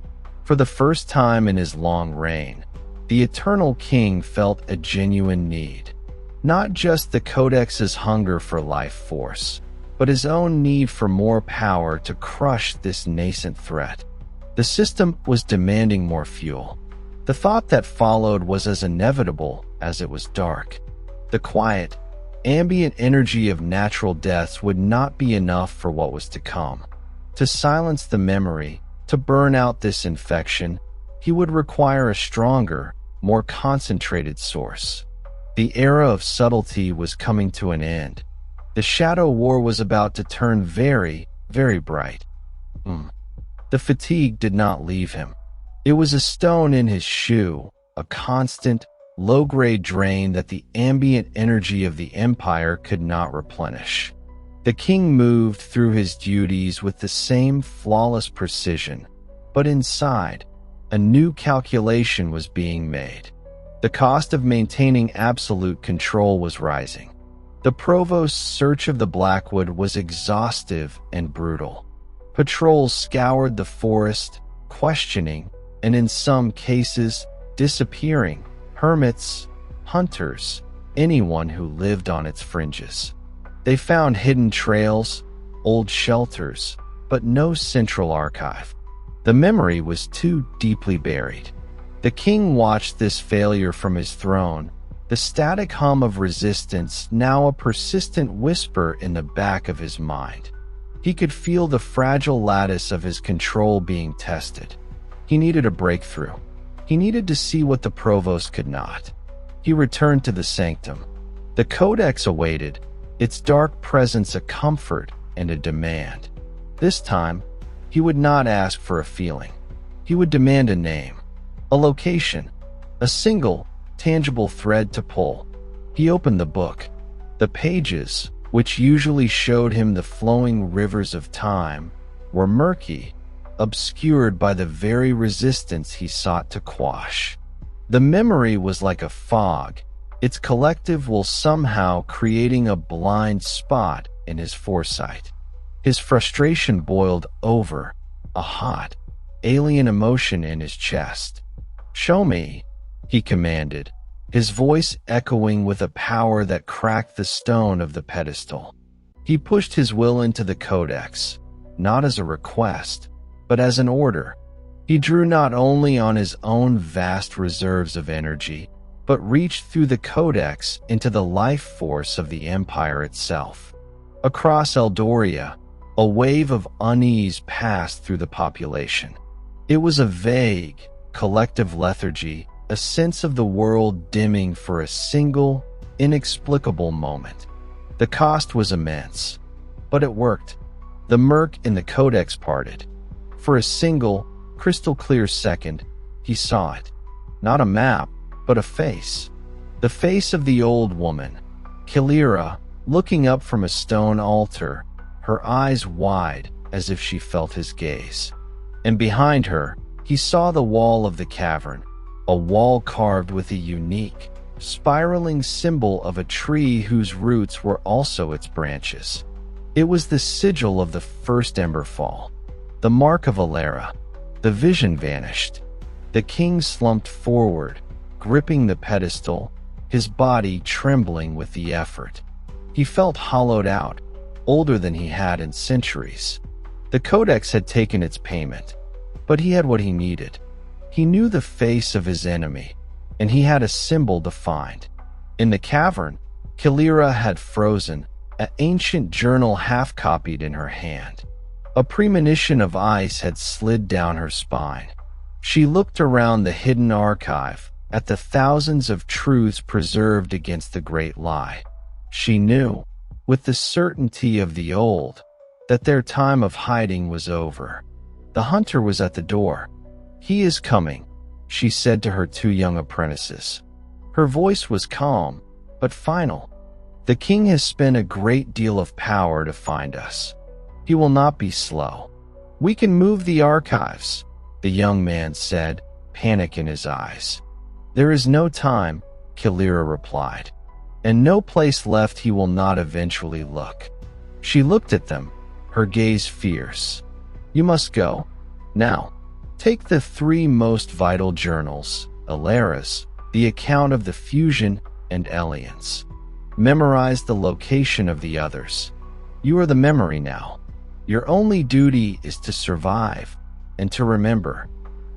For the first time in his long reign, the Eternal King felt a genuine need. Not just the Codex's hunger for life force, but his own need for more power to crush this nascent threat. The system was demanding more fuel. The thought that followed was as inevitable as it was dark. The quiet, ambient energy of natural deaths would not be enough for what was to come. To silence the memory, to burn out this infection, he would require a stronger, more concentrated source. The era of subtlety was coming to an end. The shadow war was about to turn very, very bright. The fatigue did not leave him. It was a stone in his shoe, a constant, low-grade drain that the ambient energy of the Empire could not replenish. The king moved through his duties with the same flawless precision, but inside, a new calculation was being made. The cost of maintaining absolute control was rising. The provost's search of the Blackwood was exhaustive and brutal. Patrols scoured the forest, questioning, and in some cases, disappearing, hermits, hunters, anyone who lived on its fringes. They found hidden trails, old shelters, but no central archive. The memory was too deeply buried. The king watched this failure from his throne, the static hum of resistance now a persistent whisper in the back of his mind. He could feel the fragile lattice of his control being tested. He needed a breakthrough. He needed to see what the provost could not. He returned to the sanctum. The codex awaited, its dark presence a comfort and a demand. This time, he would not ask for a feeling. He would demand a name, a location, a single, tangible thread to pull. He opened the book. The pages, which usually showed him the flowing rivers of time, were murky, obscured by the very resistance he sought to quash. The memory was like a fog, its collective will somehow creating a blind spot in his foresight. His frustration boiled over, a hot, alien emotion in his chest. "Show me," he commanded, his voice echoing with a power that cracked the stone of the pedestal. He pushed his will into the codex, not as a request, but as an order. He drew not only on his own vast reserves of energy, but reached through the codex into the life force of the empire itself. Across Eldoria, a wave of unease passed through the population. It was a vague, collective lethargy, a sense of the world dimming for a single, inexplicable moment. The cost was immense, but it worked. The murk in the codex parted. For a single, crystal-clear second, he saw it. Not a map, but a face. The face of the old woman, Kilira, looking up from a stone altar, her eyes wide as if she felt his gaze. And behind her, he saw the wall of the cavern, a wall carved with a unique, spiraling symbol of a tree whose roots were also its branches. It was the sigil of the first Emberfall, the mark of Alara. The vision vanished. The king slumped forward, gripping the pedestal, his body trembling with the effort. He felt hollowed out, older than he had in centuries. The codex had taken its payment, but he had what he needed. He knew the face of his enemy, and he had a symbol defined. In the cavern, Kilira had frozen, an ancient journal half-copied in her hand. A premonition of ice had slid down her spine. She looked around the hidden archive, at the thousands of truths preserved against the great lie. She knew, with the certainty of the old, that their time of hiding was over. The hunter was at the door. "He is coming," she said to her two young apprentices. Her voice was calm, but final. "The king has spent a great deal of power to find us. He will not be slow. We can move the archives," the young man said, panic in his eyes. "There is no time," Kilira replied, "and no place left he will not eventually look." She looked at them, her gaze fierce. "You must go. Now, take the three most vital journals, Alara's, the account of the fusion, and Elian's. Memorize the location of the others. You are the memory now. Your only duty is to survive, and to remember.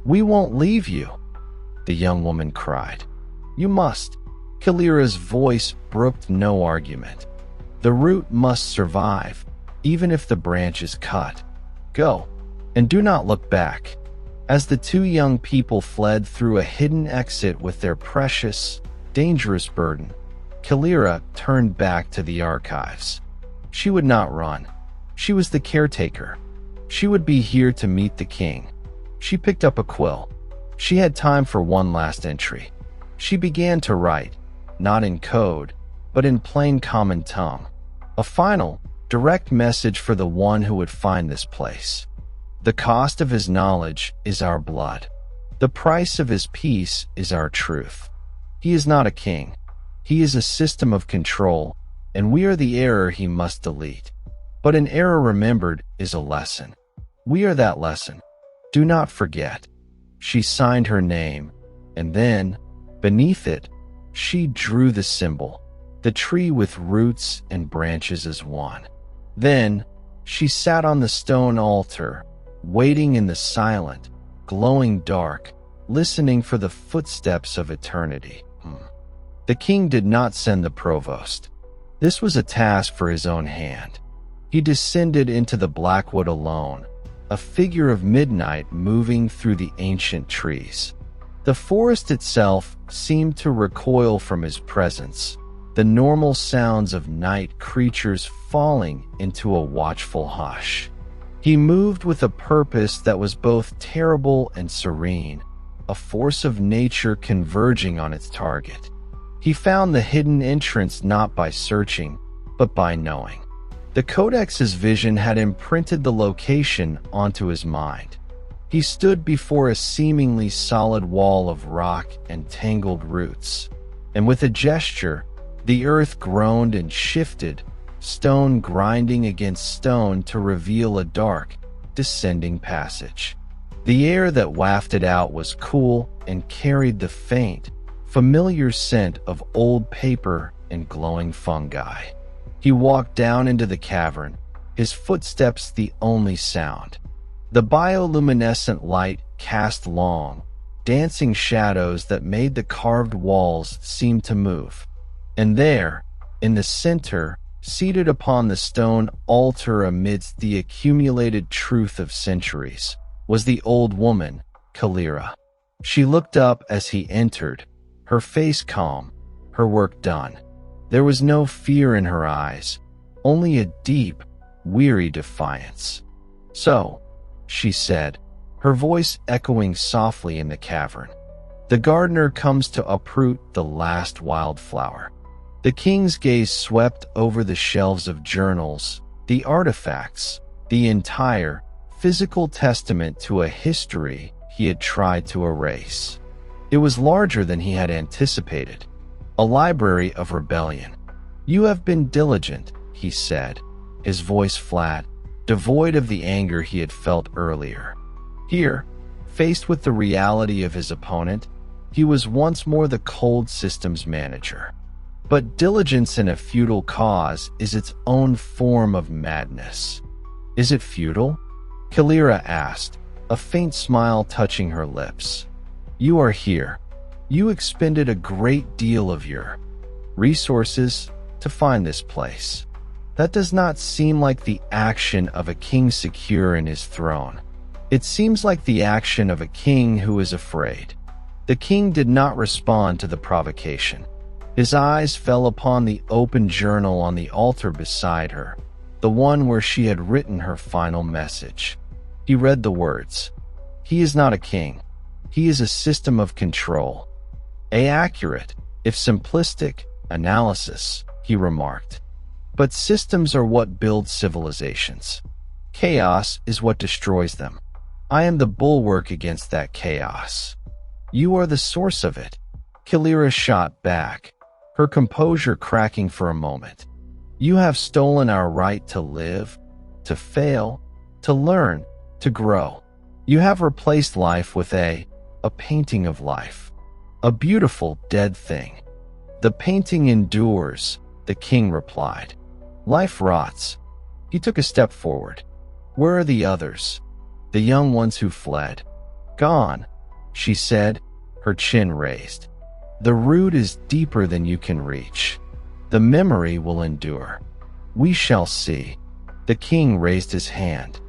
We won't leave you," the young woman cried. "You must." Kilira's voice brooked no argument. "The root must survive, even if the branch is cut. Go, and do not look back." As the two young people fled through a hidden exit with their precious, dangerous burden, Kilira turned back to the archives. She would not run. She was the caretaker. She would be here to meet the king. She picked up a quill. She had time for one last entry. She began to write, not in code, but in plain common tongue. A final, direct message for the one who would find this place. "The cost of his knowledge is our blood. The price of his peace is our truth. He is not a king. He is a system of control, and we are the error he must delete. But an error remembered is a lesson. We are that lesson. Do not forget." She signed her name, and then, beneath it, she drew the symbol, the tree with roots and branches as one. Then, she sat on the stone altar, waiting in the silent, glowing dark, listening for the footsteps of eternity. The king did not send the provost. This was a task for his own hand. He descended into the blackwood alone, a figure of midnight moving through the ancient trees. The forest itself seemed to recoil from his presence, the normal sounds of night creatures falling into a watchful hush. He moved with a purpose that was both terrible and serene, a force of nature converging on its target. He found the hidden entrance not by searching, but by knowing. The Codex's vision had imprinted the location onto his mind. He stood before a seemingly solid wall of rock and tangled roots, and with a gesture, the earth groaned and shifted, stone grinding against stone to reveal a dark, descending passage. The air that wafted out was cool and carried the faint, familiar scent of old paper and glowing fungi. He walked down into the cavern, his footsteps the only sound. The bioluminescent light cast long, dancing shadows that made the carved walls seem to move. And there, in the center, seated upon the stone altar amidst the accumulated truth of centuries, was the old woman, Kalira. She looked up as he entered, her face calm, her work done. There was no fear in her eyes, only a deep, weary defiance. "So," she said, her voice echoing softly in the cavern, "the gardener comes to uproot the last wildflower." The king's gaze swept over the shelves of journals, the artifacts, the entire, physical testament to a history he had tried to erase. It was larger than he had anticipated, a library of rebellion. "You have been diligent," he said, his voice flat, devoid of the anger he had felt earlier. Here, faced with the reality of his opponent, he was once more the cold systems manager. But diligence in a futile cause is its own form of madness. "Is it futile?" Kalira asked, a faint smile touching her lips. "You are here. You expended a great deal of your resources to find this place. That does not seem like the action of a king secure in his throne. It seems like the action of a king who is afraid." The king did not respond to the provocation. His eyes fell upon the open journal on the altar beside her, the one where she had written her final message. He read the words, "He is not a king. He is a system of control." "A accurate, if simplistic, analysis," he remarked. "But systems are what build civilizations. Chaos is what destroys them. I am the bulwark against that chaos. You are the source of it." Kalira shot back, her composure cracking for a moment. "You have stolen our right to live, to fail, to learn, to grow. You have replaced life with a painting of life. A beautiful dead thing." "The painting endures," the king replied. "Life rots." He took a step forward. "Where are the others? The young ones who fled?" "Gone," she said, her chin raised. "The root is deeper than you can reach. The memory will endure. We shall see." The king raised his hand.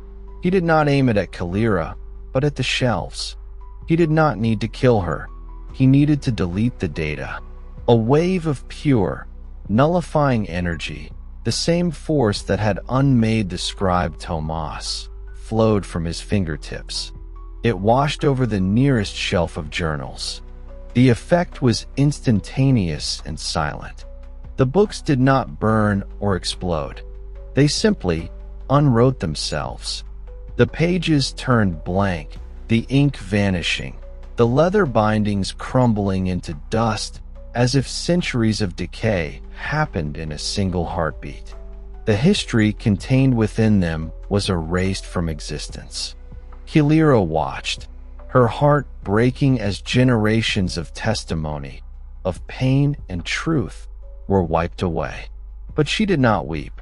He did not aim it at Kalira, but at the shelves. He did not need to kill her. He needed to delete the data. A wave of pure, nullifying energy, the same force that had unmade the scribe Tomas, flowed from his fingertips. It washed over the nearest shelf of journals. The effect was instantaneous and silent. The books did not burn or explode. They simply unwrote themselves. The pages turned blank, the ink vanishing, the leather bindings crumbling into dust, as if centuries of decay happened in a single heartbeat. The history contained within them was erased from existence. Kalira watched, her heart breaking as generations of testimony, of pain and truth, were wiped away. But she did not weep.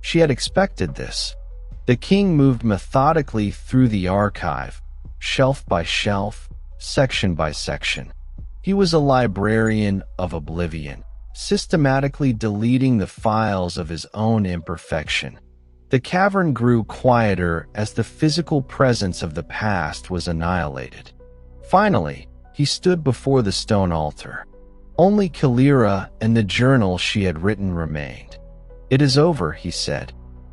She had expected this. The king moved methodically through the archive, shelf by shelf, section by section. He was a librarian of oblivion, systematically deleting the files of his own imperfection. The cavern grew quieter as the physical presence of the past was annihilated. Finally, he stood before the stone altar. Only Kalira and the journal she had written remained. "It is over," he said.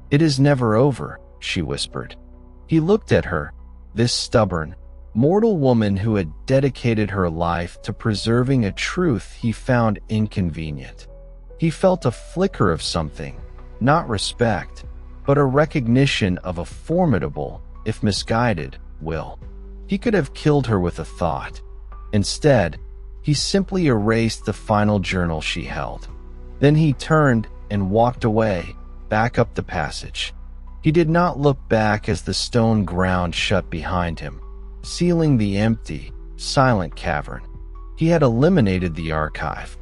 "It is never over," she whispered. He looked at her, this stubborn, mortal woman who had dedicated her life to preserving a truth he found inconvenient. He felt a flicker of something, not respect, but a recognition of a formidable, if misguided, will. He could have killed her with a thought. Instead, he simply erased the final journal she held. Then he turned and walked away, back up the passage. He did not look back as the stone ground shut behind him, sealing the empty, silent cavern. He had eliminated the archive.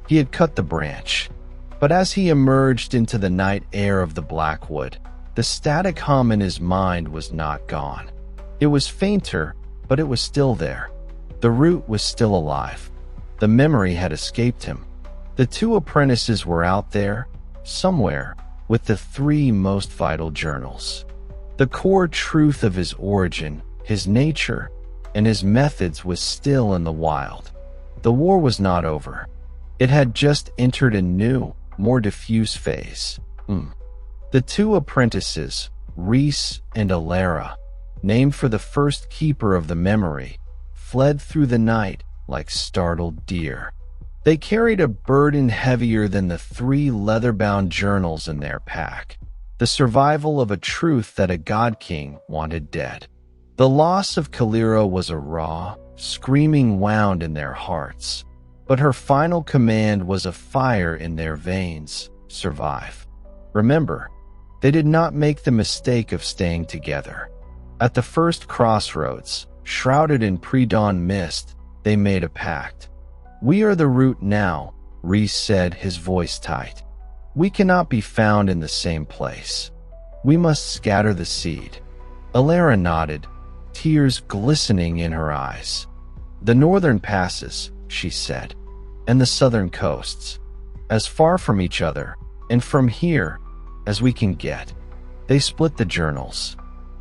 He had cut the branch. But as he emerged into the night air of the Blackwood, the static hum in his mind was not gone. It was fainter, but it was still there. The root was still alive. The memory had escaped him. The two apprentices were out there, somewhere, with the three most vital journals. The core truth of his origin, his nature, and his methods was still in the wild. The war was not over. It had just entered a new, more diffuse phase. The two apprentices, Reese and Alara, named for the first keeper of the memory, fled through the night like startled deer. They carried a burden heavier than the three leather-bound journals in their pack, the survival of a truth that a god king wanted dead. The loss of Kalira was a raw, screaming wound in their hearts, but her final command was a fire in their veins: survive. Remember, they did not make the mistake of staying together. At the first crossroads, shrouded in pre-dawn mist, they made a pact. "We are the root now," Reese said, his voice tight. "We cannot be found in the same place. We must scatter the seed." Alara nodded, tears glistening in her eyes. "The northern passes," she said, "and the southern coasts, as far from each other, and from here, as we can get." They split the journals.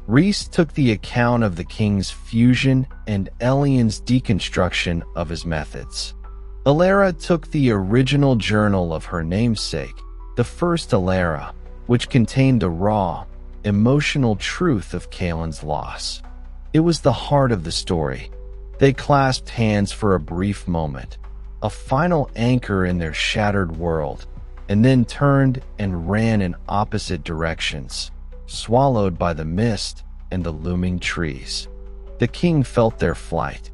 Reese took the account of the king's fusion and Elian's deconstruction of his methods. Alara took the original journal of her namesake, the first Alara, which contained the raw, emotional truth of Kaelin's loss. It was the heart of the story. They clasped hands for a brief moment, a final anchor in their shattered world, and then turned and ran in opposite directions, swallowed by the mist and the looming trees. The king felt their flight.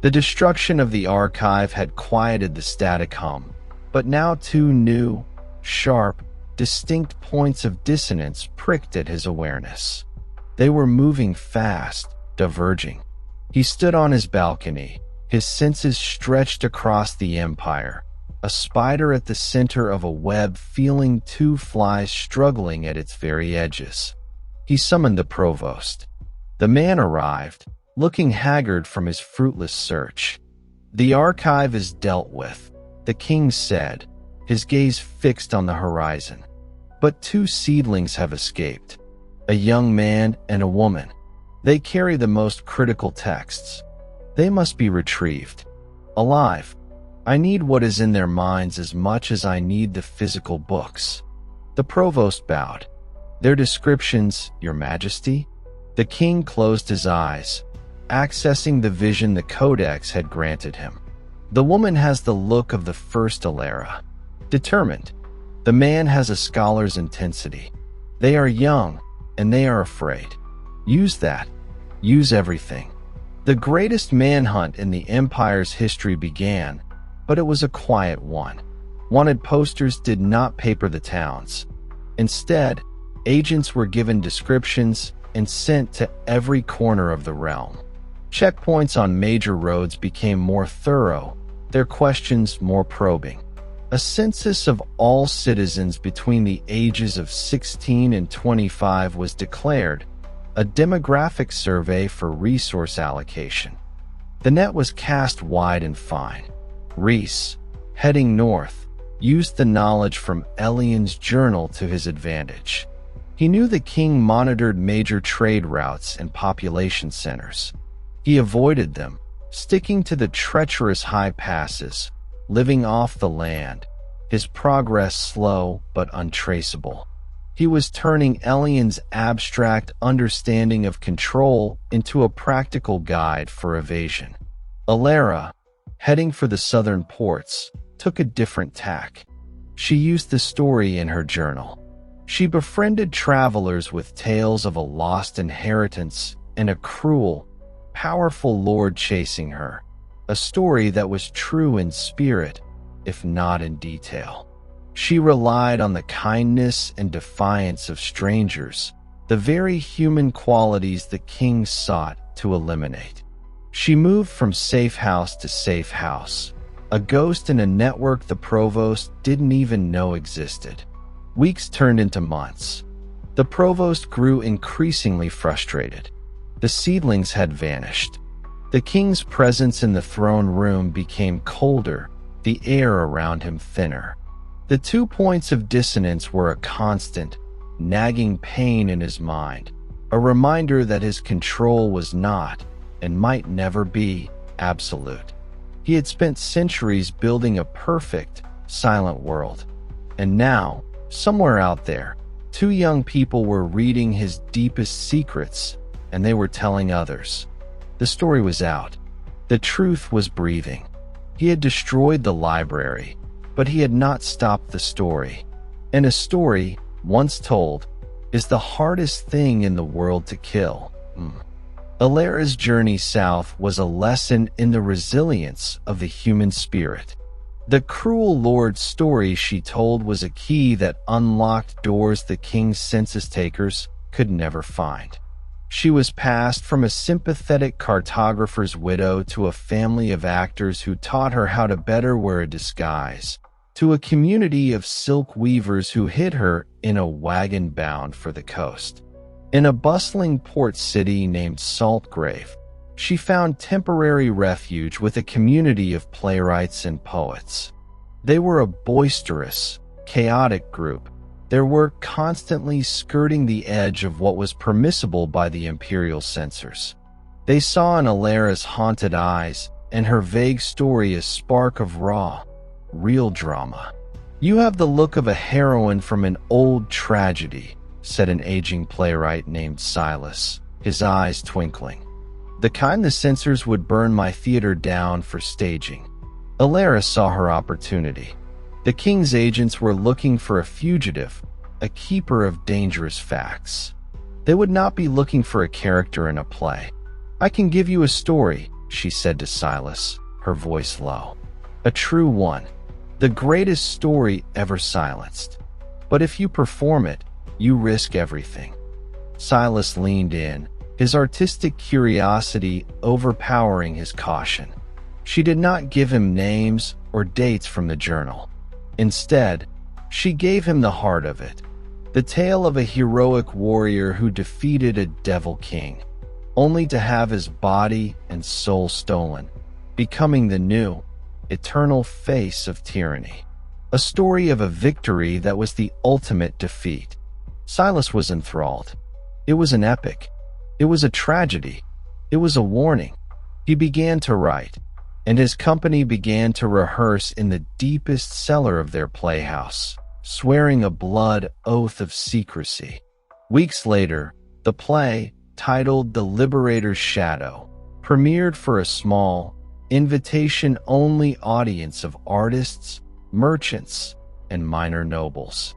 The destruction of the archive had quieted the static hum, but now two new, sharp, distinct points of dissonance pricked at his awareness. They were moving fast, diverging. He stood on his balcony, his senses stretched across the empire, a spider at the center of a web feeling two flies struggling at its very edges. He summoned the provost. The man arrived, looking haggard from his fruitless search. "The archive is dealt with," the king said, his gaze fixed on the horizon. "But two seedlings have escaped, a young man and a woman. They carry the most critical texts. They must be retrieved. Alive. I need what is in their minds as much as I need the physical books." The provost bowed. "Their descriptions, Your Majesty?" The king closed his eyes, accessing the vision the codex had granted him. "The woman has the look of the first Alara, determined. The man has a scholar's intensity. They are young, and they are afraid. Use that. Use everything." The greatest manhunt in the Empire's history began, but it was a quiet one. Wanted posters did not paper the towns. Instead, agents were given descriptions and sent to every corner of the realm. Checkpoints on major roads became more thorough, their questions more probing. A census of all citizens between the ages of 16 and 25 was declared, a demographic survey for resource allocation. The net was cast wide and fine. Reese, heading north, used the knowledge from Elian's journal to his advantage. He knew the king monitored major trade routes and population centers. He avoided them, sticking to the treacherous high passes, living off the land, his progress slow but untraceable. He was turning Elian's abstract understanding of control into a practical guide for evasion. Alara, heading for the southern ports, took a different tack. She used the story in her journal. She befriended travelers with tales of a lost inheritance and a cruel, powerful lord chasing her, a story that was true in spirit, if not in detail. She relied on the kindness and defiance of strangers, the very human qualities the king sought to eliminate. She moved from safe house to safe house, a ghost in a network the provost didn't even know existed. Weeks turned into months. The provost grew increasingly frustrated. The seedlings had vanished. The king's presence in the throne room became colder, the air around him thinner. The 2 points of dissonance were a constant, nagging pain in his mind, a reminder that his control was not, and might never be, absolute. He had spent centuries building a perfect, silent world. And now, somewhere out there, 2 young people were reading his deepest secrets, and they were telling others. The story was out. The truth was breathing. He had destroyed the library, but he had not stopped the story. And a story, once told, is the hardest thing in the world to kill. Alara's journey south was a lesson in the resilience of the human spirit. The cruel lord's story she told was a key that unlocked doors the king's census takers could never find. She was passed from a sympathetic cartographer's widow to a family of actors who taught her how to better wear a disguise, to a community of silk weavers who hid her in a wagon bound for the coast. In a bustling port city named Saltgrave, she found temporary refuge with a community of playwrights and poets. They were a boisterous, chaotic group, their work constantly skirting the edge of what was permissible by the imperial censors. They saw in Alara's haunted eyes and her vague story a spark of raw, real drama. "You have the look of a heroine from an old tragedy," said an aging playwright named Silas, his eyes twinkling. "The kind the censors would burn my theater down for staging." Alara saw her opportunity. The king's agents were looking for a fugitive, a keeper of dangerous facts. They would not be looking for a character in a play. "I can give you a story," she said to Silas, her voice low. "A true one, the greatest story ever silenced. But if you perform it, you risk everything." Silas leaned in, his artistic curiosity overpowering his caution. She did not give him names or dates from the journal. Instead, she gave him the heart of it, the tale of a heroic warrior who defeated a devil king, only to have his body and soul stolen, becoming the new, eternal face of tyranny. A story of a victory that was the ultimate defeat. Silas was enthralled. It was an epic. It was a tragedy. It was a warning. He began to write, and his company began to rehearse in the deepest cellar of their playhouse, swearing a blood oath of secrecy. Weeks later, the play, titled The Liberator's Shadow, premiered for a small, invitation-only audience of artists, merchants, and minor nobles.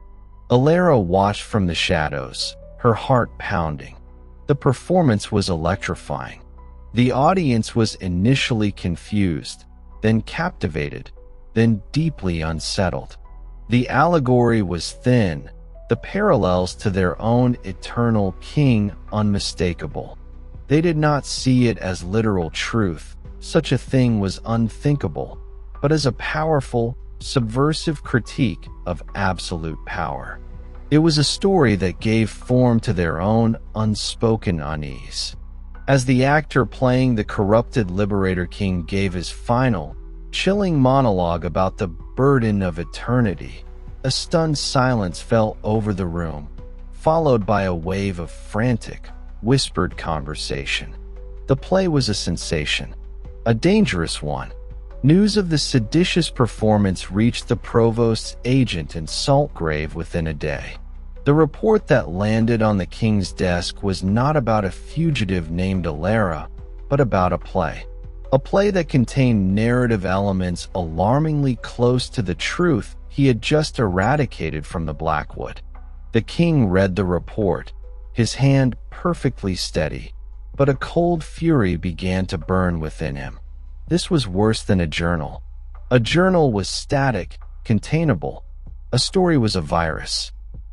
Alara watched from the shadows, her heart pounding. The performance was electrifying. The audience was initially confused, then captivated, then deeply unsettled. The allegory was thin, the parallels to their own eternal king unmistakable. They did not see it as literal truth, such a thing was unthinkable, but as a powerful, subversive critique of absolute power. It was a story that gave form to their own unspoken unease. As the actor playing the corrupted Liberator King gave his final, chilling monologue about the burden of eternity, a stunned silence fell over the room, followed by a wave of frantic, whispered conversation. The play was a sensation, a dangerous one, News of the seditious performance reached the provost's agent in Saltgrave within a day. The report that landed on the king's desk was not about a fugitive named Alara, but about a play. A play that contained narrative elements alarmingly close to the truth he had just eradicated from the Blackwood. The king read the report, his hand perfectly steady, but a cold fury began to burn within him. This was worse than a journal. A journal was static, containable. A story was a virus.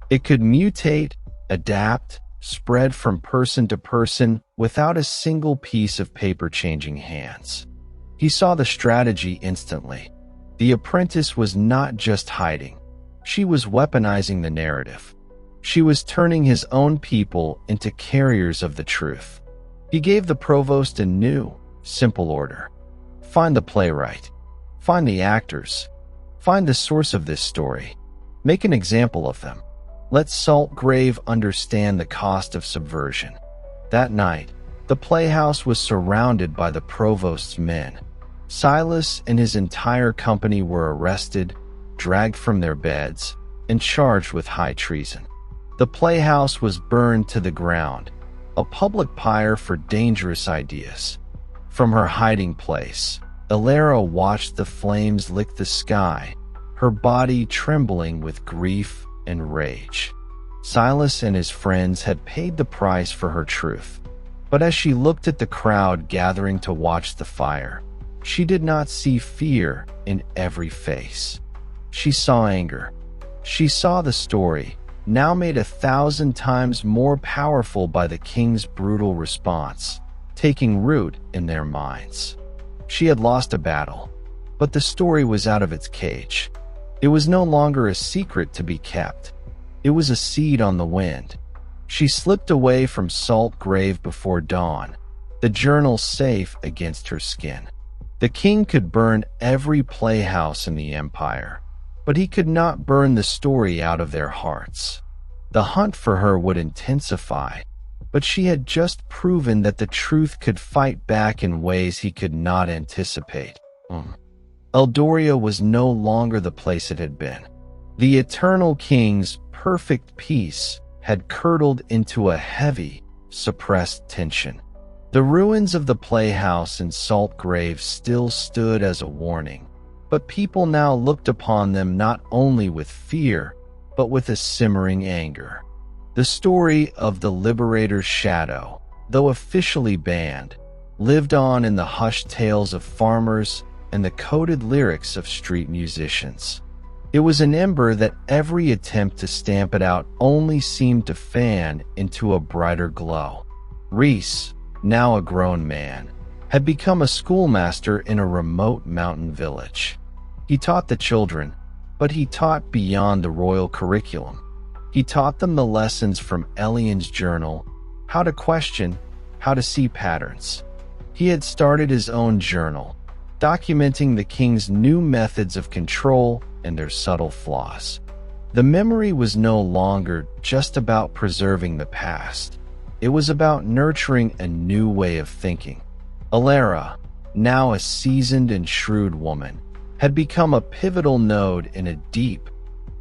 It could mutate, adapt, spread from person to person without a single piece of paper changing hands. He saw the strategy instantly. The apprentice was not just hiding. She was weaponizing the narrative. She was turning his own people into carriers of the truth. He gave the provost a new, simple order. Find the playwright. Find the actors. Find the source of this story. Make an example of them. Let Saltgrave understand the cost of subversion. That night, the playhouse was surrounded by the provost's men. Silas and his entire company were arrested, dragged from their beds, and charged with high treason. The playhouse was burned to the ground, a public pyre for dangerous ideas. From her hiding place, Alara watched the flames lick the sky, her body trembling with grief and rage. Silas and his friends had paid the price for her truth. But as she looked at the crowd gathering to watch the fire, she did not see fear in every face. She saw anger. She saw the story, now made 1,000 times more powerful by the king's brutal response, taking root in their minds. She had lost a battle, but the story was out of its cage. It was no longer a secret to be kept. It was a seed on the wind. She slipped away from Saltgrave before dawn, the journal safe against her skin. The king could burn every playhouse in the empire, but he could not burn the story out of their hearts. The hunt for her would intensify, but she had just proven that the truth could fight back in ways he could not anticipate. Eldoria was no longer the place it had been. The eternal king's perfect peace had curdled into a heavy, suppressed tension. The ruins of the playhouse in Saltgrave still stood as a warning, but people now looked upon them not only with fear, but with a simmering anger. The story of the Liberator's shadow, though officially banned, lived on in the hushed tales of farmers and the coded lyrics of street musicians. It was an ember that every attempt to stamp it out only seemed to fan into a brighter glow. Reese, now a grown man, had become a schoolmaster in a remote mountain village. He taught the children, but he taught beyond the royal curriculum. He taught them the lessons from Elian's journal, how to question, how to see patterns. He had started his own journal, documenting the king's new methods of control and their subtle flaws. The memory was no longer just about preserving the past. It was about nurturing a new way of thinking. Alara, now a seasoned and shrewd woman, had become a pivotal node in a deep,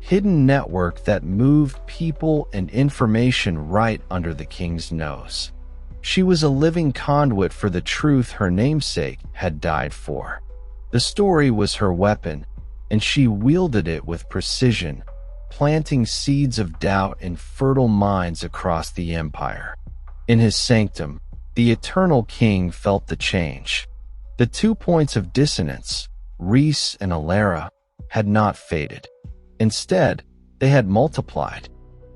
hidden network that moved people and information right under the king's nose. She was a living conduit for the truth her namesake had died for. The story was her weapon, and she wielded it with precision, planting seeds of doubt in fertile minds across the empire. In his sanctum, the eternal king felt the change. The 2 points of dissonance, Reese and Alara, had not faded. Instead, they had multiplied.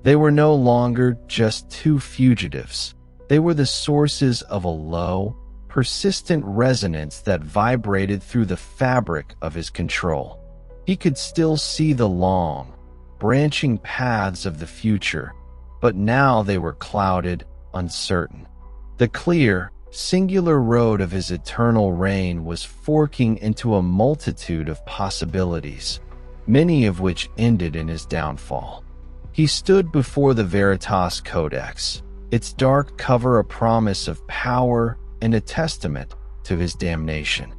They were no longer just two fugitives. They were the sources of a low, persistent resonance that vibrated through the fabric of his control. He could still see the long, branching paths of the future, but now they were clouded, uncertain. The clear, singular road of his eternal reign was forking into a multitude of possibilities, many of which ended in his downfall. He stood before the Veritas Codex, its dark cover a promise of power and a testament to his damnation.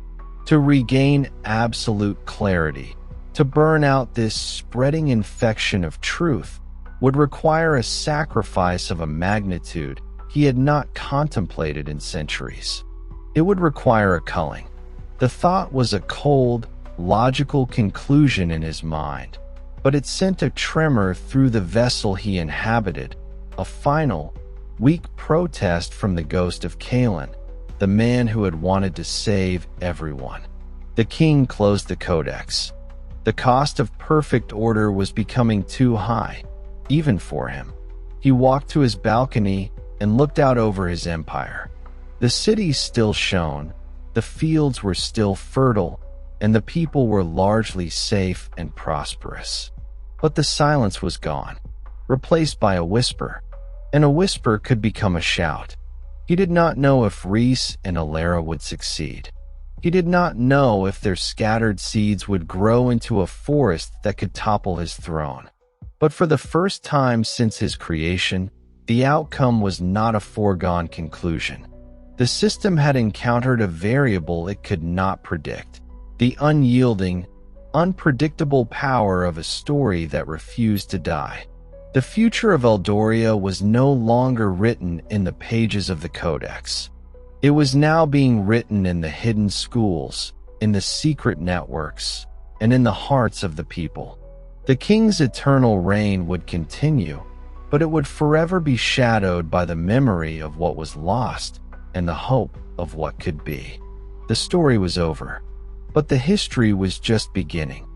To regain absolute clarity, to burn out this spreading infection of truth, would require a sacrifice of a magnitude he had not contemplated in centuries. It would require a culling. The thought was a cold, logical conclusion in his mind, but it sent a tremor through the vessel he inhabited, a final, weak protest from the ghost of Kalen, the man who had wanted to save everyone. The king closed the codex. The cost of perfect order was becoming too high, even for him. He walked to his balcony and looked out over his empire. The city still shone, the fields were still fertile, and the people were largely safe and prosperous. But the silence was gone, replaced by a whisper, and a whisper could become a shout. He did not know if Reese and Alara would succeed. He did not know if their scattered seeds would grow into a forest that could topple his throne. But for the first time since his creation, the outcome was not a foregone conclusion. The system had encountered a variable it could not predict, the unyielding, unpredictable power of a story that refused to die. The future of Eldoria was no longer written in the pages of the Codex. It was now being written in the hidden schools, in the secret networks, and in the hearts of the people. The king's eternal reign would continue, but it would forever be shadowed by the memory of what was lost and the hope of what could be. The story was over, but the history was just beginning.